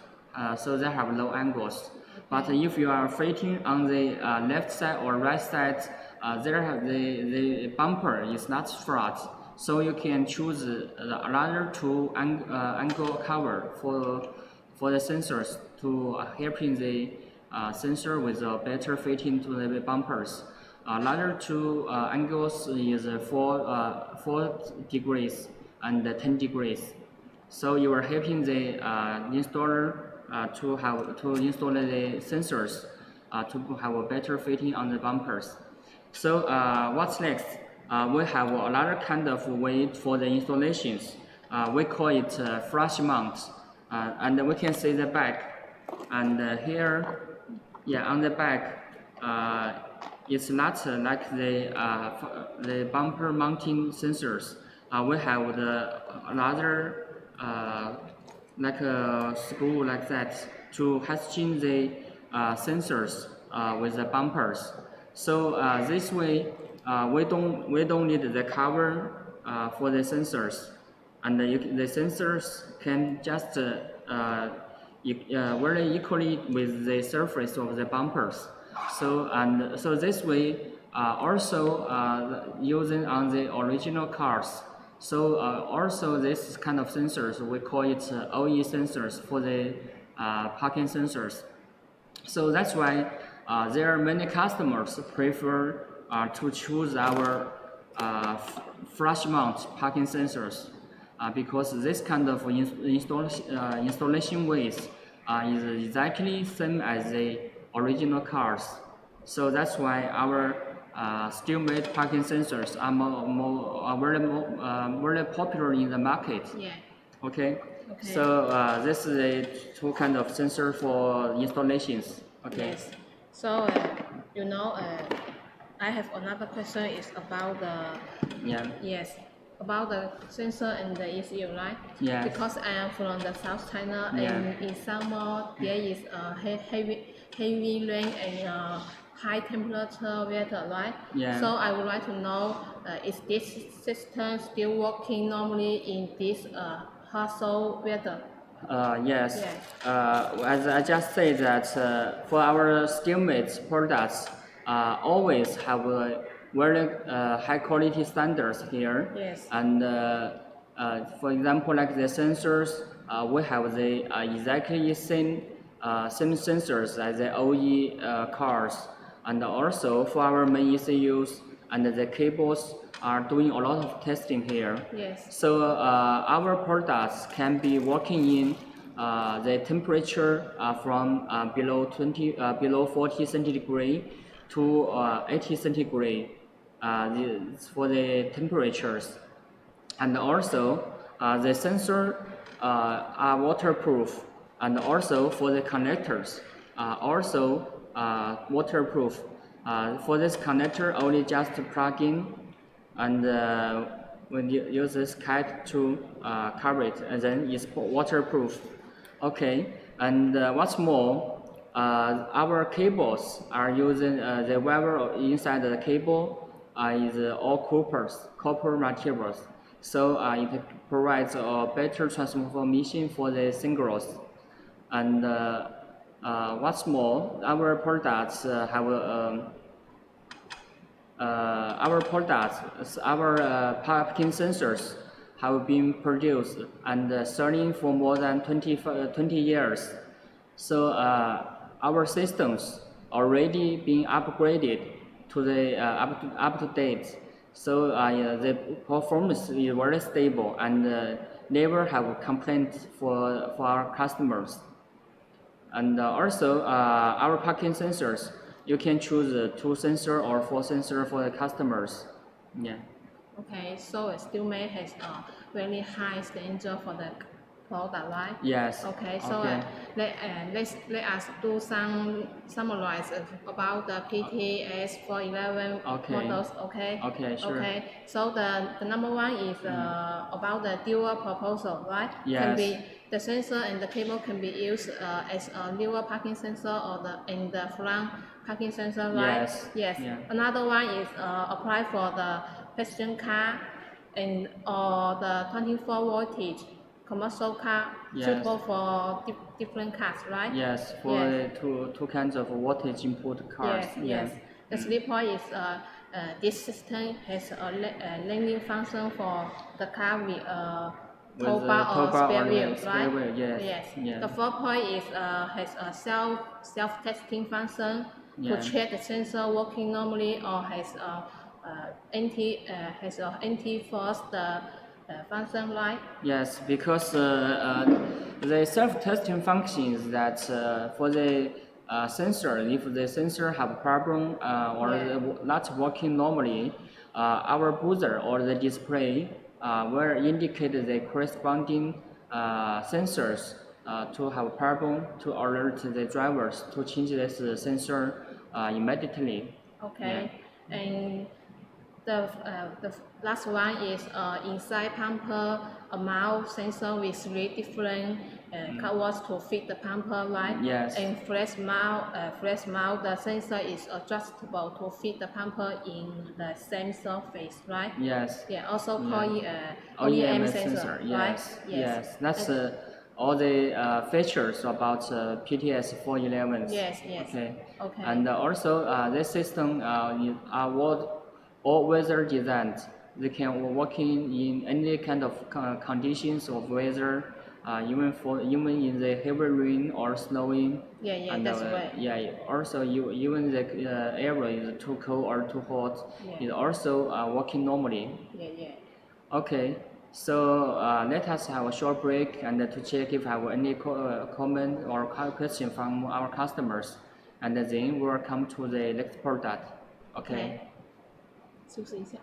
so they have low angles. But if you are fitting on the left side or right side, the bumper is not flat, so you can choose another two angle cover for the sensors to helping the sensor with a better fitting to the bumpers. Another two angles is 4 degrees and 10 degrees. So you are helping the installer to install the sensors to have a better fitting on the bumpers. So what's next? We have another kind of way for the installations. We call it flush mount, and we can see the back. And here, on the back, it's not like the bumper mounting sensors. We have another like a screw like that to hatching the sensors with the bumpers. So this way we don't need the cover for the sensors, and the sensors can just very equally with the surface of the bumpers. So this way also using on the original cars. So also this kind of sensors, we call it OE sensors for the parking sensors. So that's why there are many customers prefer to choose our flush mount parking sensors because this kind of installation ways is exactly same as the original cars. So that's why our steel-made parking sensors are very popular in the market. Yeah. Okay. So this is the two kind of sensor for installations. Okay. Yes. So I have another question. Is about the about the sensor and the ECU, right? Yeah. Because I am from the South China, and in summer there is a heavy rain and high temperature weather, right? Yeah. So I would like to know, is this system still working normally in this hot weather? Yes. As I just said that for our steel-made products, always have a very high quality standards here. Yes. And for example, like the sensors, we have the exactly same same sensors as the OE cars, and also for our main ECUs and the cables are doing a lot of testing here. Yes. So our products can be working in the temperature from below 40 centigrade to 80 centigrade for the temperatures, and also the sensor are waterproof, and also for the connectors also waterproof. For this connector, only just plug in, and when you use this cat to cover it, and then it's waterproof. Okay, and what's more, our cables are using the wire inside the cable is all copper materials, so it provides a better transformation for the signals. And what's more, our products have our parking sensors have been produced and selling for more than 20 years. So our systems already been upgraded to the up to date. So the performance is very stable and never have complaints for our customers. And also our parking sensors, you can choose 2 sensor or 4 sensor for the customers. Yeah. Okay, so Steelmate has a very high standard for the product, right? Yes. Okay, so Okay. let us do some summarize about the PTS 411 Okay. models. Okay. Okay, sure. Okay. So the number one is about the dual proposal, right? Yes. Can be the sensor and the cable can be used as a dual parking sensor or in the front parking sensor, right? Yes. Yes. Yeah. Another one is applied for the passenger car and or the 24 voltage commercial car, Yes. suitable for different cars, right? Yes, for Yes. the two kinds of voltage input cars. Yes, yes. The sleep point is this system has a landing function for the car with With tow the bar tow or bar spare or wheels, spare right? wheel, yes, Yes. yeah. The fourth point is has a self-testing function Yeah. to check the sensor working normally or has anti-force the function, right? Yes, because the self-testing functions that for the sensor, if the sensor have a problem or not working normally, our buzzer or the display will indicate the corresponding sensors to have a problem to alert the drivers to change this sensor immediately. Okay, and the last one is inside pumper amount sensor with 3 different covers to fit the pumper, right? Yes. And flash mount, the sensor is adjustable to fit the pumper in the same surface, right? Yes. Yeah, also called OEM sensor, yes. right? Yes. That's all the features about PTS 411. Yes, yes. Okay. Okay. And also this system are all-weather designed. They can work in any kind of conditions of weather, even in the heavy rain or snowing. Yeah, yeah, and, that's right. Yeah. Also, even the area is too cold or too hot, Yeah. it also working normally. Yeah, yeah. Okay. So let us have a short break and to check if I have any comment or question from our customers, and then we'll come to the next product. Okay. 休息一下。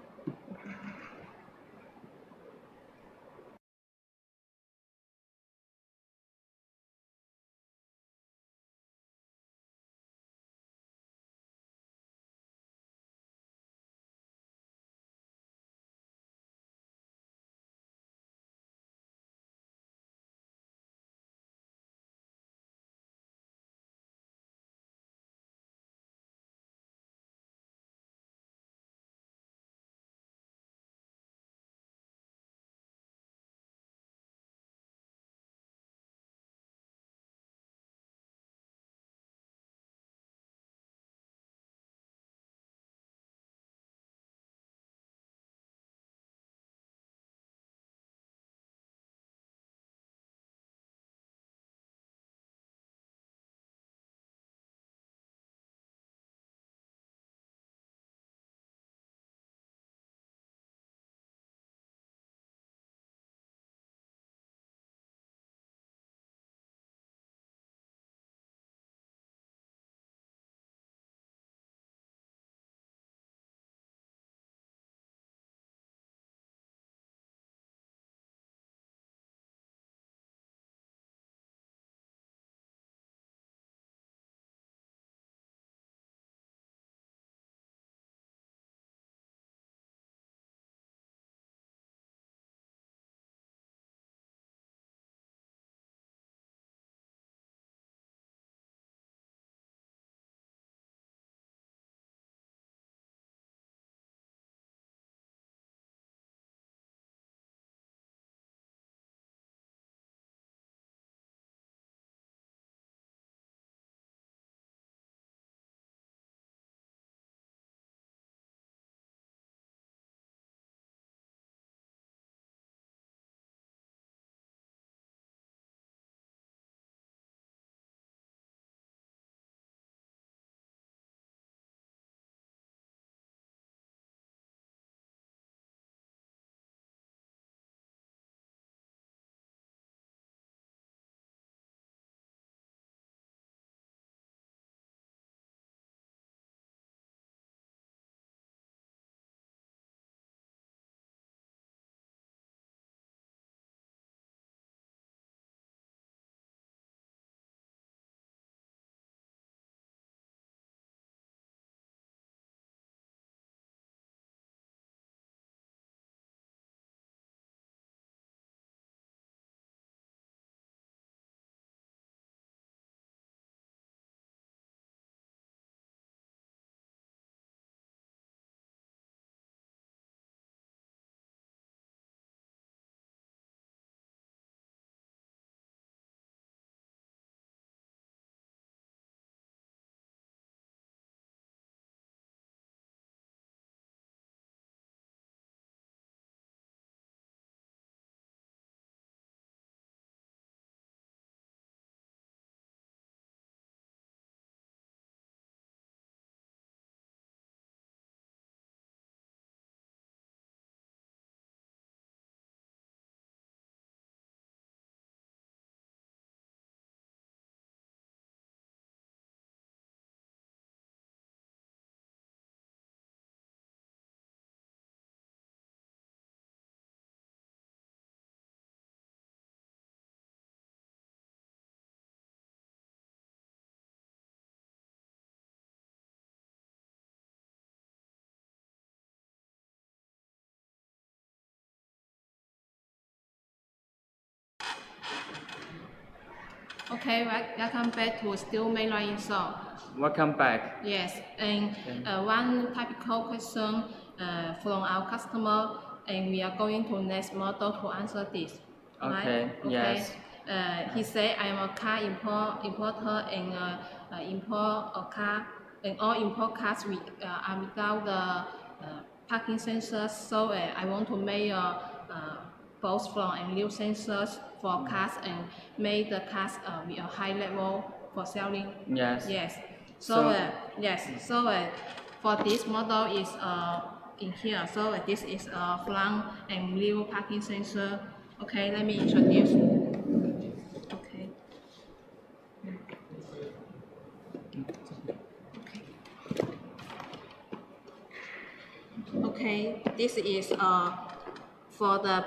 Okay, welcome back to SteelMate Light Install. Welcome back. Yes, and one typical question from our customer, and we are going to next model to answer this. Okay. Right? Yes. He said, I am a car importer and import a car, and all import cars are without the parking sensors. So I want to make both front and rear sensors for cars and make the cars with a high level for selling. Yes. Yes. So for this model is in here. So this is a front and rear parking sensor. Okay, let me introduce. Okay. Okay, this is for the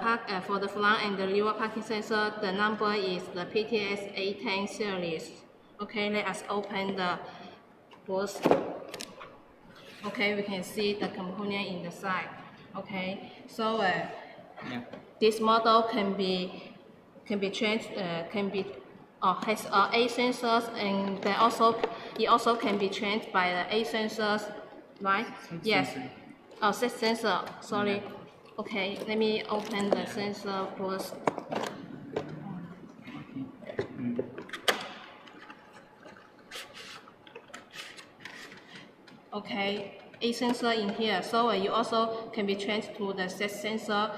front and the rear parking sensor. The number is the PTS A10 series. Okay, let us open the box. Okay, we can see the component in the side. Okay, so this model can be changed, has 8 sensors, and it also can be changed by the 8 sensors, right? Yes. 6 sensor. Sorry. Okay, let me open the sensor first. Okay, 8 sensor in here. So you also can be changed to the 6 sensor,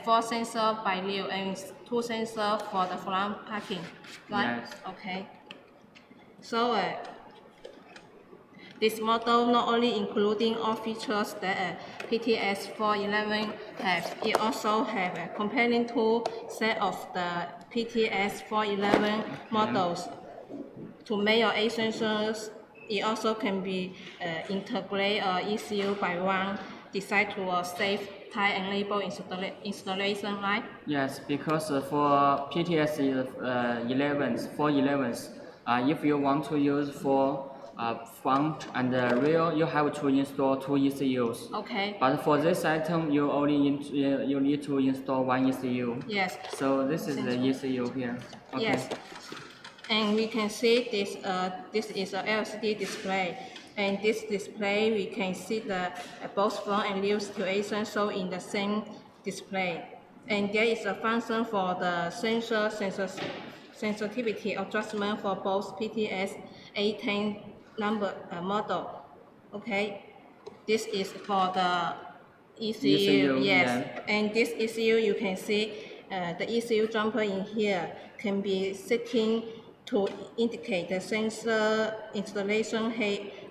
4 sensor by rear and 2 sensor for the front parking, right? Yes. Okay. So this model not only including all features that PTS 411 has, it also has a companion tool set of the PTS 411 models. To make your 8 sensors, it also can be integrate ECU by one, designed to a safe tie and label installation, right? Yes, because for PTS 411s, if you want to use for front and rear, you have to install 2 ECUs. Okay. But for this item, you only you need to install 1 ECU. Yes. So this is the ECU here. Okay. Yes. And we can see this. This is a LCD display, and this display we can see the both front and rear situation shown in the same display. And there is a function for the sensitivity adjustment for both PTS A10 model. Okay, this is for the ECU. Yes, yeah. And this ECU you can see the ECU jumper in here can be setting to indicate the sensor installation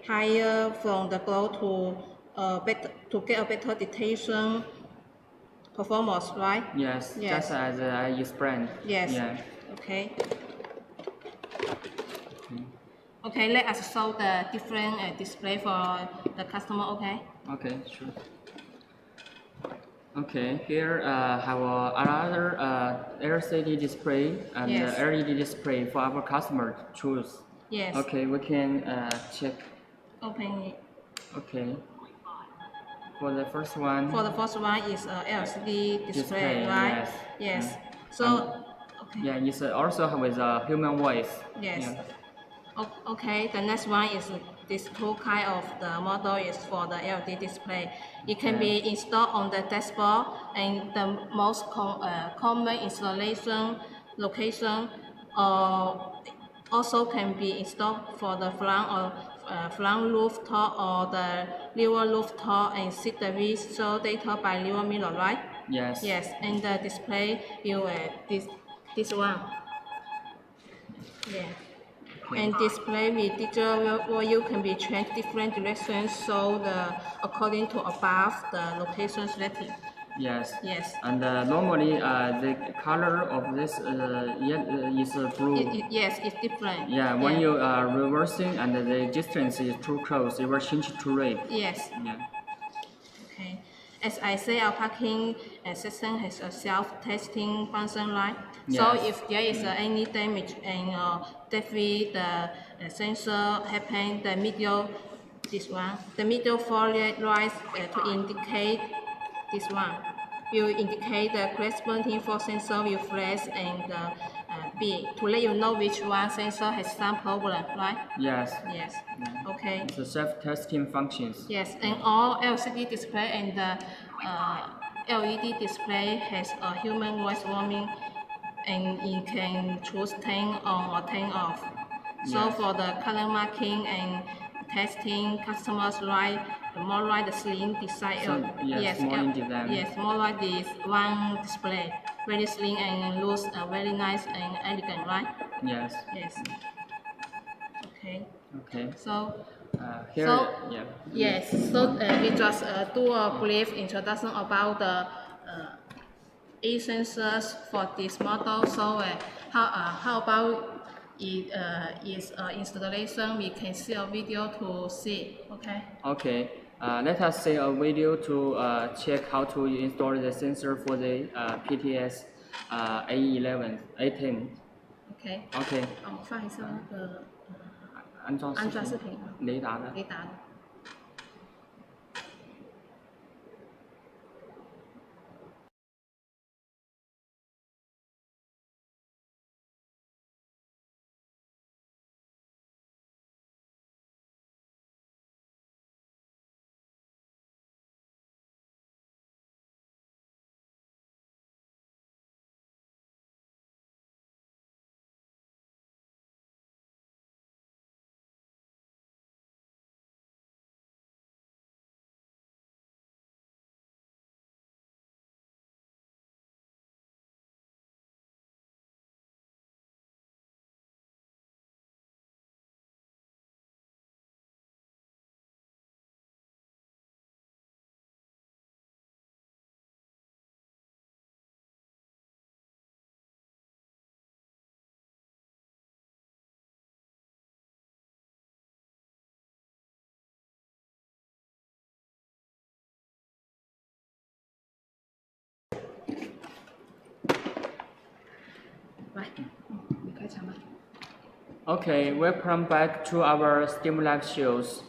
higher from the glow to get a better detection performance, right? Yes, just as I explained. Yes. Yeah. Okay. Okay, let us show the different display for the customer, okay? Okay, sure. Okay, here have another LCD display and LED display for our customer to choose. Yes. Okay, we can check. Open it. Okay. For the first one. For the first one is LCD display, right? Yes. Yes. So. Okay. Yeah, it's also with a human voice. Yes. Yeah. Okay, the next one is this two kind of the model is for the LED display. It can be installed on the dashboard, and the most common installation location also can be installed for the front or front rooftop or the rear rooftop, and see the visual data by rear mirror, right? Yes. Yes, and the display will this one. Yeah. And display with digital value can be changed different directions, so according to above the location selected. Yes. Yes. And normally the color of this is blue. Yes, it's different. Yeah, when you are reversing and the distance is too close, it will change to red. Yes. Yeah. Okay. As I say, our parking system has a self-testing function, right? Yes. So if there is any damage and defeat the sensor happen, the middle foliage rise to indicate this one will indicate the corresponding for sensor will flash, and B to let you know which one sensor has some problem, right? Yes. Yes. Okay. The self-testing functions. Yes, and all LCD display and the LED display has a human voice warning, and you can choose turn on or turn off. So Yes. for the color marking and testing, customers more like the slim design. Yes, more in design. Yes, more like this one display, very slim and looks very nice and elegant, right? Yes. Yes. Okay. Okay. So. Here, So, yeah. Yes, so we just do a brief introduction about the e-sensors for this model. So how about its installation? We can see a video to see, okay? Okay. Let us see a video to check how to install the sensor for the PTS A11, A10. Okay. Okay. 我放一下那个安装视频雷达的。雷达的。Okay, welcome back to our STEAM Lab shows.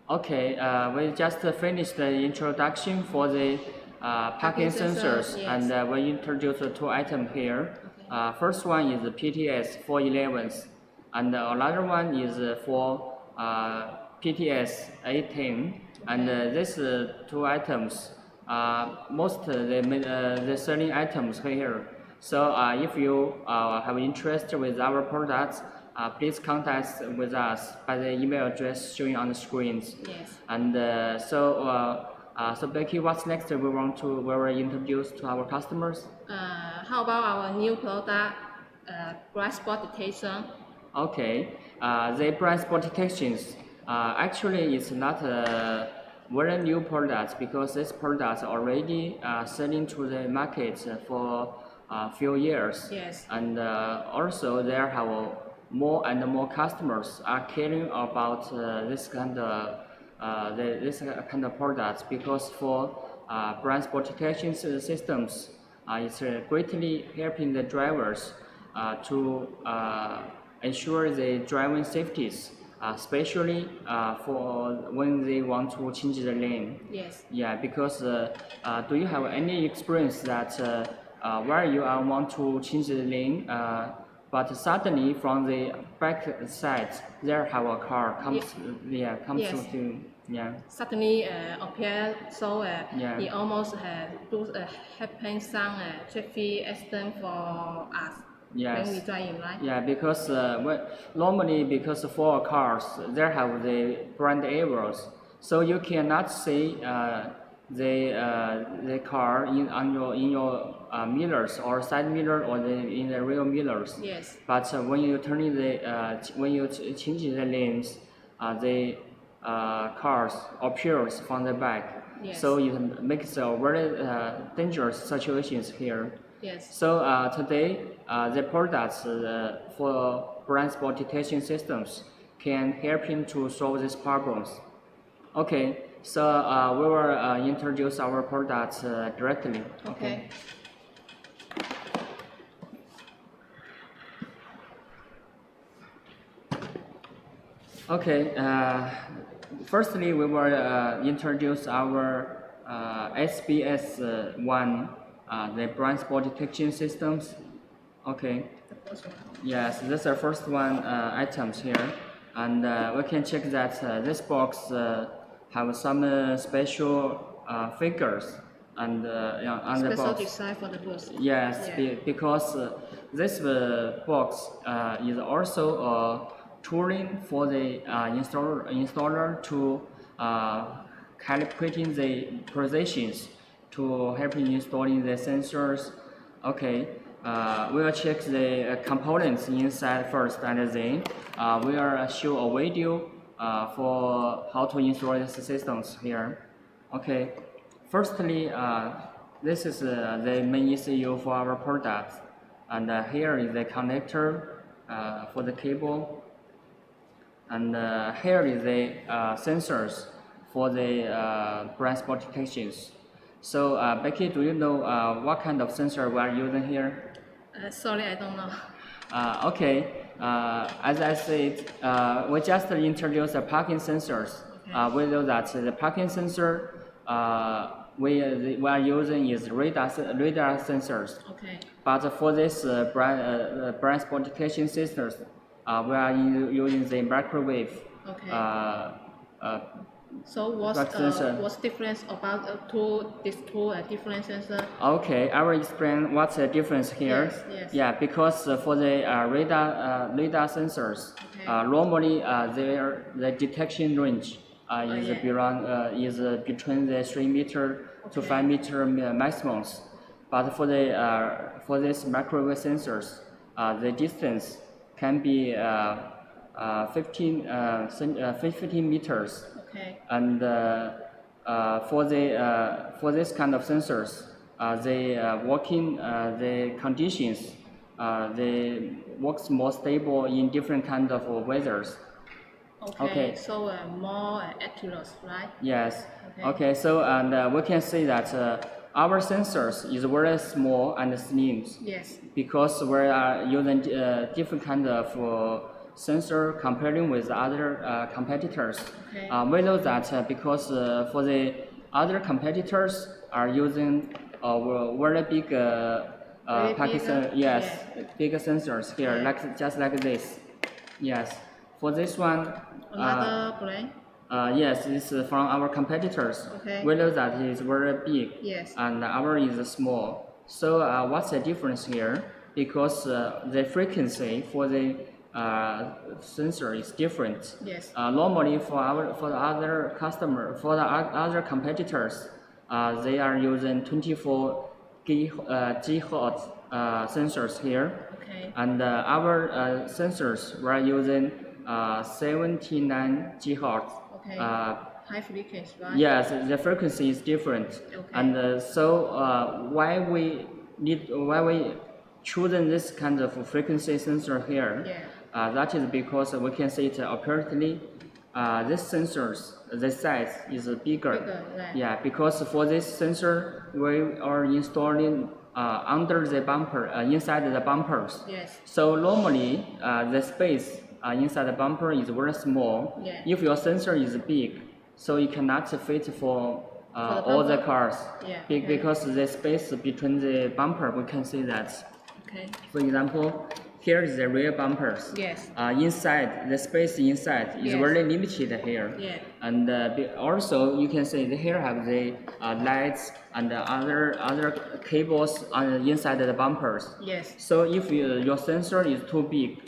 We just finished the introduction for the parking sensors, yes. and we introduced two items here. First one is the PTS 411, and another one is for PTS A10. And these two items are most the selling items here. So if you have interest with our products, please contact with us by the email address showing on the screens. Yes. And so Becky, what's next we will introduce to our customers? How about our new product, blind spot detection? Okay, the blind spot detections actually it's not a very new products because this products already selling to the market for a few years. Yes. And also there have more and more customers are caring about this kind of products because for blind spot detection systems, it's greatly helping the drivers to ensure the driving safeties, especially for when they want to change the lane. Yes. Yeah, because do you have any experience that where you want to change the lane, but suddenly from the back side there have a car comes, comes Yes. to, Suddenly appear, so it almost happen some traffic accident for us. Yes. When we driving, right? Yeah, because normally because for cars there have the blind areas, so you cannot see the car in your mirrors or side mirror or in the rear mirrors. Yes. But when you turn when you change the lanes, the cars appears from the back. Yes. So it makes a very dangerous situations here. Yes. So today, the products for blind spot detection systems can help him to solve these problems. Okay, so we will introduce our products directly. Okay. Okay. Firstly, we will introduce our SBS1 the blind spot detection systems. Okay. Yes, this is the first one items here, and we can check that this box have some special figures and on the Special box. design for the booth. Yes, Yeah. because this box is also a tooling for the installer to calibrating the positions to help in installing the sensors. Okay, we will check the components inside first, and then we will show a video for how to install the systems here. Okay, firstly, this is the main ECU for our product, and here is the connector for the cable, and here is the sensors for the blind spot detections. So Becky, do you know what kind of sensor we are using here? Sorry, I don't know. Okay, as I said, we just introduced the parking sensors. We know that the parking sensor we are using is radar sensors. Okay. But for this blind spot detection sensors, we are using the microwave. Okay. So what's difference about these two different sensors? Okay, I will explain what's the difference here. Yes, yes. Yeah, because for the radar sensors, normally the detection range is between the 3 meter to 5 meter maximums. But for this microwave sensors, the distance can be 15 meters. Okay. And for this kind of sensors, the conditions, they works more stable in different kind of weathers. Okay. So more accurate, right? Yes. Okay. Okay. So and we can see that our sensors is very small and slim. Yes. Because we are using different kind of sensor comparing with other competitors. Okay. We know that because for the other competitors are using very big Pakistan, yes, big sensors here, just like this. Yes. For this one, another brand. Yes, this is from our competitors. Okay. We know that it is very big. Yes. And our is small. So what's the difference here? Because the frequency for the sensor is different. Yes. Normally for the other other competitors, they are using 24 gigahertz sensors here. Okay. And our sensors were using 79 gigahertz. Okay. High frequency, right? Yes, the frequency is different. Okay. And so why we chosen this kind of frequency sensor here? Yeah. That is because we can see it apparently this sensors, the size is bigger. Right. Yeah, because for this sensor we are installing under the bumper, inside the bumpers. Yes. So normally the space inside the bumper is very small. Yeah. If your sensor is big, so it cannot fit for all the cars. Yeah. Because the space between the bumper, we can see that. Okay. For example, here is the rear bumpers. Yes. Inside, the space inside is Yes. very limited here. Yeah. And also you can see here have the lights and other cables on inside the bumpers. Yes. So if your sensor is too big,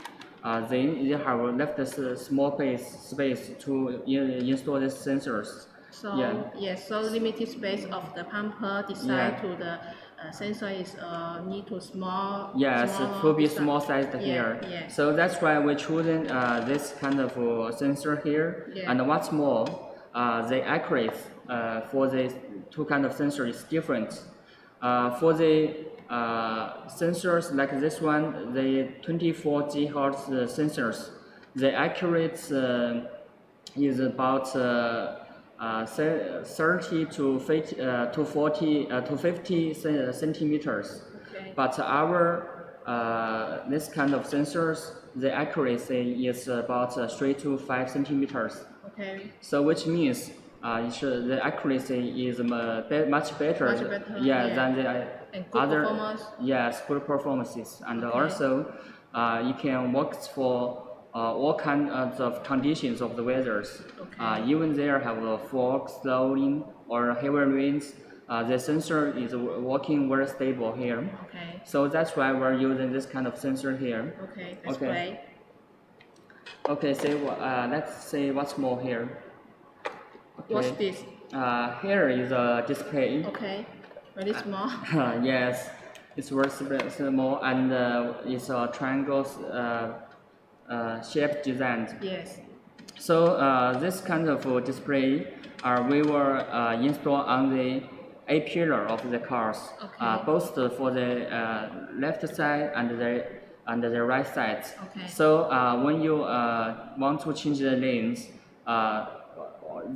then you have left a small space to install the sensors. So yeah. Yes, so limited space of the pumper design Yeah. to the sensor is need to small. Yes, it will be small sized here. Yeah. So that's why we're choosing this kind of sensor here. Yeah. And what's more, the accuracy for the two kind of sensors is different. For the sensors like this one, the 24 GHz sensors, the accuracy is about 30 to 50 centimeters. Okay. But our this kind of sensors, the accuracy is about 3 to 5 centimeters. Okay. So which means the accuracy is much better, Much better, yeah, yeah. than the And good performance? Yes, good performances. And also, you can work for all kinds of conditions of the weathers. Even there have a fog, snowing, or heavy rains. The sensor is working very stable here. Okay. So that's why we're using this kind of sensor here. Okay, that's great. Okay, let's see what's more here. Okay. What's this? Here is a display. Okay, very small. Yes, it's very small and it's a triangle shaped design. Yes. So this kind of display we will install on the A pillar of the cars, both for the left side and the right side. Okay. So when you want to change the lanes,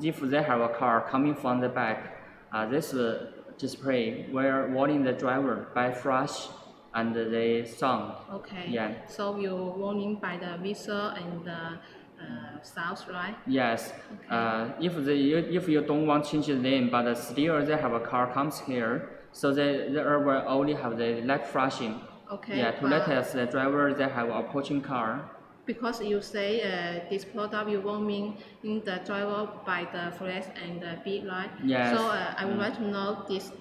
if they have a car coming from the back, this display will warning the driver by flash and the sound. Okay. Yeah. So you warning by the whistle and the sounds, right? Yes. If you don't want to change the lane, but still they have a car comes here, so they will only have the light flashing. Okay. Yeah, to let us the driver they have approaching car. Because you say this product you warning in the driver by the flash and the beat light. Yes. So I would like to know this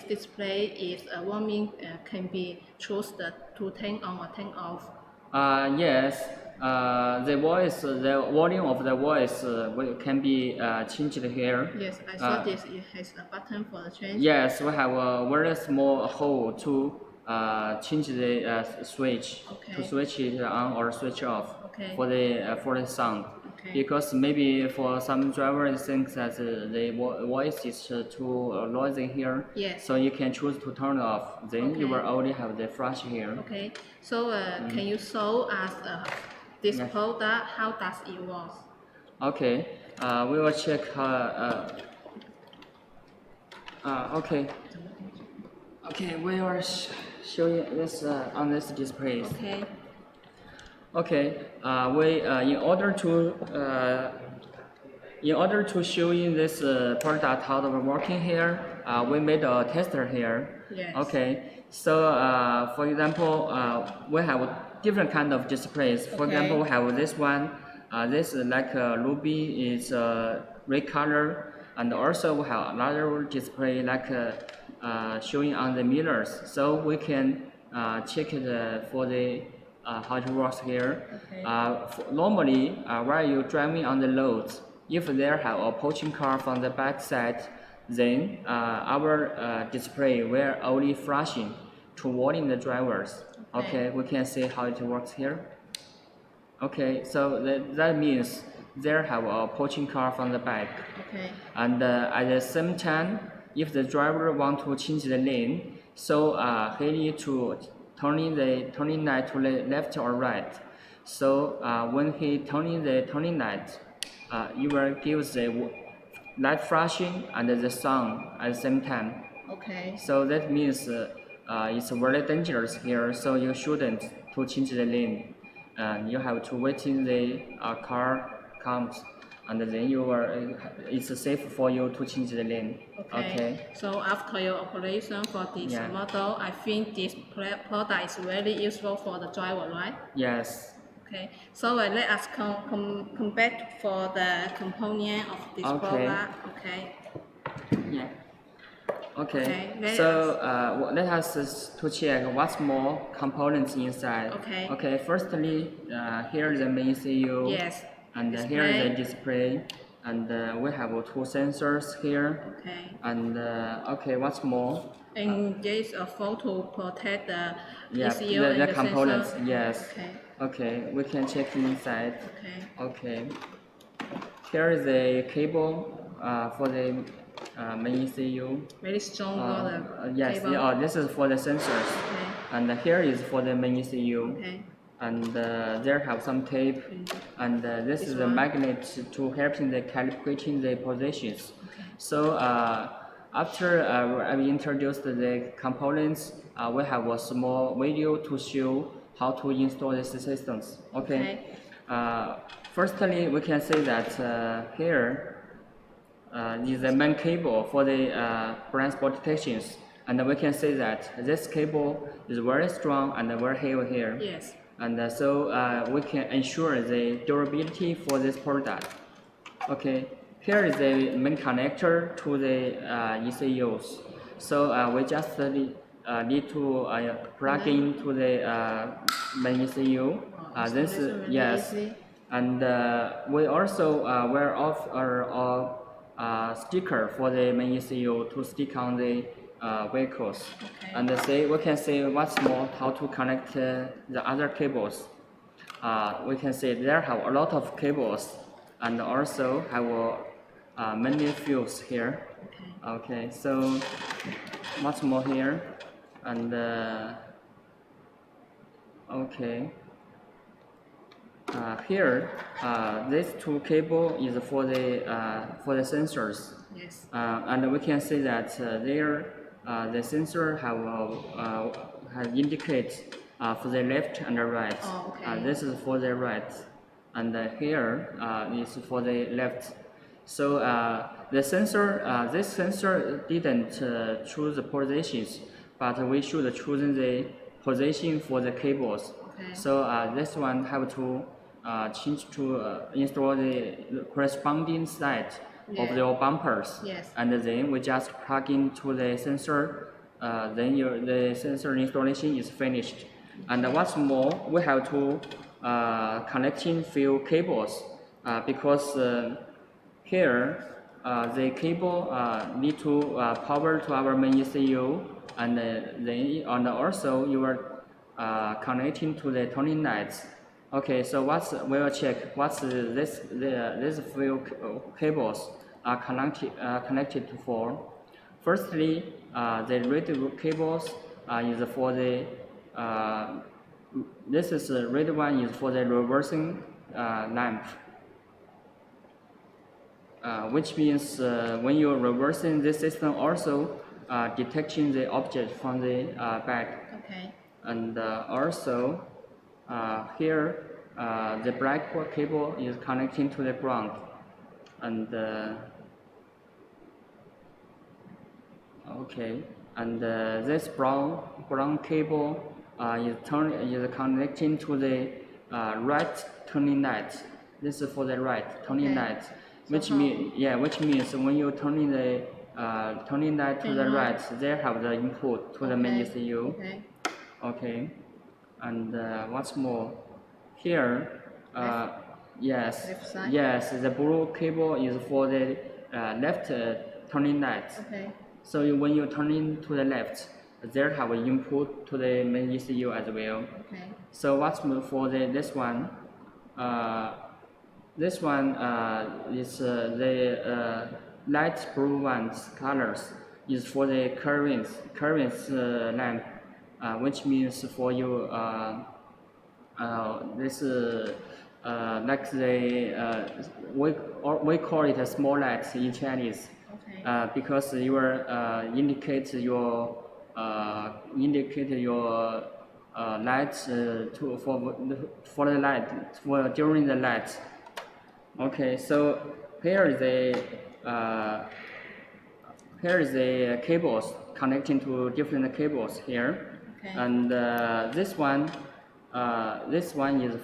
display is warning can be chosen to turn on or turn off. Yes. The volume of the voice can be changed here. Yes, I saw this. It has a button for the change. Yes, we have a very small hole to change the switch, to switch it on or switch off for the sound. Okay. Because maybe for some drivers think that the voice is too noisy here. Yes. So you can choose to turn it off. Then you will only have the flash here. Okay. So can you show us this product? How does it work? Okay. We will check. Okay. Okay, we are showing this on this display. Okay. Okay. In order to show you this product how to working here, we made a tester here. Yes. Okay. So for example, we have different kind of displays. For example, we have this one. This is like ruby is red color, and also we have another display like showing on the mirrors. So we can check it for the how it works here. Okay. Normally, while you're driving on the road, if there have a approaching car from the back side, then our display will only flashing to warning the drivers. Okay, we can see how it works here. Okay, so that means there have a approaching car from the back. Okay. And at the same time, if the driver want to change the lane, so he need to turning light to the left or right. So when he turning the turning light, you will give the light flashing and the sound at the same time. Okay. So that means it's very dangerous here. So you shouldn't to change the lane. You have to wait till the car comes, and then it's safe for you to change the lane. Okay. So after your operation for this model, I think this product is very useful for the driver, right? Yes. Okay. So let us come back for the component of this product. Okay. Yeah. Okay. So let us to check what's more components inside. Okay. Okay. Firstly, here is the main ECU. Yes. And here is the display, and we have two sensors here. Okay. And okay, what's more? And there is a phone to protect the ECU the and the components. sensor. Yes. Okay. Okay, we can check inside. Okay. Okay. Here is a cable for the main ECU. Very strong yes. cable. Yeah. This is for the sensors. Okay. And here is for the main ECU. Okay. And there have some tape, and this is a magnet to helping the calibrating the positions. Okay. So after I introduced the components, we have a small video to show how to install these systems. Okay. Firstly, we can say that here is the main cable for the blind spot detections. And we can say that this cable is very strong and very heavy here. Yes. And so we can ensure the durability for this product. Okay, here is the main connector to the ECUs. So we just need to plug into the main ECU. This is, yes, and we also wear off our sticker for the main ECU to stick on the vehicles. Okay. And we can see what's more how to connect the other cables. We can see there have a lot of cables and also have many fuse here. Okay, so much more here, and okay. Here, this two cable is for the sensors. Yes. And we can see that there the sensor have indicate for the left and the right. Oh, okay. This is for the right, and here is for the left. So the sensor, this sensor didn't choose the positions, but we should choose the position for the cables. Okay. So this one have to change to install the corresponding side of your bumpers. Yes. And then we just plug into the sensor. Then the sensor installation is finished. And what's more, we have to connecting few cables because here the cable need to power to our main ECU, and then also you are connecting to the turning lights. Okay, so we will check what's these few cables are connected to for. Firstly, the red cables is for the this is the red one is for the reversing lamp. Which means when you're reversing this system, also detecting the object from the back. Okay. And also here the black cable is connecting to the ground, and okay, and this brown cable is connecting to the right turning light. This is for the right turning light. Which means when you turning the turning light to the right, they have the input to the main ECU. Okay. Okay, and what's more, here, yes, the blue cable is for the left turning light. Okay. So when you turn in to the left, there have an input to the main ECU as well. Okay. So what's more for this one? This one is the light blue one's colors is for the current lamp, which means for you this like the we call it a small light in Chinese. Okay. Because you are indicate your light for the light during the light. Okay, so here is the cables connecting to different cables here. Okay. And this one is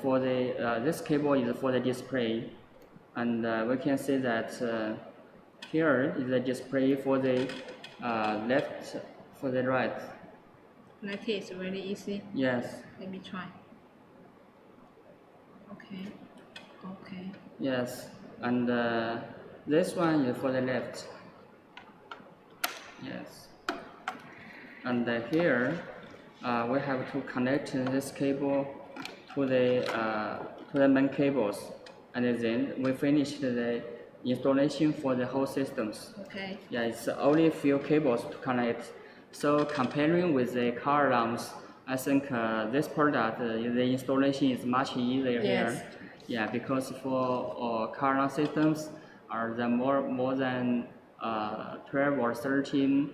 for the this cable is for the display, and we can see that here is the display for the left, for the right. Like this, really easy. Yes. Let me try. Okay. Okay. Yes, and this one is for the left. Yes. And here we have to connect this cable to the main cables, and then we finish the installation for the whole systems. Okay. Yeah, it's only few cables to connect. So comparing with the car alarms, I think this product the installation is much easier here. Yeah, because for car alarm systems, the more than 12 or 13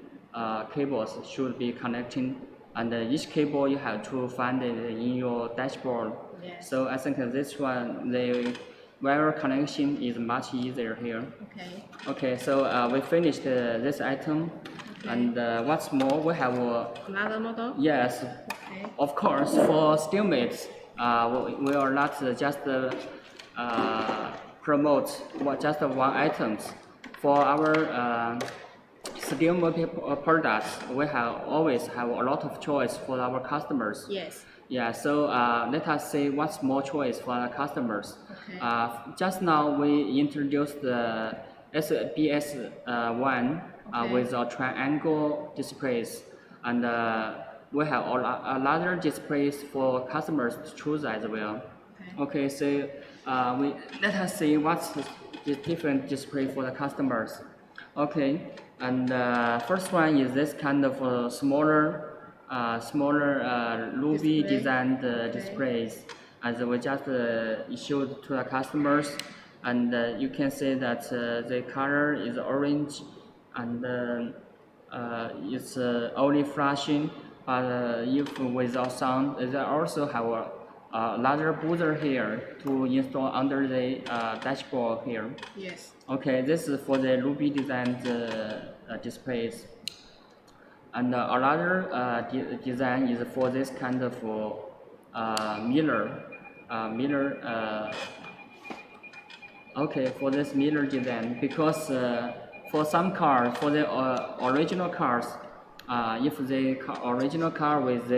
cables should be connecting, and each cable you have to find it in your dashboard. Yes. So I think this one, the wire connection is much easier here. Okay. Okay, so we finished this item. And what's more, we have another model. Yes, Okay. of course. For Steelmate, we are not just promote just one items. For our Steelmate products, we always have a lot of choice for our customers. Yes. Yeah, so let us see what's more choice for our customers. Okay. Just now we introduced the SBS1 with a triangle displays, and we have a larger displays for customers to choose as well. Okay, so let us see what's the different display for the customers. Okay, and first one is this kind of smaller Ruby designed displays, as we just issued to the customers, and you can see that the color is orange, and it's only flashing, but if without sound, they also have a larger buzzer here to install under the dashboard here. Yes. Okay, this is for the Ruby designed displays. And another design is for this kind of mirror. Okay, for this mirror design, because for some cars, for the original cars, if the original car with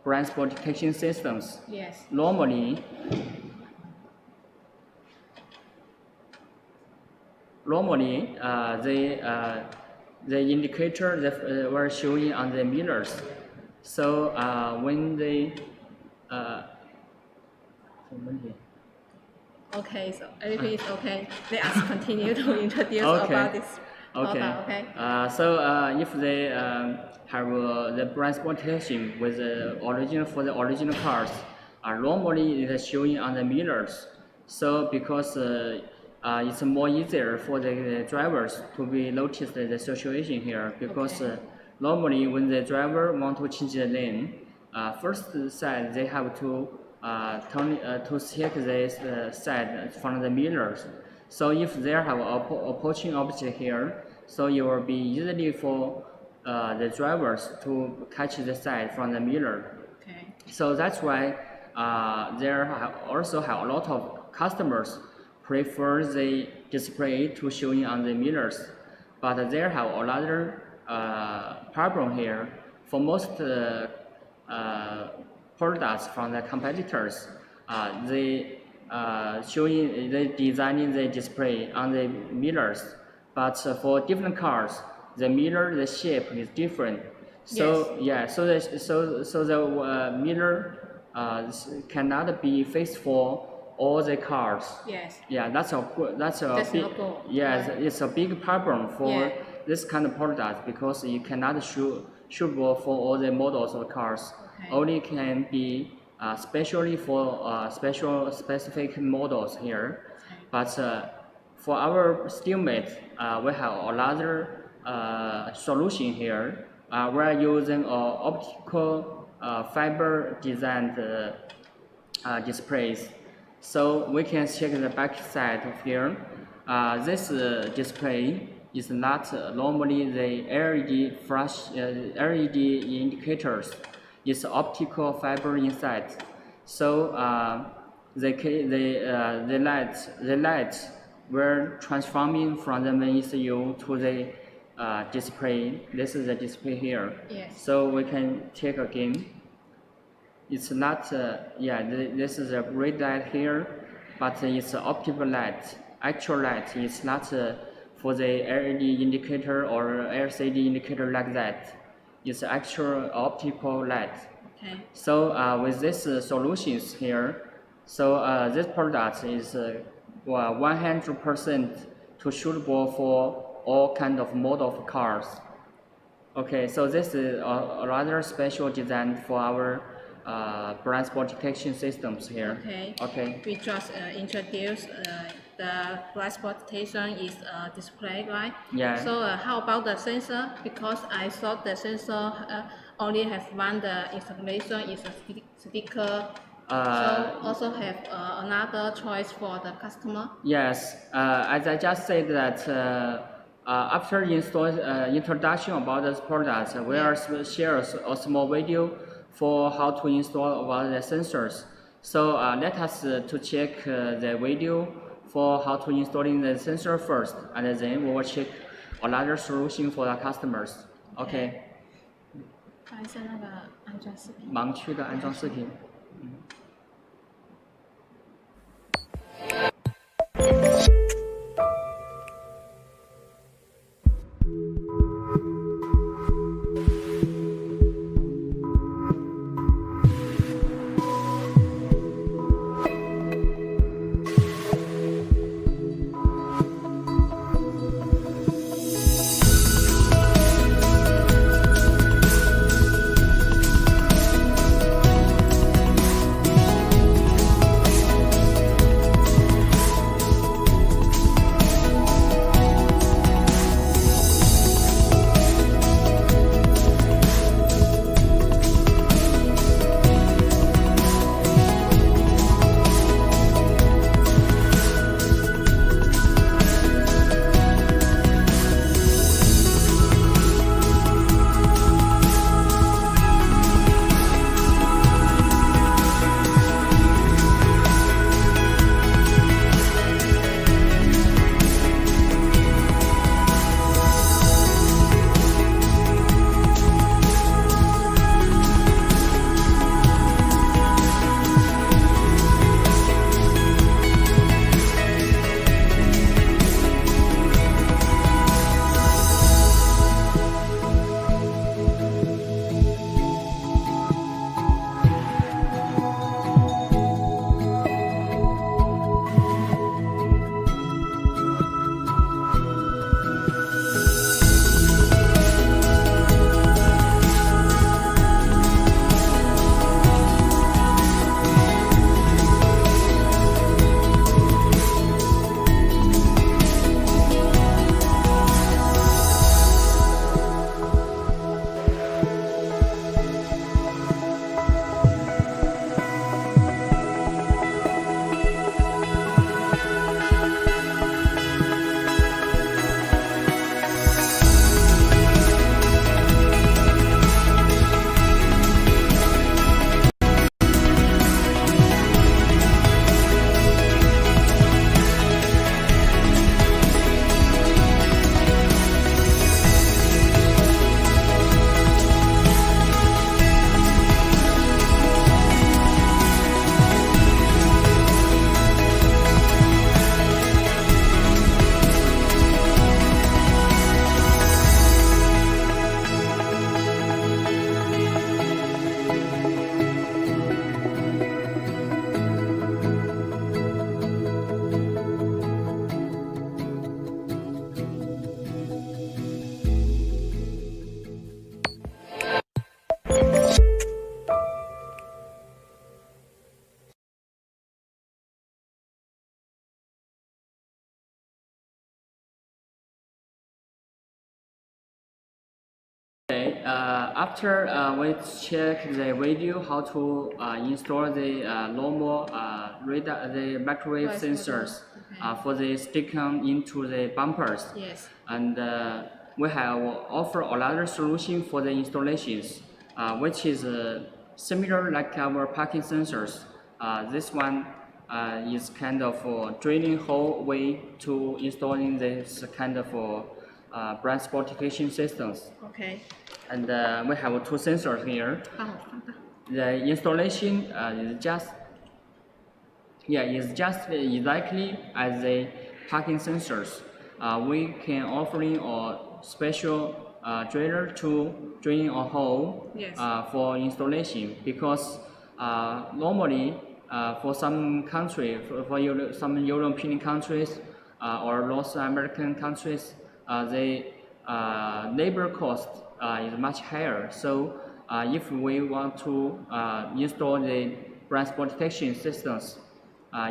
blind spot detection systems, yes, normally the indicator that were showing on the mirrors. So when they okay, so everything is okay. Let us continue to introduce Okay. about this. Okay. Okay. So if they have the blind spot detection with the original cars, normally it is showing on the mirrors. So because it's more easier for the drivers to be noticed the situation here, because normally when the driver want to change the lane, first side they have to to check this side from the mirrors. So if there have approaching object here, so it will be easily for the drivers to catch the side from the mirror. Okay. So that's why also have a lot of customers prefer the display to showing on the mirrors, but there have another problem here. For most products from the competitors, they designing the display on the mirrors, but for different cars, the shape is different. So Yes. so the mirror cannot be fixed for all the cars. Yes. Yeah, that's That's big, not good. yes, it's a big problem for Yeah. this kind of product, because you cannot suitable for all the models of cars. Okay. Only can be specially for specific models here. But for our Steelmate, we have another solution here. We're using optical fiber designed displays. So we can check the back side of here. This display is not normally the LED flash LED indicators. It's optical fiber inside. So the light were transforming from the main ECU to the display. This is the display here. Yes. So we can check again. It's not, this is a red light here, but it's optical light. Actual light is not for the LED indicator or LCD indicator like that. It's actual optical light. Okay. So with these solutions here, so this product is 100% to suitable for all kind of model of cars. Okay, so this is a rather special design for our blind spot detection systems here. Okay. Okay. We just introduced the blind spot detection is display, right? Yeah. So how about the sensor? Because I thought the sensor only have one. The installation is a sticker. So also have another choice for the customer. Yes. As I just said that After introduction about this product, we will share a small video for how to install about the sensors. So let us to check the video for how to installing the sensor first, and then we will check another solution for the customers. OK。看一下那个安装视频。盲区的安装视频。After we check the video how to install the normal the microwave sensors for the sticking into the bumpers. Yes. And we have offer another solution for the installations, which is similar like our parking sensors. This one is kind of drilling hole way to installing this kind of brand specification systems. Okay. And we have two sensors here. The installation is just exactly as the parking sensors. We can offering a special driller to drill a hole for installation, because normally for some country, for some European countries or North American countries, the labor cost is much higher. So if we want to install the blind spot detection systems,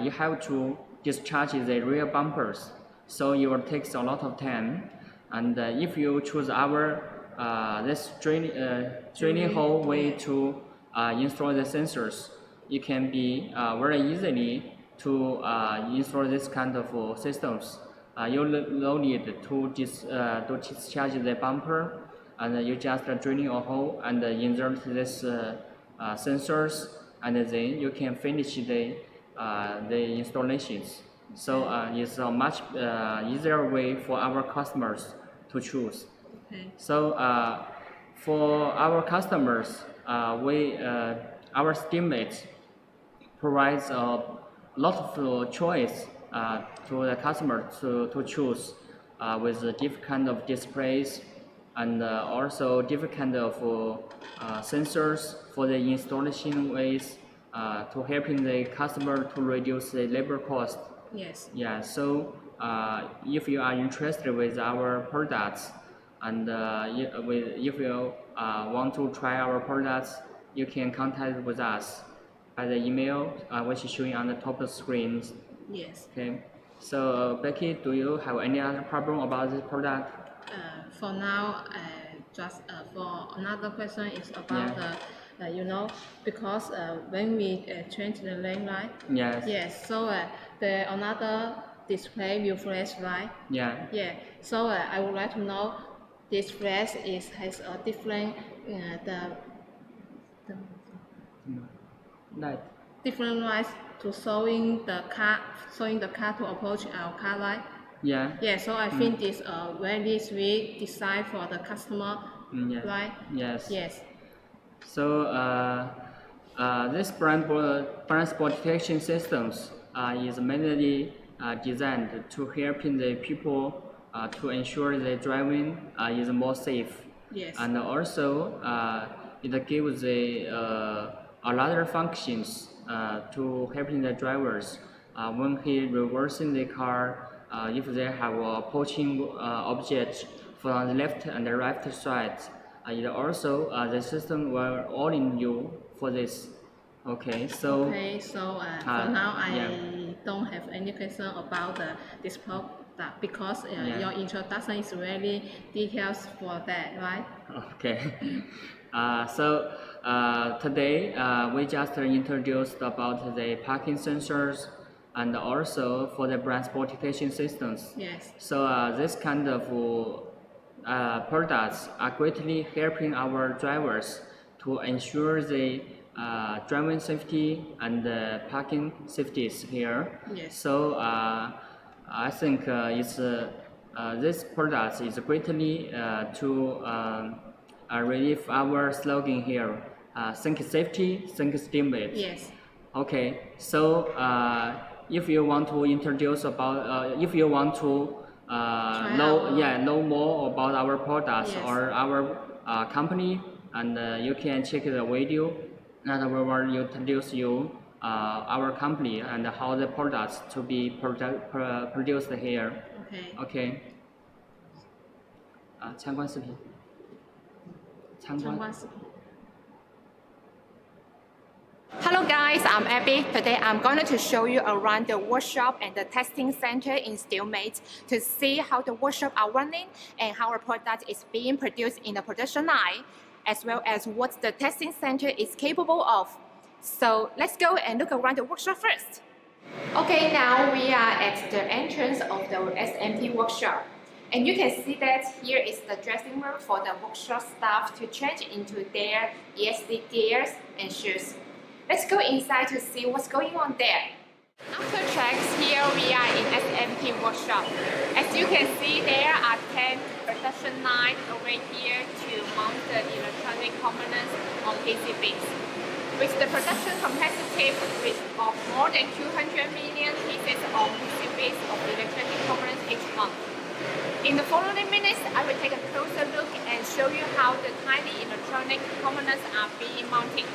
you have to discharge the rear bumpers. So it will take a lot of time. And if you choose our this training hole way to install the sensors, it can be very easily to install this kind of systems. you no need to discharge the bumper, and you just drilling a hole and insert this sensors, and then you can finish the installations. So it's a much easier way for our customers to choose. Okay. So for our customers, our SteamMate provides a lot of choice to the customer to choose with different kind of displays and also different kind of sensors for the installation ways to helping the customer to reduce the labor cost. Yes. Yeah. So if you are interested with our products and if you want to try our products, you can contact with us by the email which is showing on the top of the screen. Yes. Okay. So Becky, do you have any other problem about this product? For now, just for another question is about the because when we change the lane light. Yes. Yes. So the another display will flash, right? Yeah. Yeah. So I would like to know this flash has a different light. Different lights to showing the car to approach our car light. Yeah. Yeah. So I think this very sweet design for the customer, yes. right? Yes. Yes. So this blind spot detection systems is mainly designed to help the people to ensure the driving is more safe. Yes. And also it gives the other functions to helping the drivers when he reversing the car, if they have approaching objects from the left and the right side. It also the system will all in you for this. Okay, so. Okay, so for now I don't have any question about this product because your introduction is very detailed for that, right? Okay. So today we just introduced about the parking sensors and also for the blind spot detection systems. Yes. So this kind of products are greatly helping our drivers to ensure the driving safety and parking safeties here. Yes. So I think this product is greatly to relieve our slogan here. Think safety, think SteamMate. Yes. Okay. So if you want to introduce about, if you want to know more about our products or our company, and you can check the video that we will introduce you our company and how the products to be produced here. Okay. Okay. 参观视频。参观视频。 Hello guys, I'm Abby. Today I'm going to show you around the workshop and the testing center in SteamMate to see how the workshop are running and how our product is being produced in the production line, as well as what the testing center is capable of. So let's go and look around the workshop first. Okay, now we are at the entrance of the SMT workshop. And you can see that here is the dressing room for the workshop staff to change into their ESD gears and shoes. Let's go inside to see what's going on there. After checks, here we are in SMT workshop. As you can see, there are 10 production lines over here to mount the electronic components on PCBs. With the production capacity of more than 200 million pieces of PCBs of electronic components each month. In the following minutes, I will take a closer look and show you how the tiny electronic components are being mounted.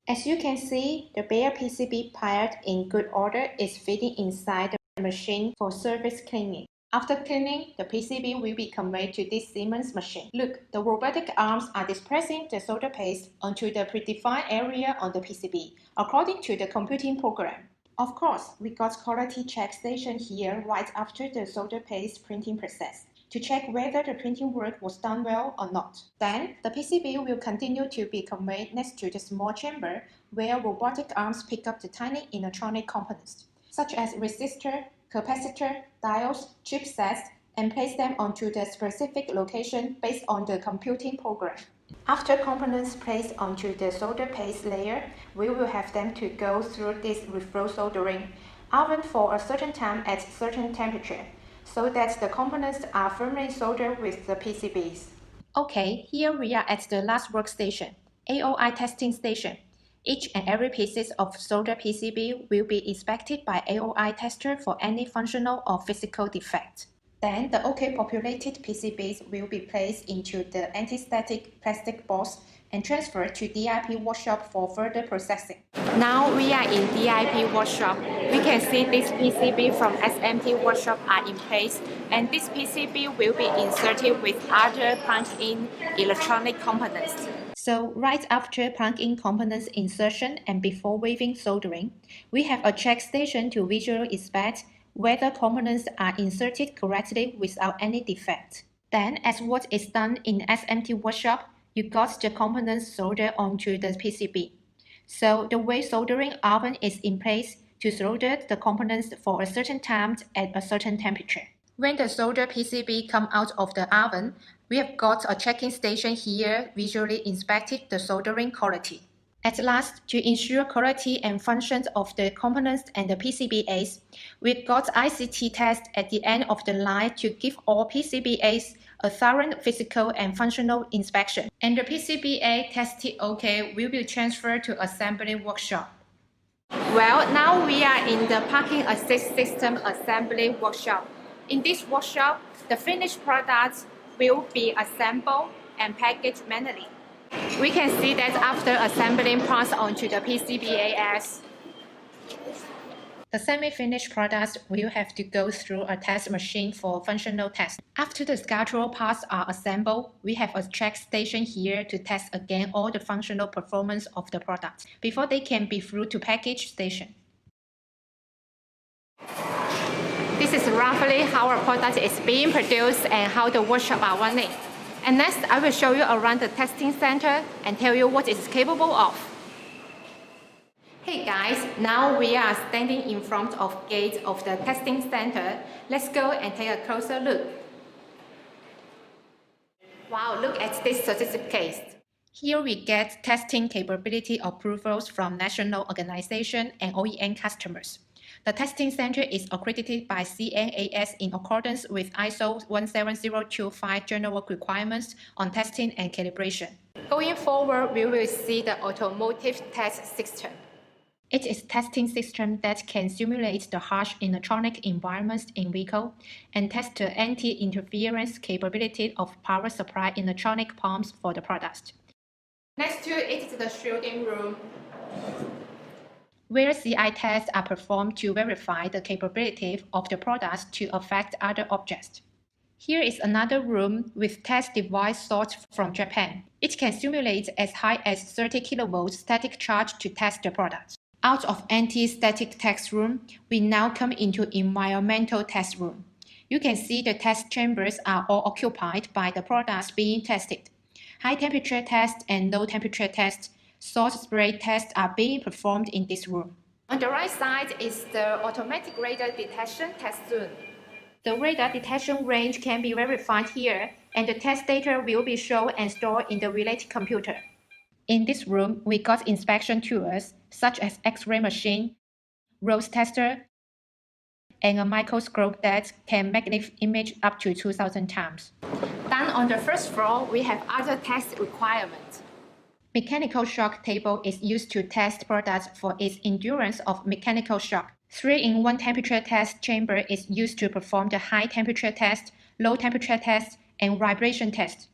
As you can see, the bare PCB piled in good order is fitting inside the machine for surface cleaning. After cleaning, the PCB will be conveyed to this Siemens machine. Look, the robotic arms are dispersing the solder paste onto the predefined area on the PCB, according to the computing program. Of course, we got quality check station here right after the solder paste printing process, to check whether the printing work was done well or not. Then, the PCB will continue to be conveyed next to the small chamber where robotic arms pick up the tiny electronic components, such as resistor, capacitor, diodes, chipsets, and place them onto the specific location based on the computing program. After components placed onto the solder paste layer, we will have them to go through this reflow soldering oven for a certain time at certain temperature, so that the components are firmly soldered with the PCBs. Okay, here we are at the last workstation, AOI testing station. Each and every pieces of solder PCB will be inspected by AOI tester for any functional or physical defect. Then the OK populated PCBs will be placed into the anti-static plastic box and transferred to DIP workshop for further processing. Now we are in DIP workshop. We can see this PCB from SMT workshop are in place, and this PCB will be inserted with other plug-in electronic components. So right after plug-in components insertion and before waving soldering, we have a check station to visually inspect whether components are inserted correctly without any defect. Then, as what is done in SMT workshop, you got the components soldered onto the PCB. So the way soldering oven is in place to solder the components for a certain time at a certain temperature. When the solder PCB come out of the oven, we have got a checking station here visually inspected the soldering quality. At last, to ensure quality and functions of the components and the PCBAs, we've got ICT test at the end of the line to give all PCBAs a thorough physical and functional inspection. And the PCBA tested OK will be transferred to assembly workshop. Well, now we are in the parking assist system assembly workshop. In this workshop, the finished products will be assembled and packaged manually. We can see that after assembling parts onto the PCBAs, the semi-finished products will have to go through a test machine for functional test. After the structural parts are assembled, we have a check station here to test again all the functional performance of the product before they can be through to package station. This is roughly how our product is being produced and how the workshop are running. And next, I will show you around the testing center and tell you what it is capable of. Hey guys, now we are standing in front of gate of the testing center. Let's go and take a closer look. Wow, look at this certificate. Here we get testing capability approvals from national organization and OEM customers. The testing center is accredited by CNAS in accordance with ISO 17025 general work requirements on testing and calibration. Going forward, we will see the automotive test system. It is a testing system that can simulate the harsh electronic environments in vehicle and test the anti-interference capability of power supply electronic pumps for the product. Next to it is the shielding room, where CI tests are performed to verify the capability of the products to affect other objects. Here is another room with test device sourced from Japan. It can simulate as high as 30 kV static charge to test the product. Out of anti-static test room, we now come into environmental test room. You can see the test chambers are all occupied by the products being tested. High temperature test and low temperature test, salt spray tests are being performed in this room. On the right side is the automatic radar detection test zone. The radar detection range can be verified here, and the test data will be shown and stored in the related computer. In this room, we got inspection tools such as X-ray machine, Rose tester, and a microscope that can magnify image up to 2,000 times. Down on the first floor, we have other test requirements. Mechanical shock table is used to test products for its endurance of mechanical shock. 3-in-1 temperature test chamber is used to perform the high temperature test, low temperature test, and vibration test.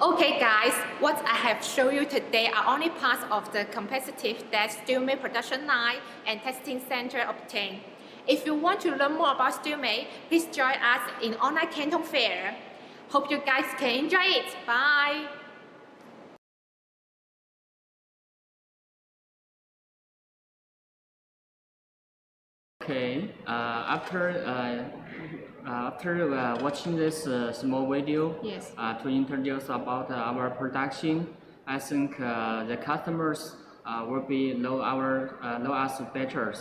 Okay guys, what I have shown you today are only parts of the competitive that Steelmate production line and testing center obtain. If you want to learn more about Steelmate, please join us in online Canton Fair. Hope you guys can enjoy it. Bye! Okay, after watching this small video to introduce about our production, I think the customers will be know us better.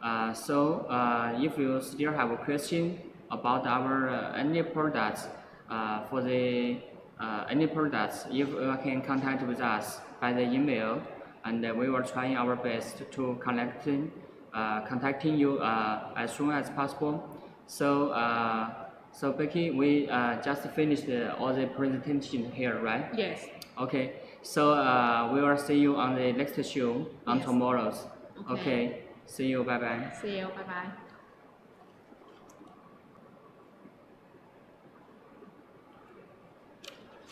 If you still have a question about our any products, any products, you can contact with us by the email, and we will try our best to contacting you as soon as possible. So Becky, we just finished all the presentation here, right? Yes. Okay. So we will see you on the next show on tomorrow's. Okay. See you. Bye bye. See you. Bye bye.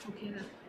Okay 了。